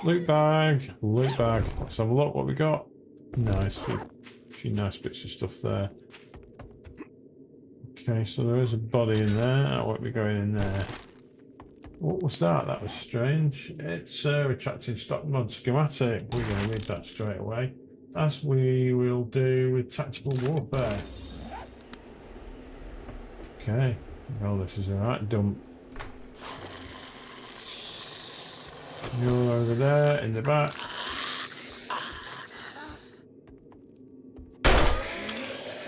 Loot bag, loot bag. Let's have a look what we got. Nice, a few nice bits of stuff there. Okay, so there is a body in there. That won't be going in there. What was that? That was strange. It's a retracting stock mod schematic. We're going to read that straight away, as we will do with tactical warfare. Okay, well this is alright. Dump. You're over there in the back.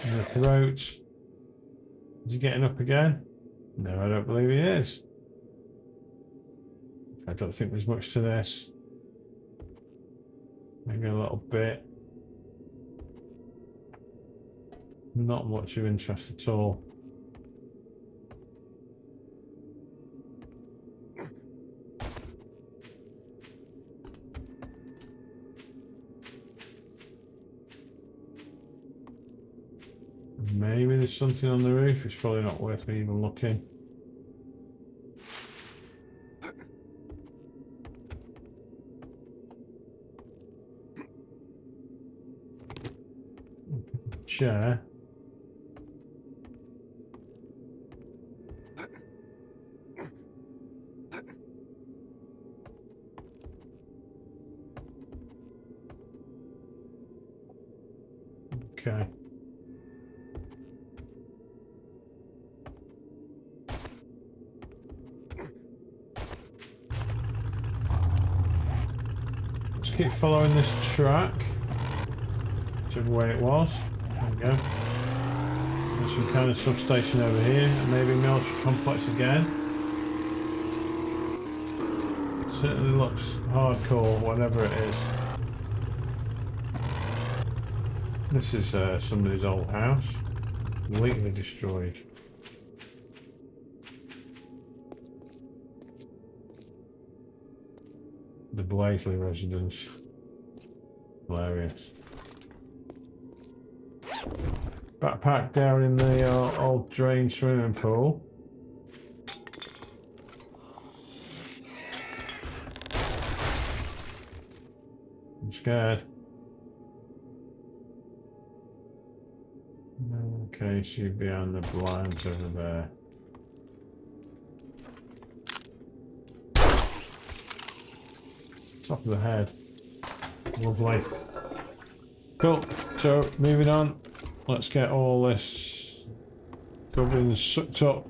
In the throat. Is he getting up again? No, I don't believe he is. I don't think there's much to this. Maybe a little bit. Not much of interest at all. Maybe there's something on the roof. It's probably not worth me even looking. Chair. Okay. keep following this track. Whichever way it was. There we go. There's some kind of substation over here, and maybe military complex again. It certainly looks hardcore, whatever it is. This is somebody's old house. Completely destroyed. The Blazely residence. Hilarious. Backpack down in the old drain swimming pool. I'm scared. Okay, she's behind the blinds over there. Top of the head. Lovely. Cool. So, moving on. Let's get all this gubbins sucked up.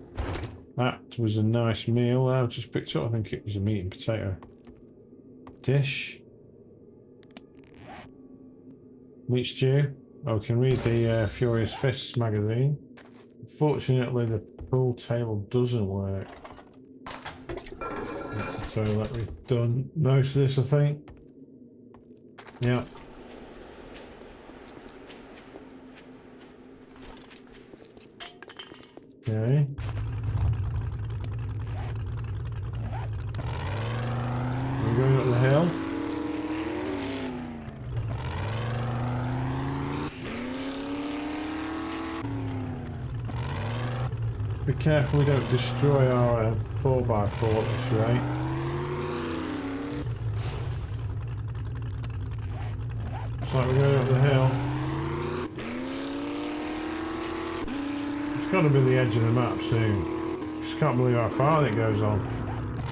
That was a nice meal I just picked up. I think it was a meat and potato dish. Meat stew. Oh, we can read the Furious Fists magazine. Unfortunately, the pool table doesn't work. That's the toilet. We've done most of this, I think. Yeah. Okay. We're going up the hill. Be careful we don't destroy our 4x4 at this rate. Looks like we're going up the hill. It's got to be the edge of the map soon. Just can't believe how far it goes on.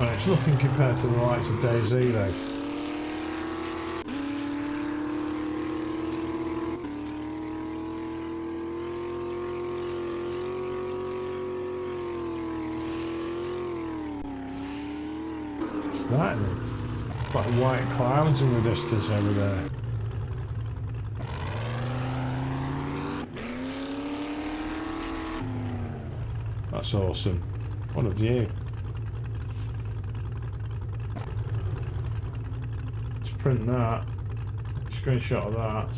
And it's nothing compared to the likes of DayZ though. What's that then? Like white clouds in the distance over there. That's awesome. What a view. Let's print that. Screenshot of that.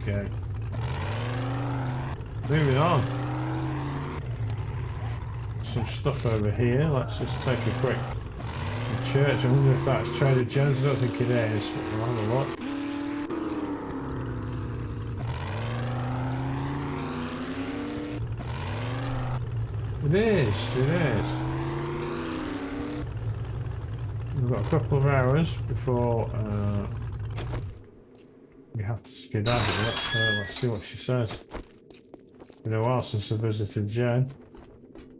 Okay. Moving on. Some stuff over here. Let's just take a quick church. I wonder if that's Trader Joe's. I don't think it is, but we'll have a look. It is, it is. We've got a couple of hours before we have to skedaddle. Let's see what she says. Been a while since I visited Jen.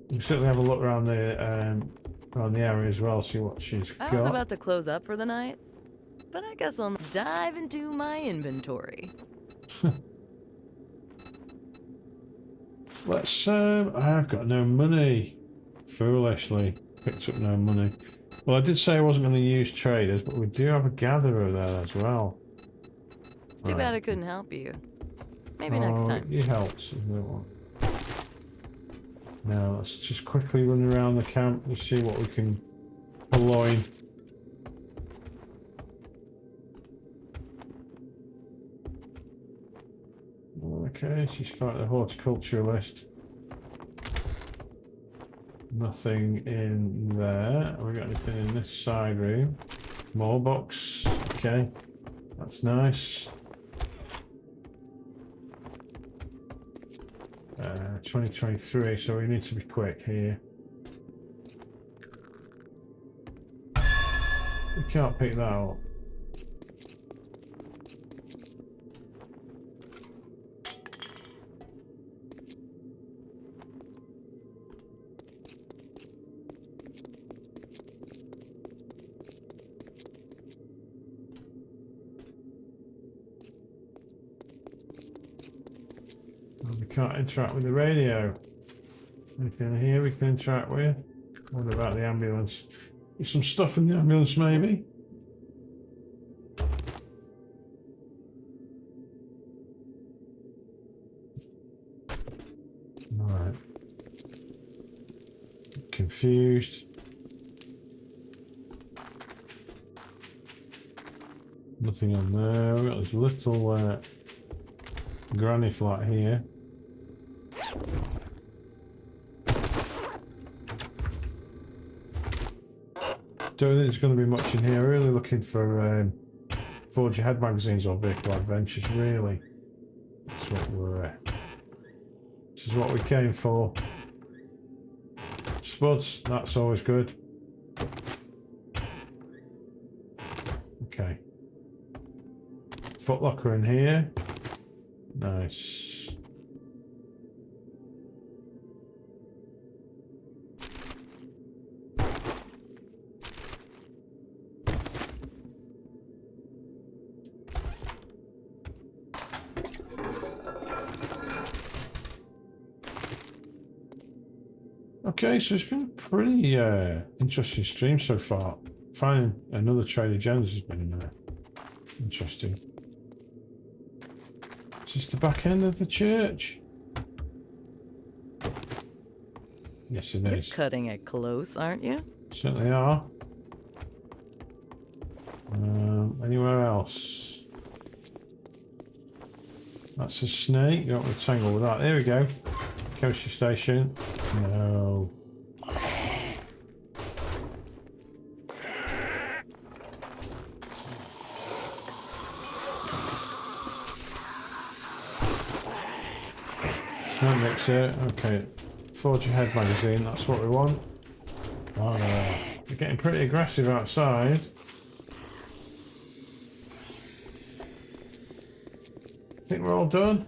We can certainly have a look around the area as well, see what she's got. I was about to close up for the night, but I guess I'll dive into my inventory. Let's I've got no money. Foolishly picked up no money. Well, I did say I wasn't going to use traders, but we do have a gatherer there as well. It's too bad I couldn't help you. Maybe next time. You helped. Now let's just quickly run around the camp and see what we can purloin. Okay, she's got a horticulturalist. Nothing in there. Have we got anything in this side room? More books. Okay, that's nice. 2023, so we need to be quick here. We can't pick that up. Well, we can't interact with the radio. Anything here we can interact with? What about the ambulance? There's some stuff in the ambulance, maybe? Alright. Confused. Nothing on there. We've got this little granny flat here. Don't think there's going to be much in here. Really looking for Forge Ahead magazines or vehicle adventures. Really, that's what we're. This is what we came for. Spuds. That's always good. Okay. Footlocker in here. Nice. Okay, so it's been a pretty interesting stream so far. Finding another Trader Joe's has been interesting. Is this the back end of the church? Yes, it is. You're cutting it close, aren't you? Certainly are. Anywhere else? That's a snake. You don't want to tangle with that. There we go. Coaster station. No. Smoke mixer. Okay. Forge Ahead magazine. That's what we want. Oh no. They're getting pretty aggressive outside. Think we're all done?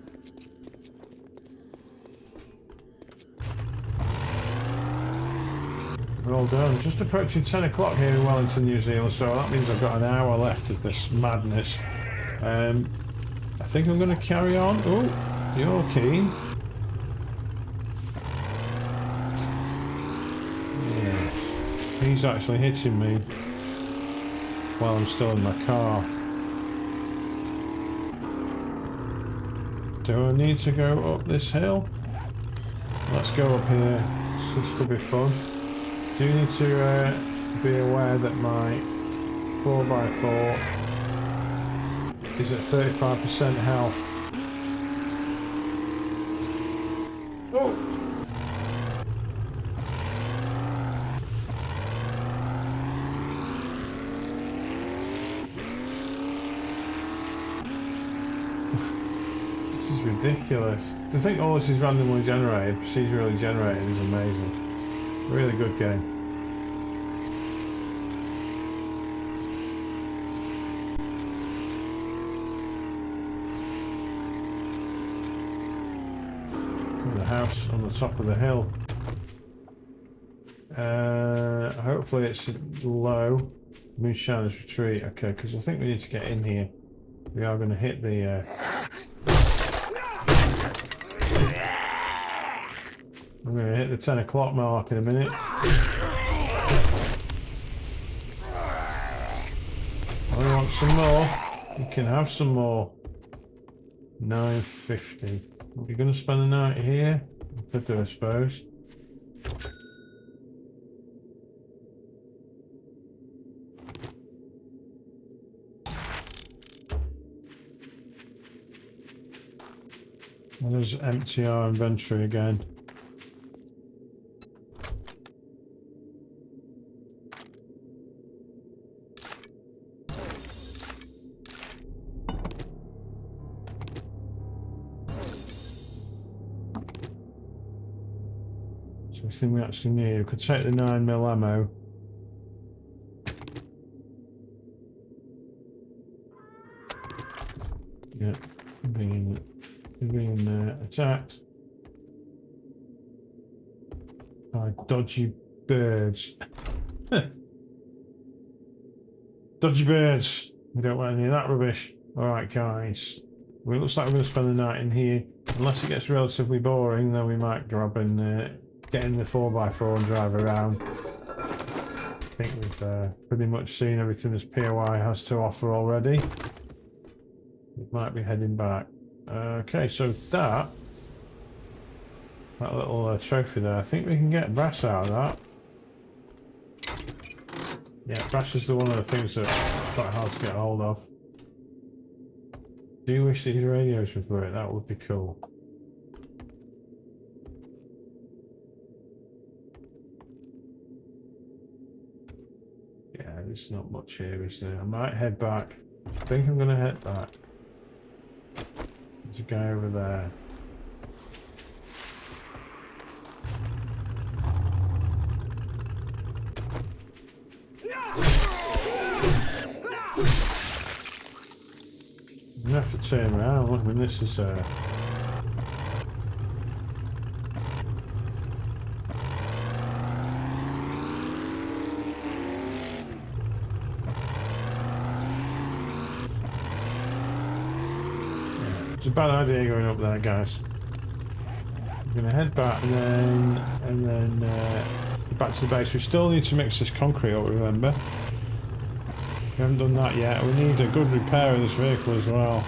We're all done. Just approaching 10 o'clock here in Wellington, New Zealand, so that means I've got an hour left of this madness. I think I'm going to carry on. Oh, you're keen. Yes. He's actually hitting me while I'm still in my car. Do I need to go up this hill? Let's go up here. This could be fun. Do need to be aware that my 4x4 is at 35% health. Oh! This is ridiculous. To think all this is randomly generated, procedurally generated, is amazing. Really good game. The house on the top of the hill. Hopefully it's low. Moonshiner's Retreat. Okay, because I think we need to get in here. We are going to hit the... I'm going to hit the 10 o'clock mark in a minute. I want some more. You can have some more. 9.50. Are we going to spend the night here? We could do, I suppose. Well, there's empty our inventory again. So I think we actually need. We could take the 9mm ammo. Yeah, being attacked by dodgy birds. Dodgy birds. We don't want any of that rubbish. All right, guys. Well, it looks like we're going to spend the night in here. Unless it gets relatively boring, then we might grab and get in the 4x4 and drive around. I think we've pretty much seen everything this POI has to offer already. We might be heading back. Okay, so that little trophy there, I think we can get brass out of that. Yeah, brass is one of the things that it's quite hard to get hold of. Do you wish these radios would work? That would be cool. Yeah, there's not much here, is there? I might head back. I think I'm going to head back. There's a guy over there. I'm going to have to turn around. I mean, this is it's a bad idea going up there, guys. I'm going to head back and then back to the base. We still need to mix this concrete up, remember? We haven't done that yet. We need a good repair of this vehicle as well.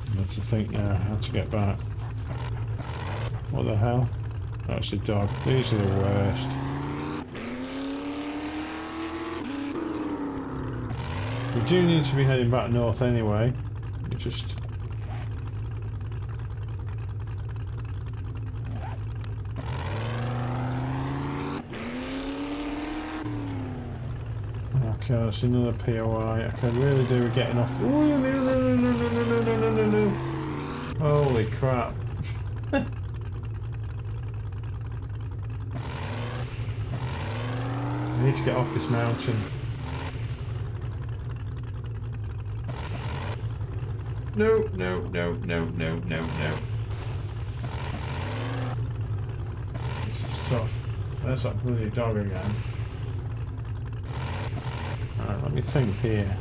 I have to think now how to get back. What the hell? Oh, it's a dog. These are the worst. We do need to be heading back north anyway. We just... Okay, that's another POI. I could really do with getting off the... Oh, no. Holy crap. I need to get off this mountain. No. This is tough. There's that bloody dog again. Alright, let me think here.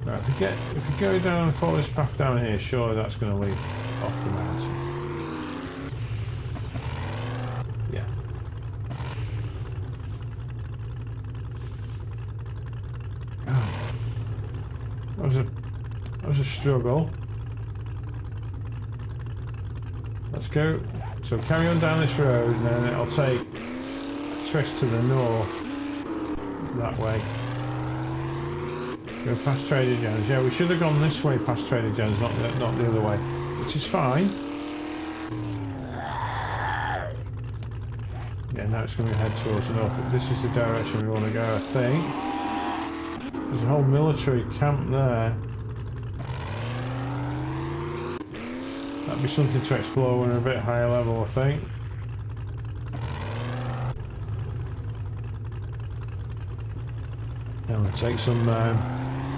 Right, if we go down and follow this path down here, surely that's going to lead off the mountain. Yeah. Oh. That was a struggle. Let's go. So carry on down this road and then it'll take a twist to the north. That way. Go past Trader Joe's. Yeah, we should have gone this way past Trader Joe's, not the other way. Which is fine. Yeah, now it's going to head towards the north. But this is the direction we want to go, I think. There's a whole military camp there. That'd be something to explore when we're a bit higher level, I think. I'm going to take some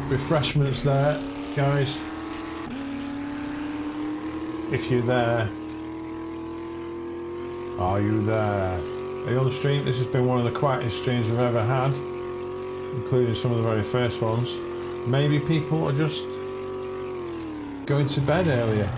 refreshments there, guys. If you're there. Are you there? Are you on the stream? This has been one of the quietest streams we've ever had, including some of the very first ones. Maybe people are just going to bed earlier.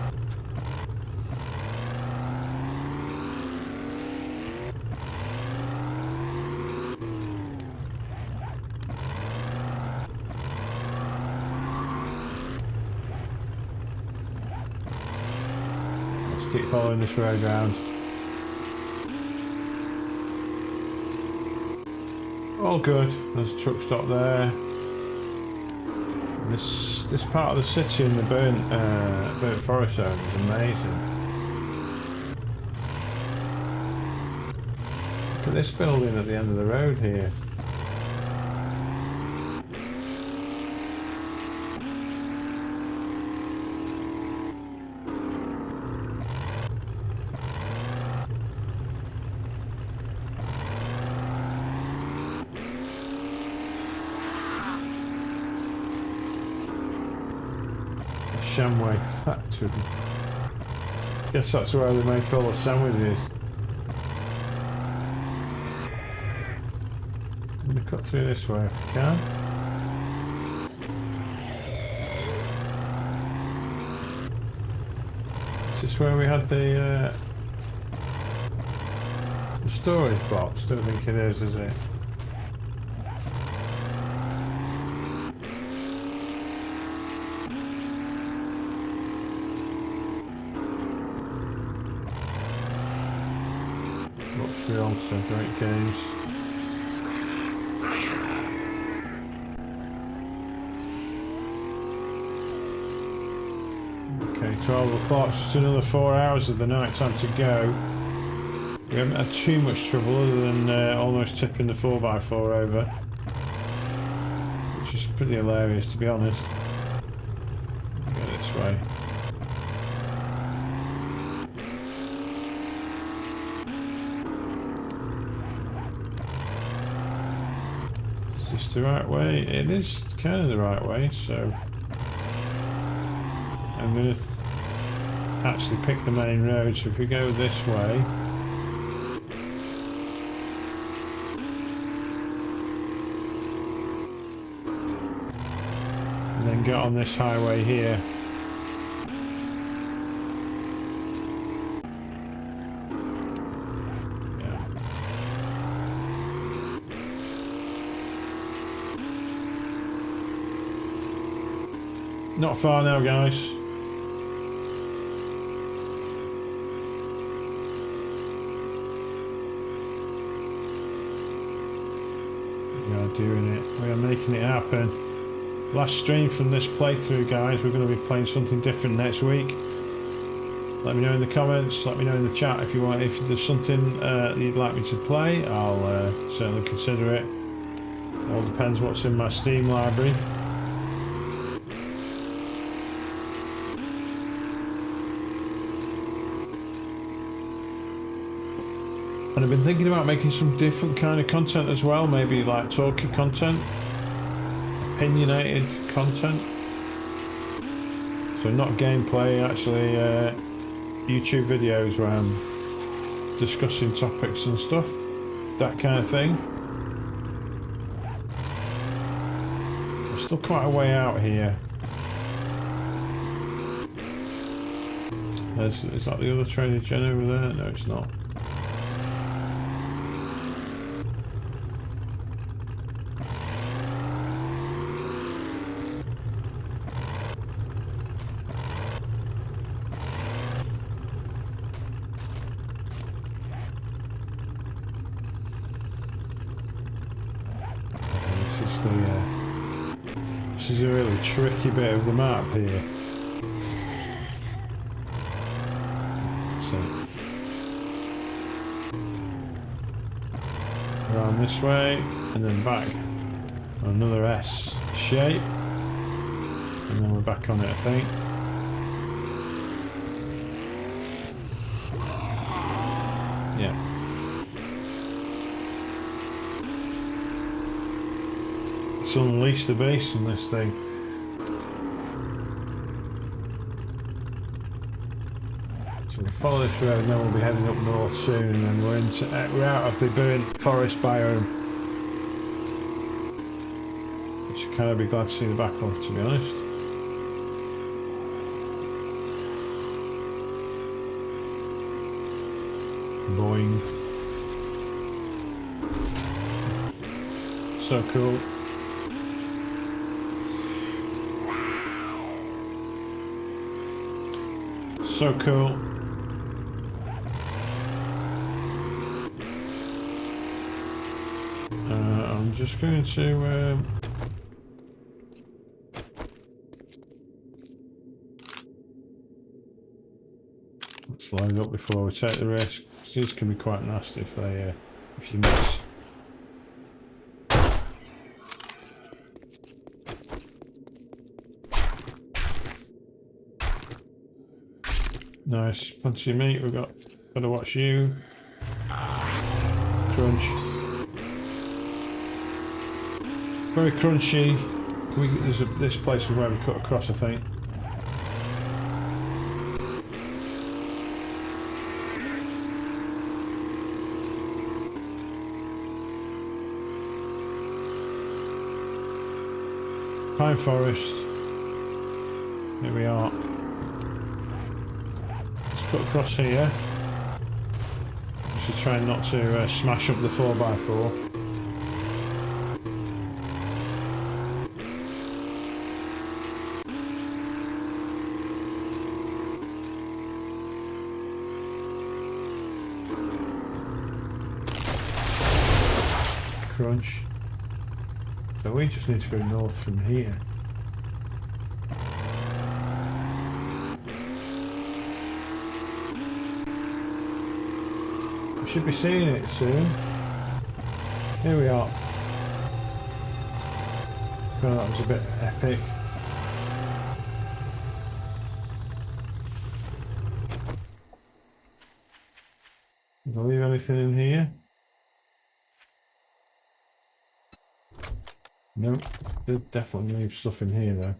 Keep following this road round. All good. There's a truck stop there. And this part of the city in the burnt forest zone is amazing. Look at this building at the end of the road here. Shamway factory. Guess that's where they make all the sandwiches. I'm gonna cut through this way if I can. Is this where we had the storage box? Don't think it is it? Luxury Alta, great games. Okay, 12 o'clock, just another 4 hours of the night time to go. We haven't had too much trouble other than almost tipping the 4x4 over. Which is pretty hilarious, to be honest. Go this way. Is this the right way? It is kind of the right way, so I'm going to actually pick the main road. So if we go this way, and then get on this highway here. Yeah. Not far now, guys. Doing it. We are making it happen. Last stream from this playthrough, guys. We're going to be playing something different next week. Let me know in the comments. Let me know in the chat if you want. If there's something you'd like me to play, I'll certainly consider it. All depends what's in my Steam library. And I've been thinking about making some different kind of content as well, maybe like talky content, opinionated content. So not gameplay, actually YouTube videos where I'm discussing topics and stuff, that kind of thing. We're still quite a way out here. Is that the other trainer gen over there? No, it's not. This is a really tricky bit of the map here. So, around this way and then back on another S shape, and then we're back on it, I think. Yeah. Let's unleash the beast on this thing. So we'll follow this road and then we'll be heading up north soon, and then we're out of the burnt forest biome, which I'd kind of be glad to see the back of, to be honest. Boing. So cool. So cool. I'm just going to let's load up before we take the risk. These can be quite nasty if they if you miss. Nice, plenty of meat. We've got to watch you. Crunch. Very crunchy. There's this place is where we cut across, I think. Pine forest. Here we are. Let's cut across here. We should try not to smash up the 4x4. Crunch. So we just need to go north from here. We should be seeing it soon. Here we are. Oh, that was a bit epic. Did I leave anything in here? No, did definitely leave stuff in here though.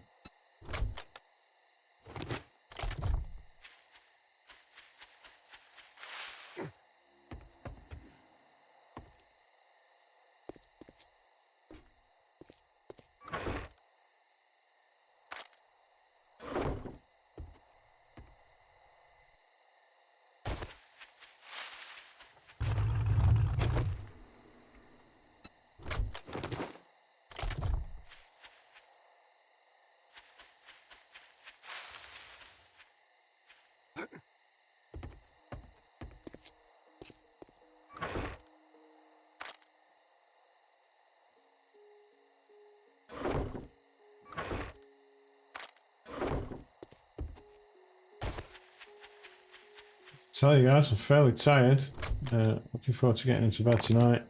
Tell you guys, I'm fairly tired. Looking forward to getting into bed tonight.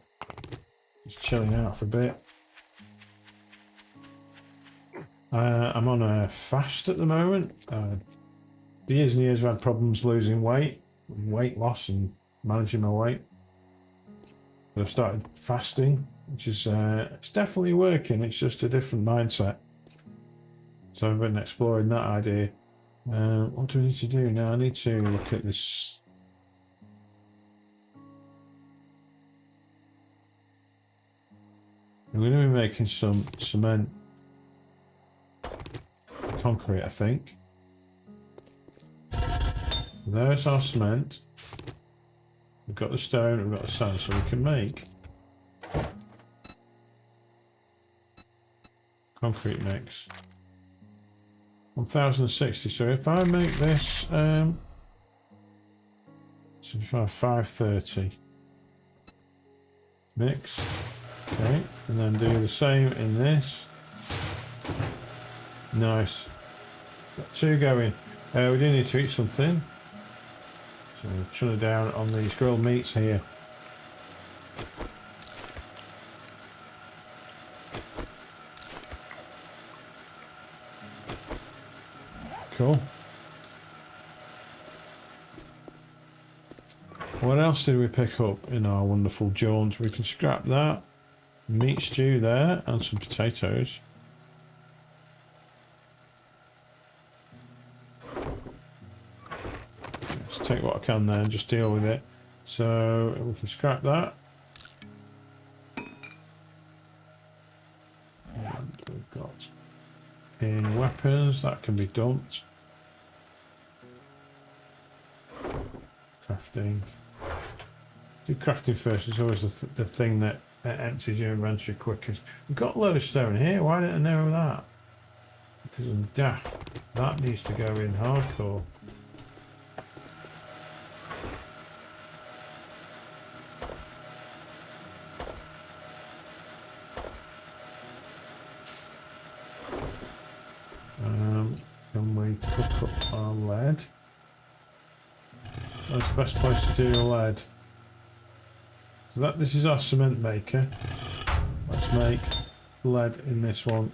Just chilling out for a bit. I'm on a fast at the moment. For years and years I've had problems losing weight loss and managing my weight. But I've started fasting, which is it's definitely working. It's just a different mindset. So I've been exploring that idea. What do I need to do now? I need to look at this. I'm going to be making some cement concrete, I think. There's our cement. We've got the stone, we've got the sand, so we can make concrete mix. 1060. So if I make this 530 mix, okay, and then do the same in this. Nice. Got two going. We do need to eat something, so we'll shut it down on these grilled meats here. Cool. What else did we pick up in our wonderful jaunt? We can scrap that. Meat stew there and some potatoes. Let's take what I can there and just deal with it. So we can scrap that. And we've got in weapons, that can be dumped. Crafting. Do crafting first, it's always the thing that empties your inventory quickest. We've got a load of stone here, why didn't I know that? Because I'm daft. That needs to go in hardcore. Can we cook up our lead? That's the best place to do the lead. So this is our cement maker. Let's make lead in this one.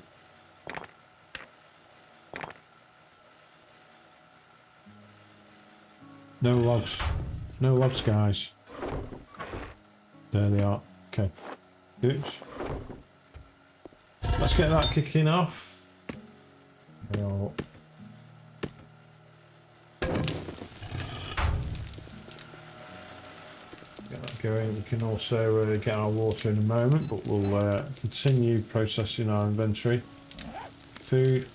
No logs. No logs, guys. There they are. Okay. Oops. Let's get that kicking off. Get that going. We can also get our water in a moment, but we'll continue processing our inventory. food.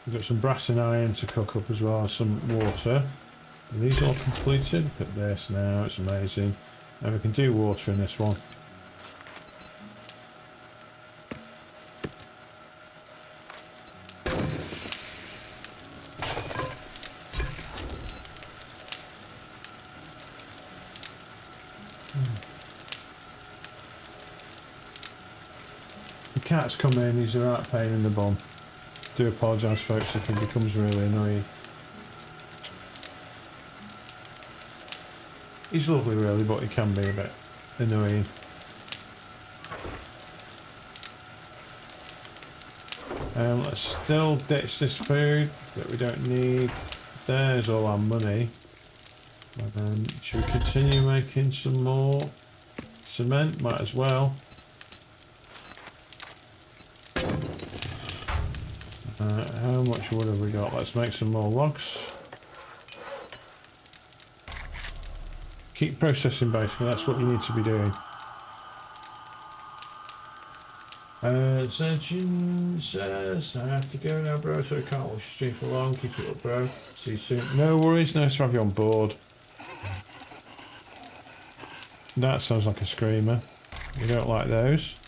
We've got some brass and iron to cook up as well as some water. Are these all completed? Look at this now, it's amazing. And we can do water in this one. The cat's come in, he's a right pain in the bum. Do apologise folks if he becomes really annoying. He's lovely really, but he can be a bit annoying. Let's still ditch this food that we don't need. There's all our money. Should we continue making some more cement? Might as well. How much wood have we got? Let's make some more logs. Keep processing basically, that's what you need to be doing. Senshin says, I have to go now bro, so I can't watch the stream for long. Keep it up bro. See you soon. No worries, nice to have you on board. That sounds like a screamer. We don't like those.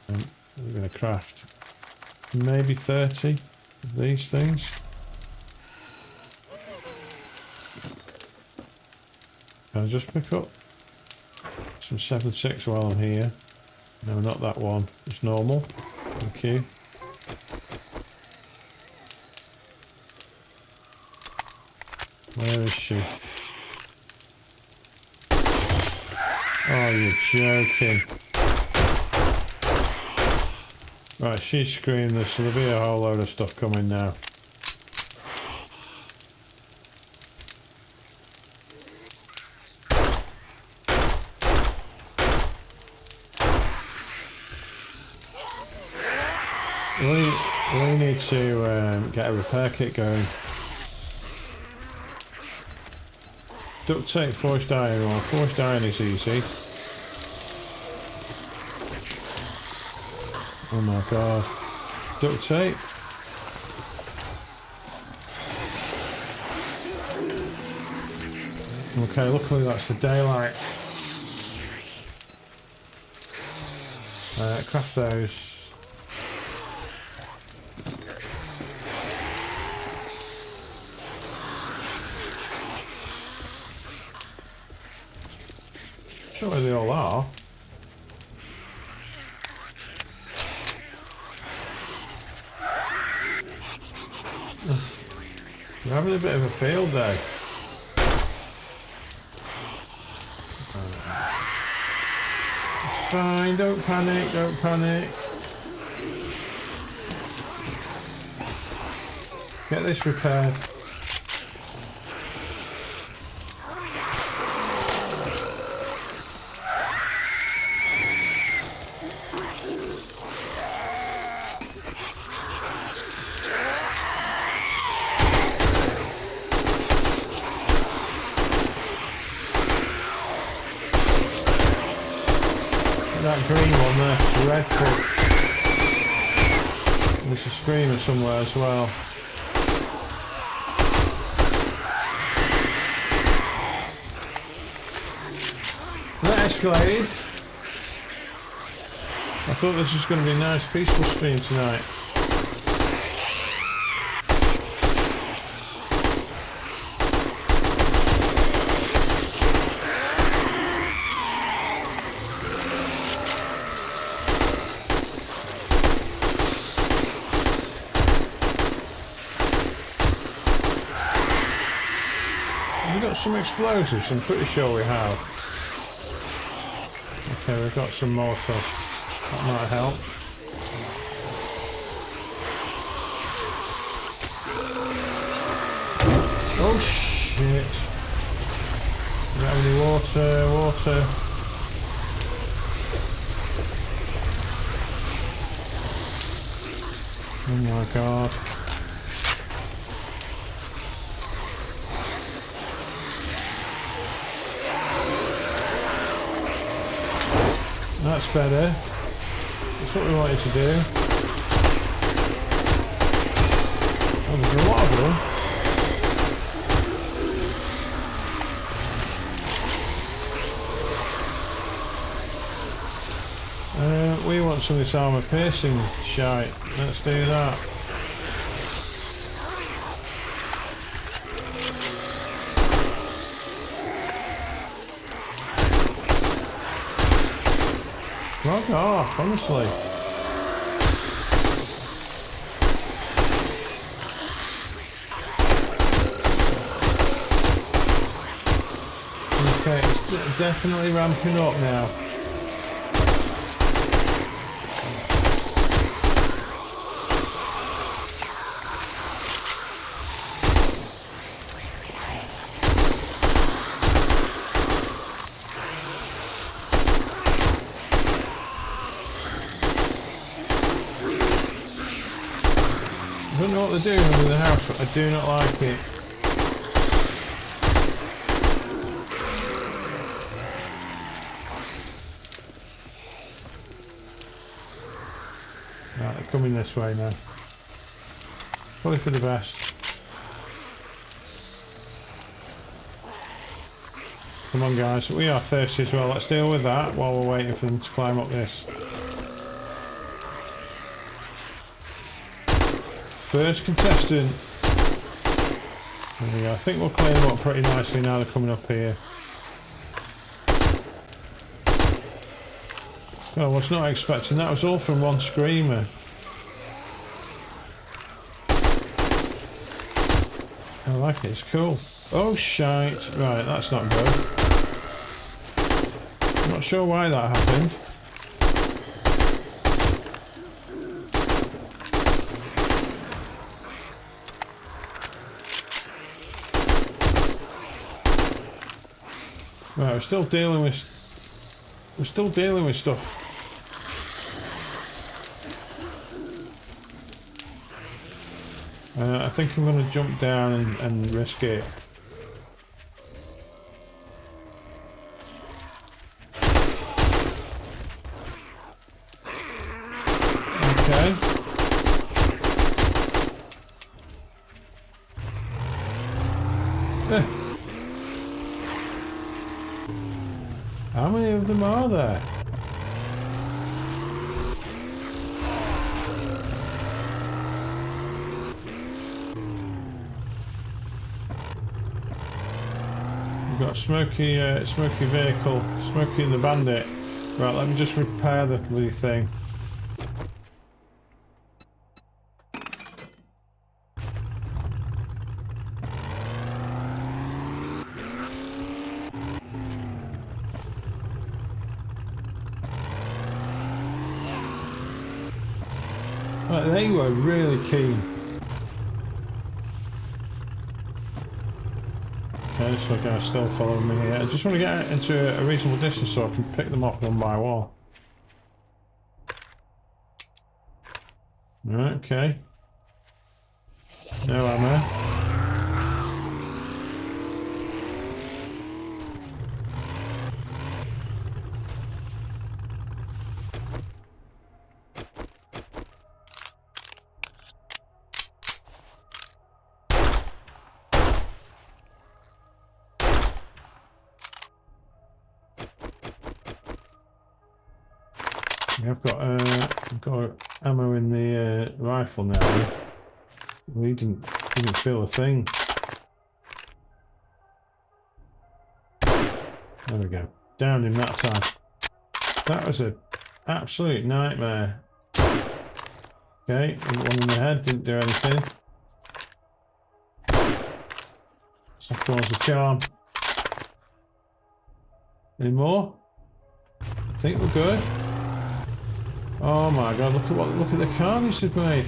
We're going to craft maybe 30 of these things. Can I just pick up some 7.6 while I'm here? No, not that one. It's normal. Thank you. Where is she? Oh, you're joking. Right, she's screaming this, so there'll be a whole load of stuff coming now. We need to get a repair kit going. Duct tape, forged iron. Well, forged iron is easy. Oh my god. Duct tape. Okay, luckily that's the daylight. Craft those. Not sure where they all are. We're having a bit of a field day. It's fine, don't panic, don't panic. Get this repaired. That green one there, dreadful. There's a screamer somewhere as well. That escalated. I thought this was going to be a nice peaceful stream tonight. Some explosives, I'm pretty sure we have. Okay, we've got some mortars. That might help. Oh shit! Do we have any water? Water. Oh my god. That's better. That's what we wanted to do. Oh, there's a lot of them. We want some of this armor piercing shite. Let's do that. Log off, honestly. Okay, it's definitely ramping up now. I don't know what they're doing under the house, but I do not like it. Right, they're coming this way now. Probably for the best. Come on guys, we are thirsty as well. Let's deal with that while we're waiting for them to climb up this. First contestant. There we go. I think we'll clean them up pretty nicely now they're coming up here. Oh, I was not expecting that. Was all from one screamer. I like it. It's cool. Oh shite! Right, that's not good. I'm not sure why that happened. Right, we're still dealing with stuff. I think I'm going to jump down and risk it. Okay. How many of them are there? We've got a smoky vehicle, Smokey and the Bandit. Right, let me just repair the bloody thing. Right, they were really keen. Okay, this guy's still following me here. I just want to get into a reasonable distance so I can pick them off one by one. Right, okay. No ammo. Yeah, I've got ammo in the rifle now. We didn't feel a thing. There we go. Downed him that time. That was an absolute nightmare. Okay, one in the head, didn't do anything. Second one's a charm. Any more? I think we're good. Oh my god, look at the carnage they've made.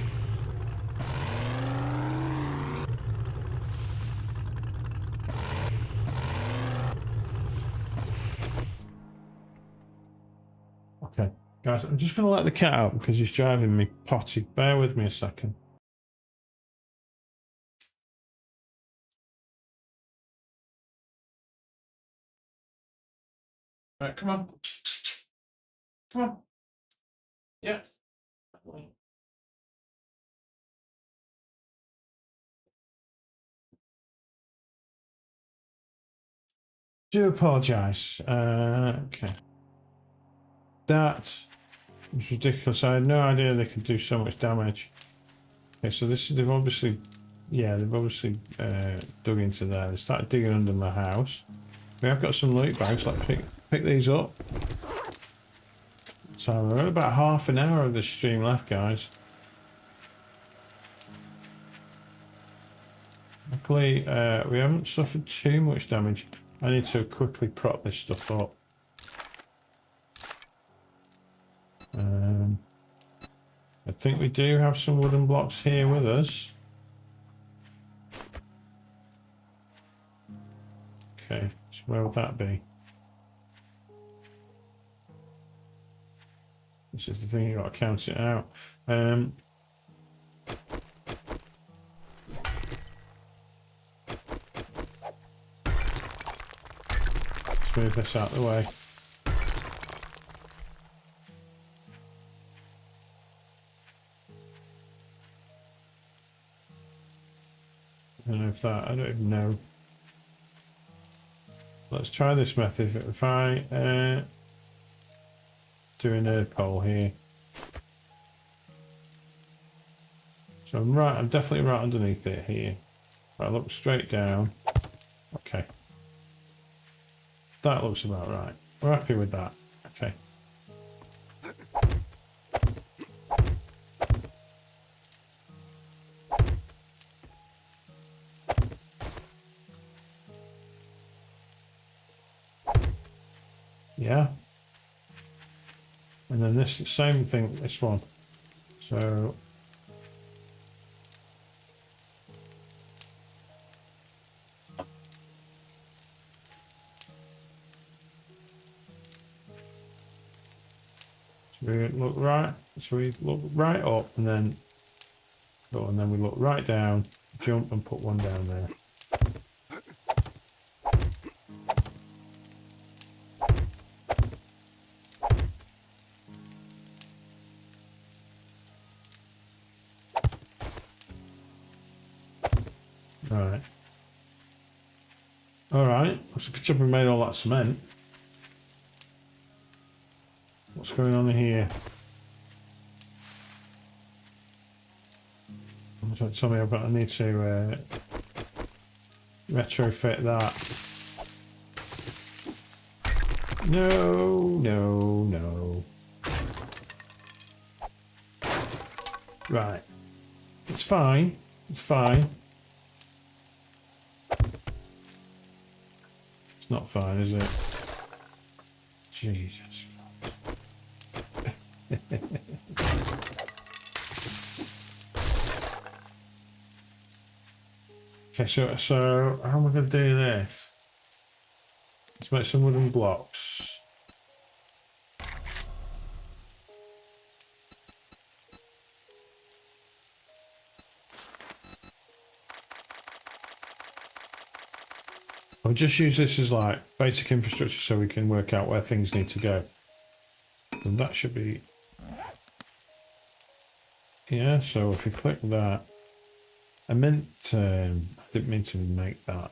Okay, guys, I'm just going to let the cat out because he's driving me potty. Bear with me a second. Right, come on. Come on. Yeah. Do apologise. Okay. That was ridiculous. I had no idea they could do so much damage. Okay, so they've obviously, yeah, they've obviously dug into there. They started digging under my house. We have got some loot bags. Let's pick these up. So we're at about half an hour of this stream left, guys. Luckily, we haven't suffered too much damage. I need to quickly prop this stuff up. I think we do have some wooden blocks here with us. Okay, so where would that be? This is the thing, you got to count it out. Let's move this out of the way. I don't know if that, I don't even know. Let's try this method. If I do an earth pole here. So I'm definitely right underneath it here. If I look straight down. Okay. That looks about right. We're happy with that. Okay. Yeah. And then this same thing, this one. So we look right, so we look right up and then go, and then we look right down, jump and put one down there. Right. Alright, it's a good job we made all that cement. What's going on here? Don't tell me about, I need to retrofit that. No. Right. It's fine. It's fine. It's not fine, is it? Jesus. Okay, so how am I going to do this? Let's make some wooden blocks. I'll just use this as like basic infrastructure so we can work out where things need to go. And that should be... Yeah, so if we click that... I didn't mean to make that.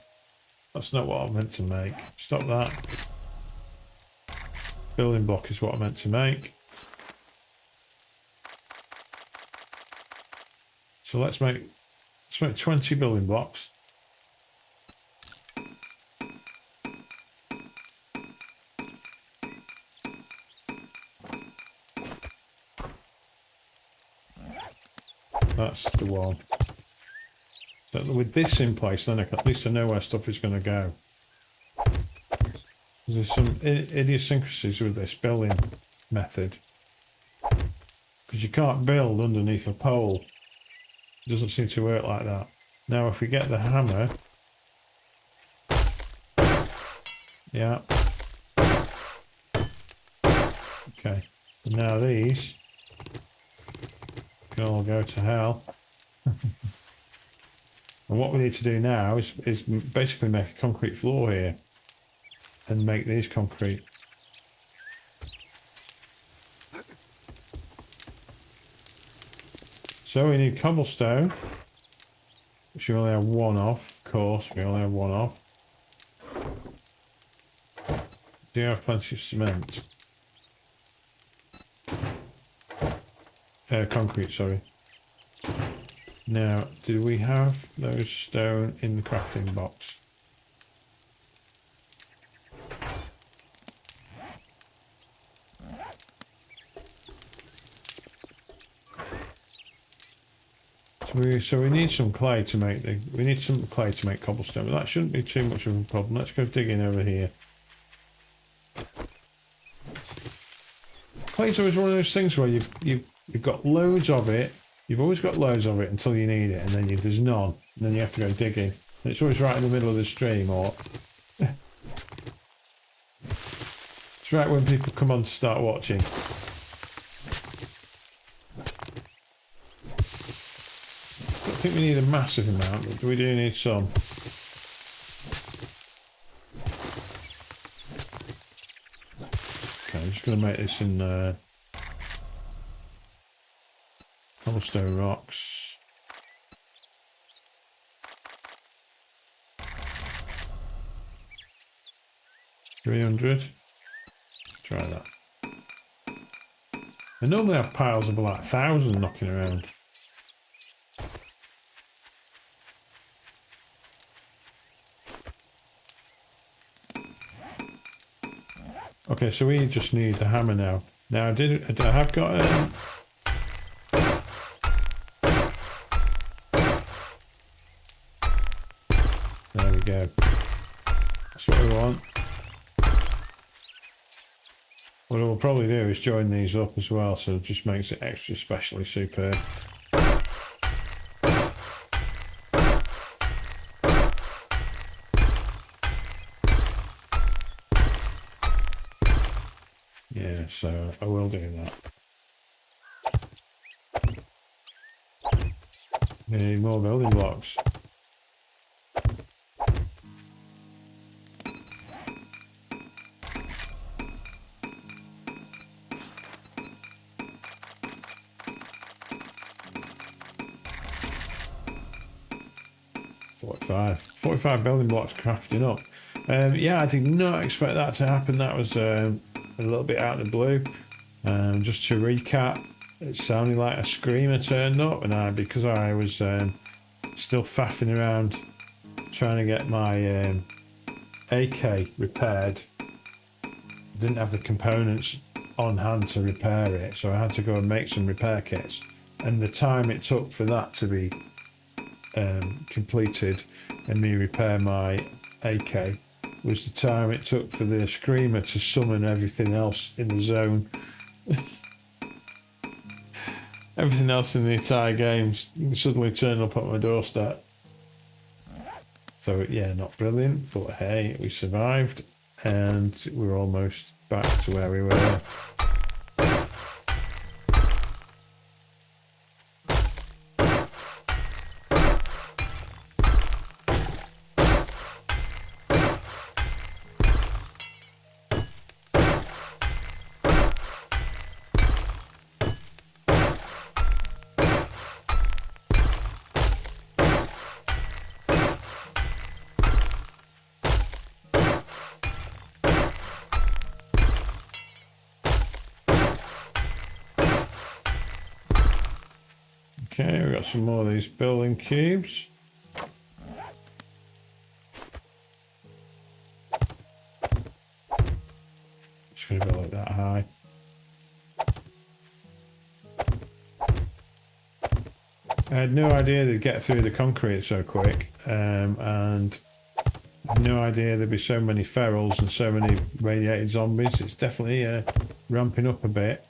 That's not what I meant to make. Stop that. Building block is what I meant to make. So let's make 20 building blocks. That's the one. So with this in place, then at least I know where stuff is going to go. There's some idiosyncrasies with this building method. Because you can't build underneath a pole. It doesn't seem to work like that. Now if we get the hammer... Yeah. Okay. And now these... can all go to hell. And what we need to do now is basically make a concrete floor here. And make these concrete. So we need cobblestone, which we only have one of course, we only have one of. Do you have plenty of cement? Concrete, sorry. Now, do we have those stone in the crafting box? So we need some clay to make cobblestone, but that shouldn't be too much of a problem. Let's go digging over here. Clay's always one of those things where you've got loads of it. You've always got loads of it until you need it, and then there's none, and then you have to go digging. And it's always right in the middle of the stream, or it's right when people come on to start watching. I think we need a massive amount, but we do need some. Okay, I'm just going to make this in cobblestone rocks. $300. Try that. I normally have piles of like 1,000 knocking around. Okay, so we just need the hammer now. Now I have got there we go. That's what we want. What I will probably do is join these up as well, so it just makes it extra specially superb. Yeah, so I will do that. We need more building blocks. Forty-five building blocks crafting up. Yeah, I did not expect that to happen. That was a little bit out of the blue. Just to recap, it sounded like a screamer turned up, and because I was still faffing around trying to get my AK repaired, didn't have the components on hand to repair it, so I had to go and make some repair kits. And the time it took for that to be completed and me repair my AK was the time it took for the screamer to summon everything else in the zone. Everything else in the entire game suddenly turned up at my doorstep. So yeah, not brilliant, but hey, we survived and we're almost back to where we were. Okay, we've got some more of these building cubes. Just going to go like that high. I had no idea they'd get through the concrete so quick, and no idea there'd be so many ferals and so many radiated zombies. It's definitely ramping up a bit.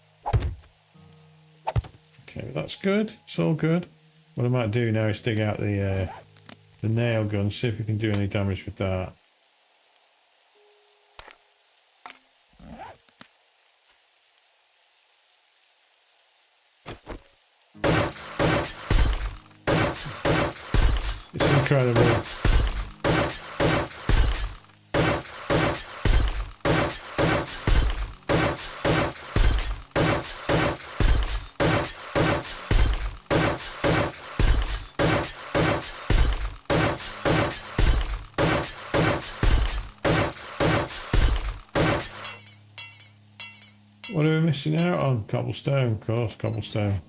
Okay, that's good. It's all good. What I might do now is dig out the nail gun, see if we can do any damage with that. It's incredible. What are we missing out on? Cobblestone, of course, cobblestone.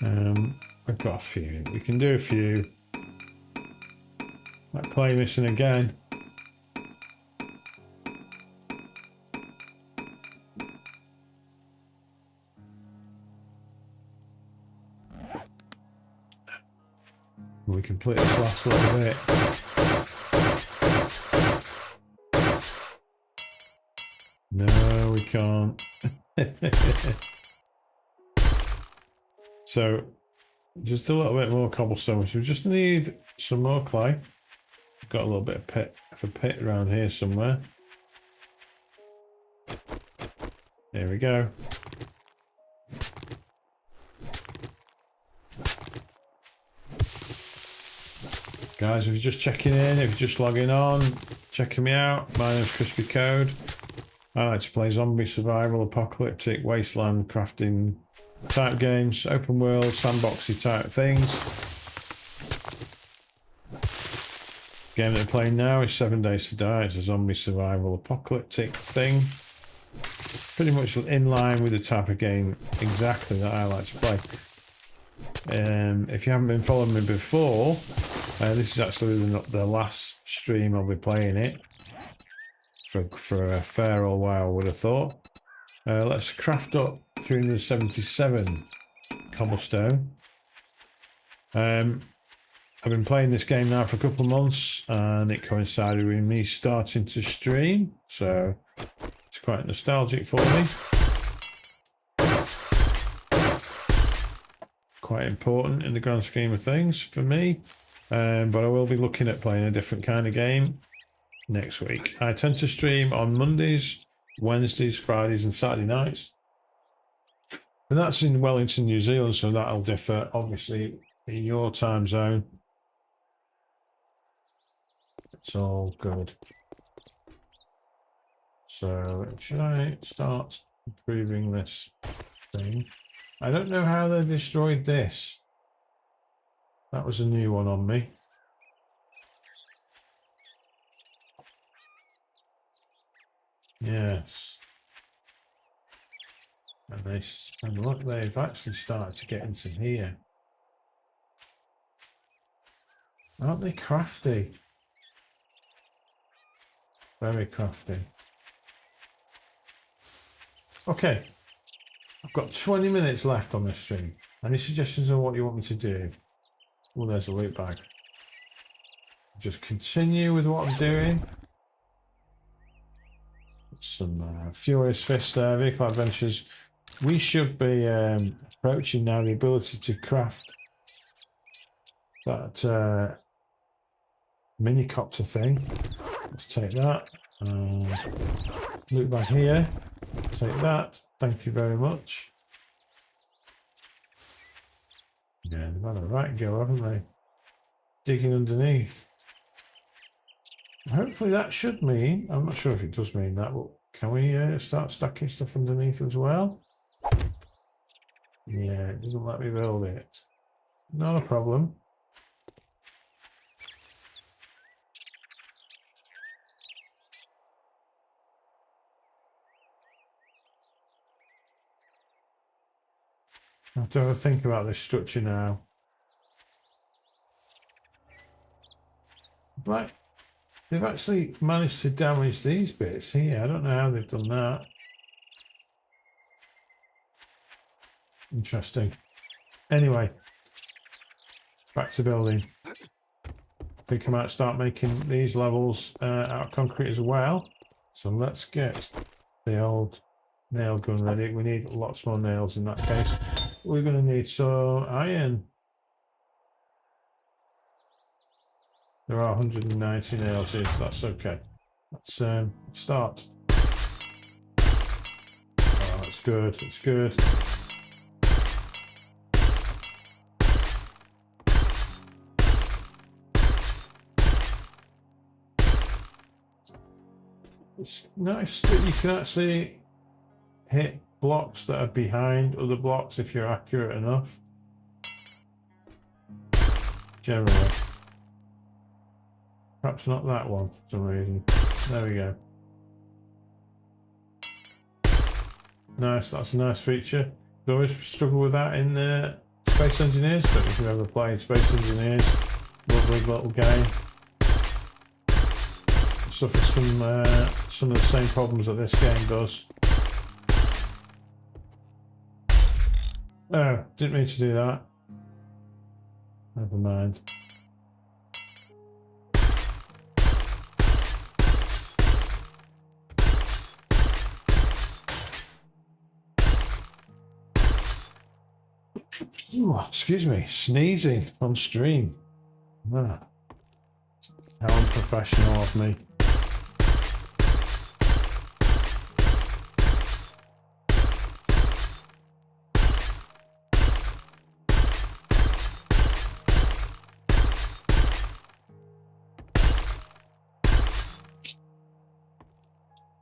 I've got a few. We can do a few. That clay missing again. We complete this last little bit. No, we can't. So, just a little bit more cobblestone. So we just need some more clay. Got a little bit of a pit around here somewhere. Here we go. Guys, if you're just checking in, if you're just logging on, checking me out, my name's Kripsy Code. I like to play zombie survival, apocalyptic, wasteland, crafting type games, open world, sandboxy type things. Game that I'm playing now is 7 Days to Die. It's a zombie survival apocalyptic thing. Pretty much in line with the type of game exactly that I like to play. If you haven't been following me before, this is actually the last stream I'll be playing it. For a fair old while, I would have thought. Let's craft up 377 cobblestone. I've been playing this game now for a couple of months, and it coincided with me starting to stream, so it's quite nostalgic for me. Quite important in the grand scheme of things for me, but I will be looking at playing a different kind of game next week. I tend to stream on Mondays, Wednesdays, Fridays and Saturday nights. And that's in Wellington, New Zealand, so that'll differ obviously in your time zone. It's all good. So should I start improving this thing? I don't know how they destroyed this. That was a new one on me. Yes. And look, they've actually started to get into here. Aren't they crafty? Very crafty. Okay. I've got 20 minutes left on this stream. Any suggestions on what you want me to do? Oh, there's a loot bag. Just continue with what I'm doing. Some Furious Fist vehicle adventures. We should be approaching now the ability to craft that minicopter thing. Let's take that. Loot bag here. Take that. Thank you very much. Yeah, they've had a right go, haven't they? Digging underneath. Hopefully that should mean, I'm not sure if it does mean that, but can we start stacking stuff underneath as well? Yeah, it doesn't let me build it. Not a problem. I have to have a think about this structure now. Like, they've actually managed to damage these bits here. I don't know how they've done that. Interesting. Anyway, back to building. I think I might start making these levels out of concrete as well. So let's get the old nail gun ready. We need lots more nails in that case. We're going to need some iron. There are 190 nails here, so that's okay. Let's start. Oh, that's good, that's good. It's nice that you can actually hit blocks that are behind other blocks if you're accurate enough. Generally. Perhaps not that one for some reason. There we go. Nice, that's a nice feature. I always struggle with that in Space Engineers. Don't know if you've ever played Space Engineers. Lovely little game. Suffers from some of the same problems that this game does. Oh, didn't mean to do that. Never mind. Ooh, excuse me, sneezing on stream. Ah, how unprofessional of me.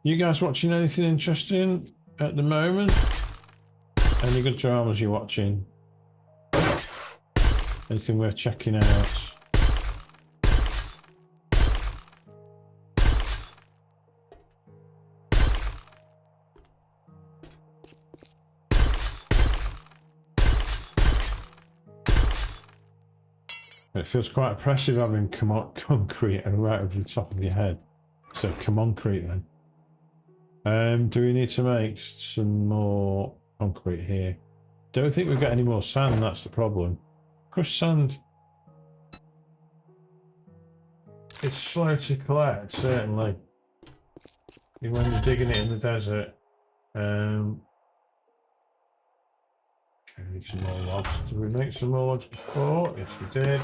You guys watching anything interesting at the moment? Any good dramas you're watching? Anything worth checking out? It feels quite oppressive having concrete right over the top of your head. So concrete then. Do we need to make some more concrete here? Don't think we've got any more sand, that's the problem. Crushed sand. It's slow to collect, certainly. Even when you're digging it in the desert. Okay, need some more logs. Did we make some more logs before? Yes, we did.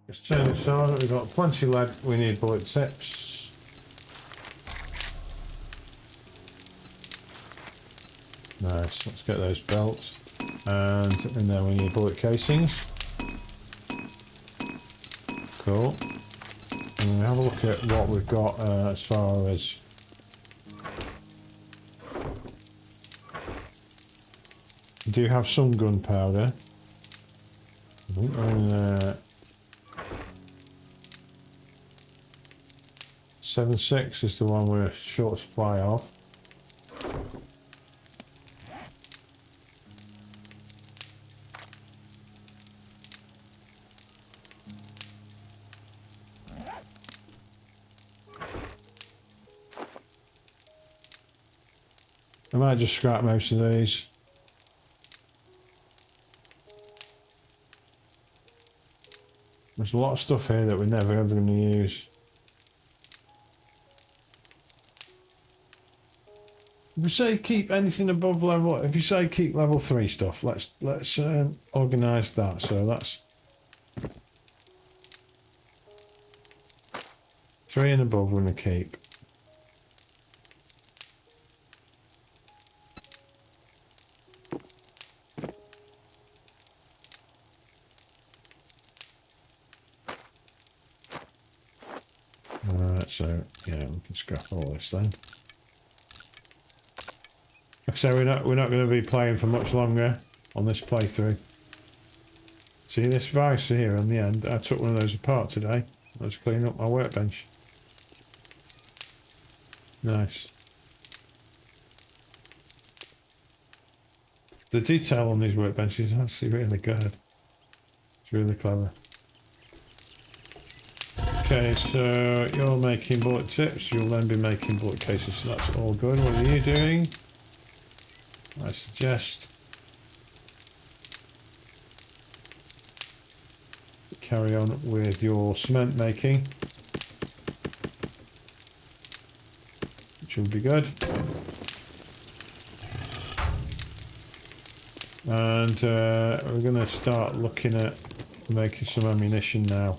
Let's turn this on. We've got plenty of lead. We need bullet tips. Nice. Let's get those belts. And then we need bullet casings. Cool. And we have a look at what we've got as far as we do have some gunpowder. I think we're in 7.6 is the one we're short supply of. I might just scrap most of these. There's a lot of stuff here that we're never ever going to use. If you say keep anything above level, if you say keep level 3 stuff, let's organise that. So that's 3 and above we're going to keep. Alright, so yeah, we can scrap all this then. Like I say, we're not going to be playing for much longer on this playthrough. See this vice here on the end? I took one of those apart today. I was cleaning up my workbench. Nice. The detail on these workbenches is actually really good. It's really clever. Okay, so you're making bullet tips, you'll then be making bullet cases, so that's all good. What are you doing? I suggest carry on with your cement making, which will be good. And we're going to start looking at making some ammunition now.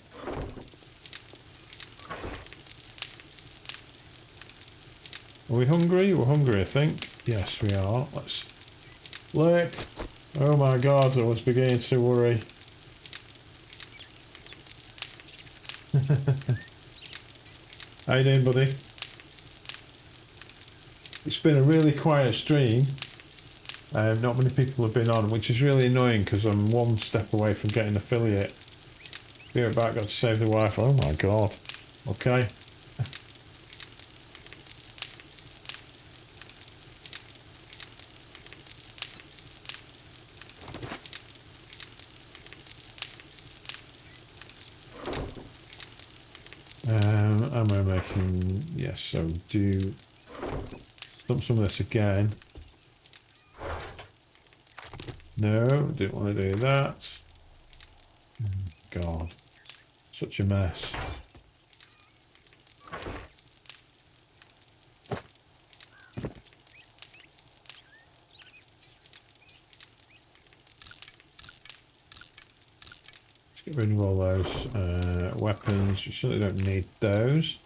Are we hungry? We're hungry, I think. Yes, we are. Let's look. Oh my god, I was beginning to worry. How you doing, buddy? It's been a really quiet stream. Not many people have been on, which is really annoying because I'm one step away from getting affiliate. Be right back, got to save the Wi-Fi. Oh my god. Okay. Am I making... Yes, so do... Dump some of this again. No, didn't want to do that. God. Such a mess. Let's get rid of all those weapons. You certainly don't need those.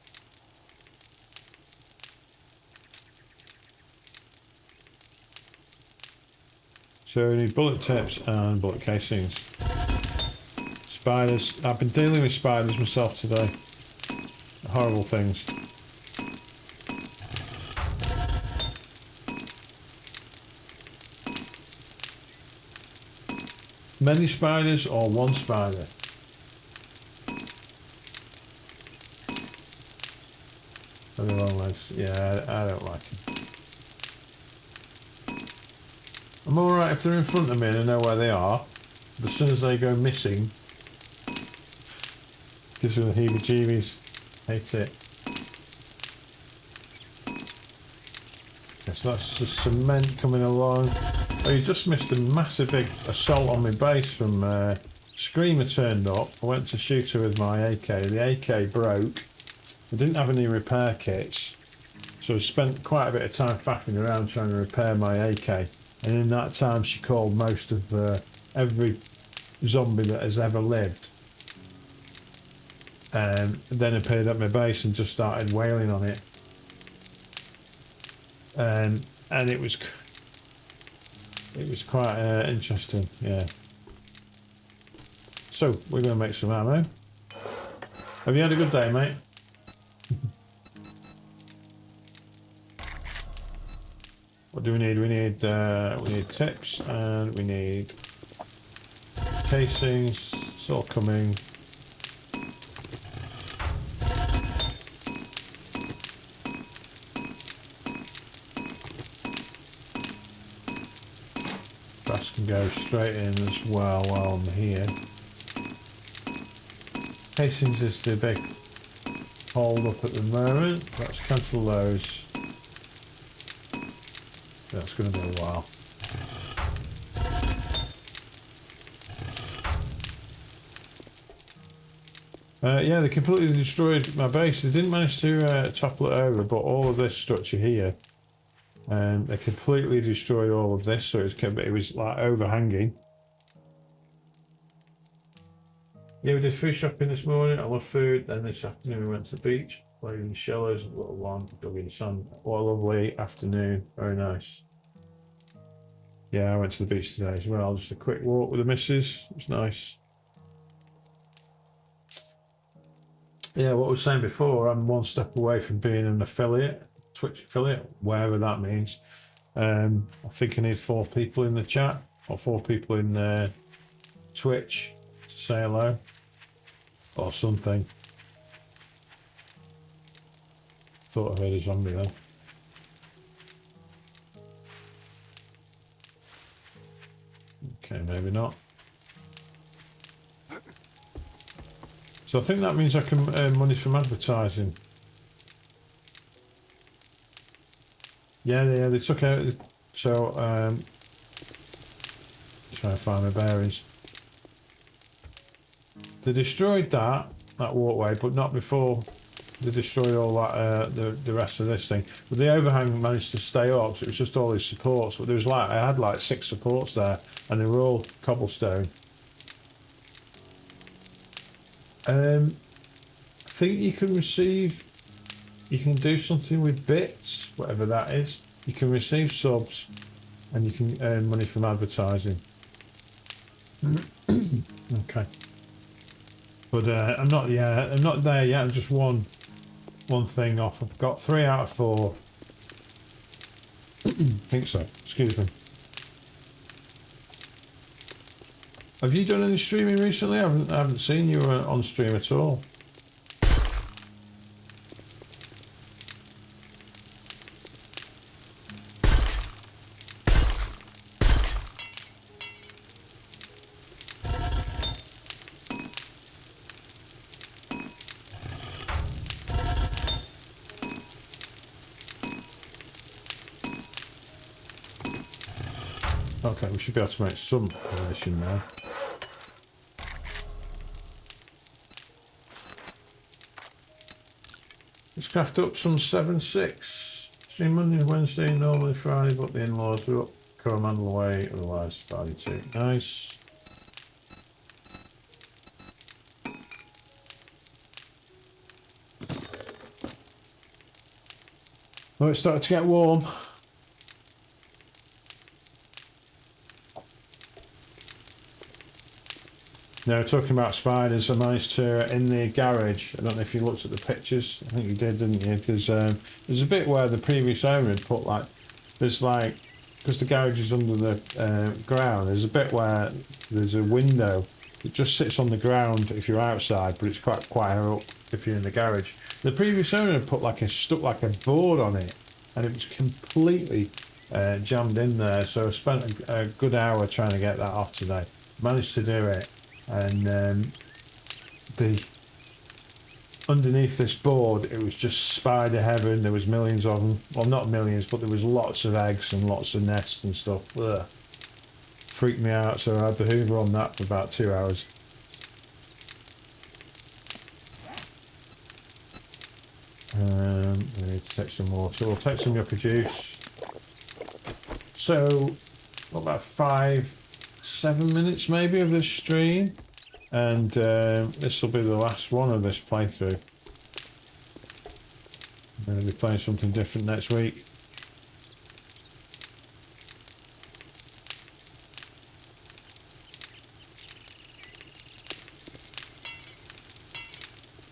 So we need bullet tips and bullet casings. Spiders. I've been dealing with spiders myself today. Horrible things. Many spiders or one spider? Very long legs. Yeah, I don't like them. I'm alright if they're in front of me and I know where they are. But as soon as they go missing, gives me the heebie-jeebies. Hate it. Okay, so that's the cement coming along. Oh, you just missed a massive big assault on my base from Screamer turned up. I went to shoot her with my AK. The AK broke. I didn't have any repair kits. So I spent quite a bit of time faffing around trying to repair my AK. And in that time she called most of every zombie that has ever lived. Then appeared at my base and just started wailing on it. And it was quite interesting, yeah. So we're going to make some ammo. Have you had a good day, mate? What do we need? We need tips and we need casings. It's all coming. Brass can go straight in as well while I'm here. Casings is the big hold up at the moment. Let's cancel those. That's going to be a while. Yeah, they completely destroyed my base. They didn't manage to topple it over, but all of this structure here, they completely destroyed all of this, so it was like overhanging. Yeah, we did food shopping this morning. I love food. Then this afternoon we went to the beach, played in the shallows, a little one, dug in the sun. What a lovely afternoon. Very nice. Yeah, I went to the beach today as well. Just a quick walk with the missus. It was nice. Yeah, what I was saying before, I'm one step away from being an affiliate, Twitch affiliate, wherever that means. I think I need 4 people in the chat, or 4 people in Twitch to say hello, or something. Thought I heard a zombie then. Okay, maybe not. So I think that means I can earn money from advertising. Yeah, they took out. So trying to find my bearings. They destroyed that walkway, but not before they destroyed all that the rest of this thing. But the overhang managed to stay up, so it was just all these supports. But there was I had like 6 supports there, and they were all cobblestone. I think you can do something with bits, whatever that is. You can receive subs, and you can earn money from advertising. Okay. But I'm not there yet. I'm just one thing off. I've got 3 out of 4. I think so. Excuse me. Have you done any streaming recently? I haven't seen you on stream at all. Okay, we should be able to make some ammunition now. Let's craft up some 7.6. Stream Monday, Wednesday, normally Friday, but the in-laws are up. Coromandel away, otherwise Friday too. Nice. Well, it's starting to get warm. Now, talking about spiders, I managed to, in the garage, I don't know if you looked at the pictures, I think you did, didn't you? There's a bit where the previous owner had put there's because the garage is under the ground, there's a bit where there's a window that just sits on the ground if you're outside, but it's quite higher up if you're in the garage. The previous owner had put stuck a board on it, and it was completely jammed in there, so I spent a good hour trying to get that off today. Managed to do it. And underneath this board, it was just spider heaven. There was millions of them. Well, not millions, but there was lots of eggs and lots of nests and stuff. Ugh. Freaked me out, so I had the hoover on that for about 2 hours. We need to take some water. We'll take some yucca juice. So, what about 5-7 minutes maybe of this stream, and this will be the last one of this playthrough. I'm going to be playing something different next week.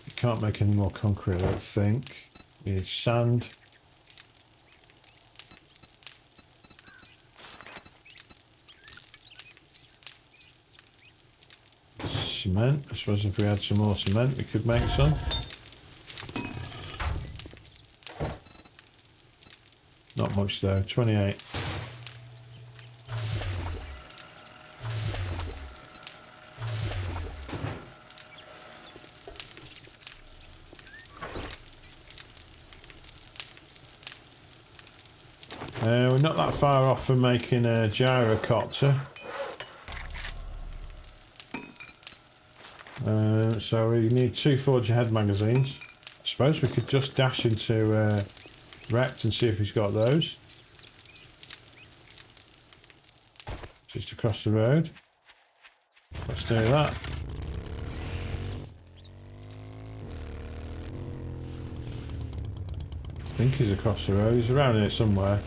You can't make any more concrete, I don't think. You need sand. Cement. I suppose if we had some more cement, we could make some. Not much though. 28. We're not that far off from making a gyrocopter. So we need 2 forge ahead magazines. I suppose we could just dash into Rect and see if he's got those. Just across the road. Let's do that. I think he's across the road. He's around here somewhere.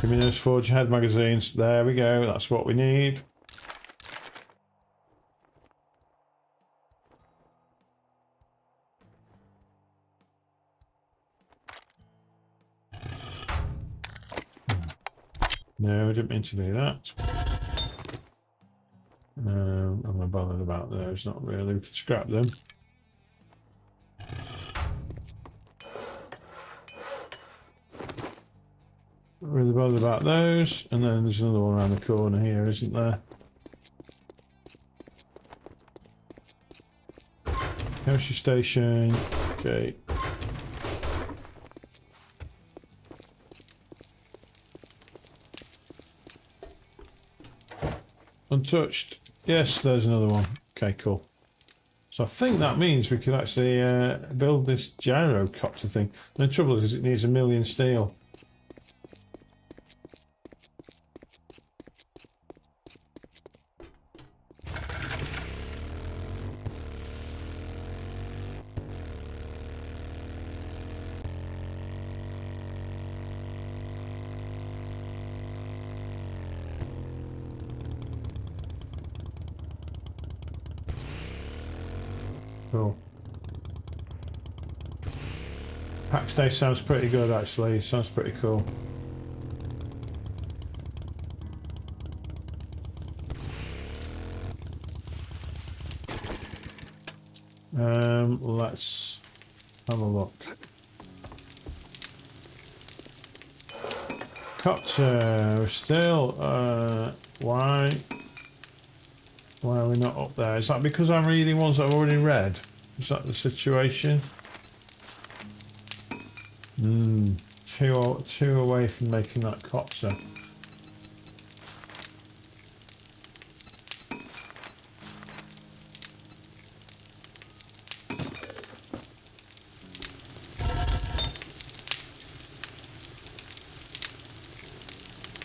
Give me those forge head magazines. There we go. That's what we need. No, I didn't mean to do that. I'm not bothered about those. Not really. We could scrap them. Not really bothered about those. And then there's another one around the corner here, isn't there? Poster station. Okay. Untouched. Yes, there's another one. Okay, cool. So I think that means we could actually build this gyrocopter thing. The trouble is it needs 1,000,000 steel. Pack stay sounds pretty good actually. Sounds pretty cool. Let's have a look. Copter, still, why are we not up there? Is that because I'm reading ones that I've already read? Is that the situation? Two away from making that copter.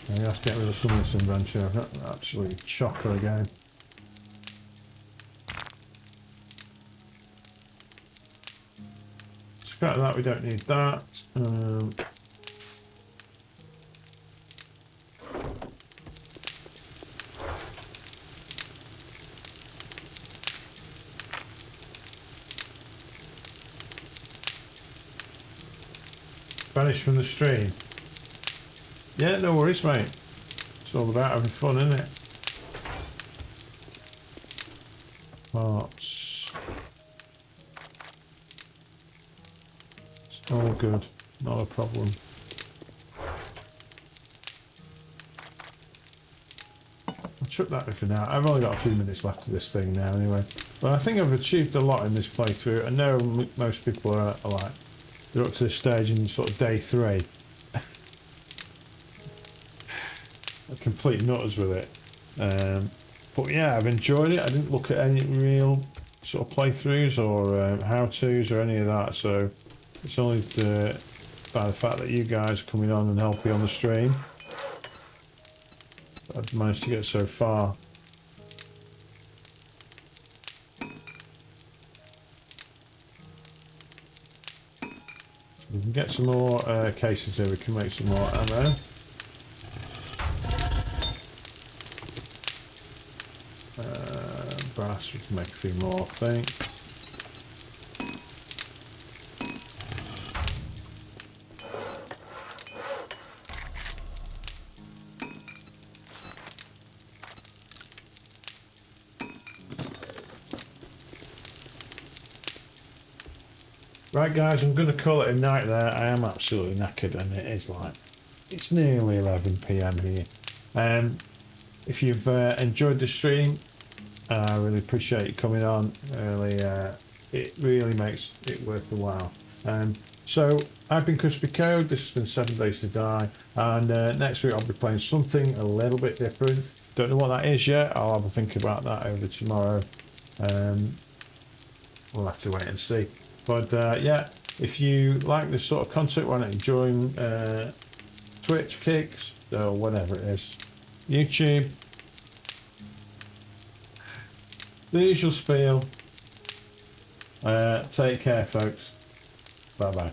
You have to get rid of some of this inventory. Absolutely chocker again. Scrap that, we don't need that. Vanish from the stream. Yeah, no worries, mate. It's all about having fun, isn't it? Parts. It's all good. Not a problem. I'll chuck that in for now. I've only got a few minutes left of this thing now anyway. But I think I've achieved a lot in this playthrough. I know most people are like, they're up to this stage in sort of day 3. Complete nutters with it, but yeah, I've enjoyed it. I didn't look at any real sort of playthroughs or how-tos or any of that, so it's only by the fact that you guys are coming on and helping on the stream I've managed to get so far. We can get some more cases here. We can make some more ammo. Brass, we can make a few more, I think. Right guys, I'm going to call it a night there. I am absolutely knackered and it is like, it's nearly 11 PM here. If you've enjoyed the stream, I really appreciate you coming on. Really, it really makes it worth the while. So I've been Kripsy Code. This has been 7 Days to Die, and next week I'll be playing something a little bit different. Don't know what that is yet. I'll have a think about that over tomorrow. We'll have to wait and see. But yeah, if you like this sort of content, why not join Twitch, Kicks, or whatever it is, YouTube. The usual spiel. Take care, folks. Bye bye.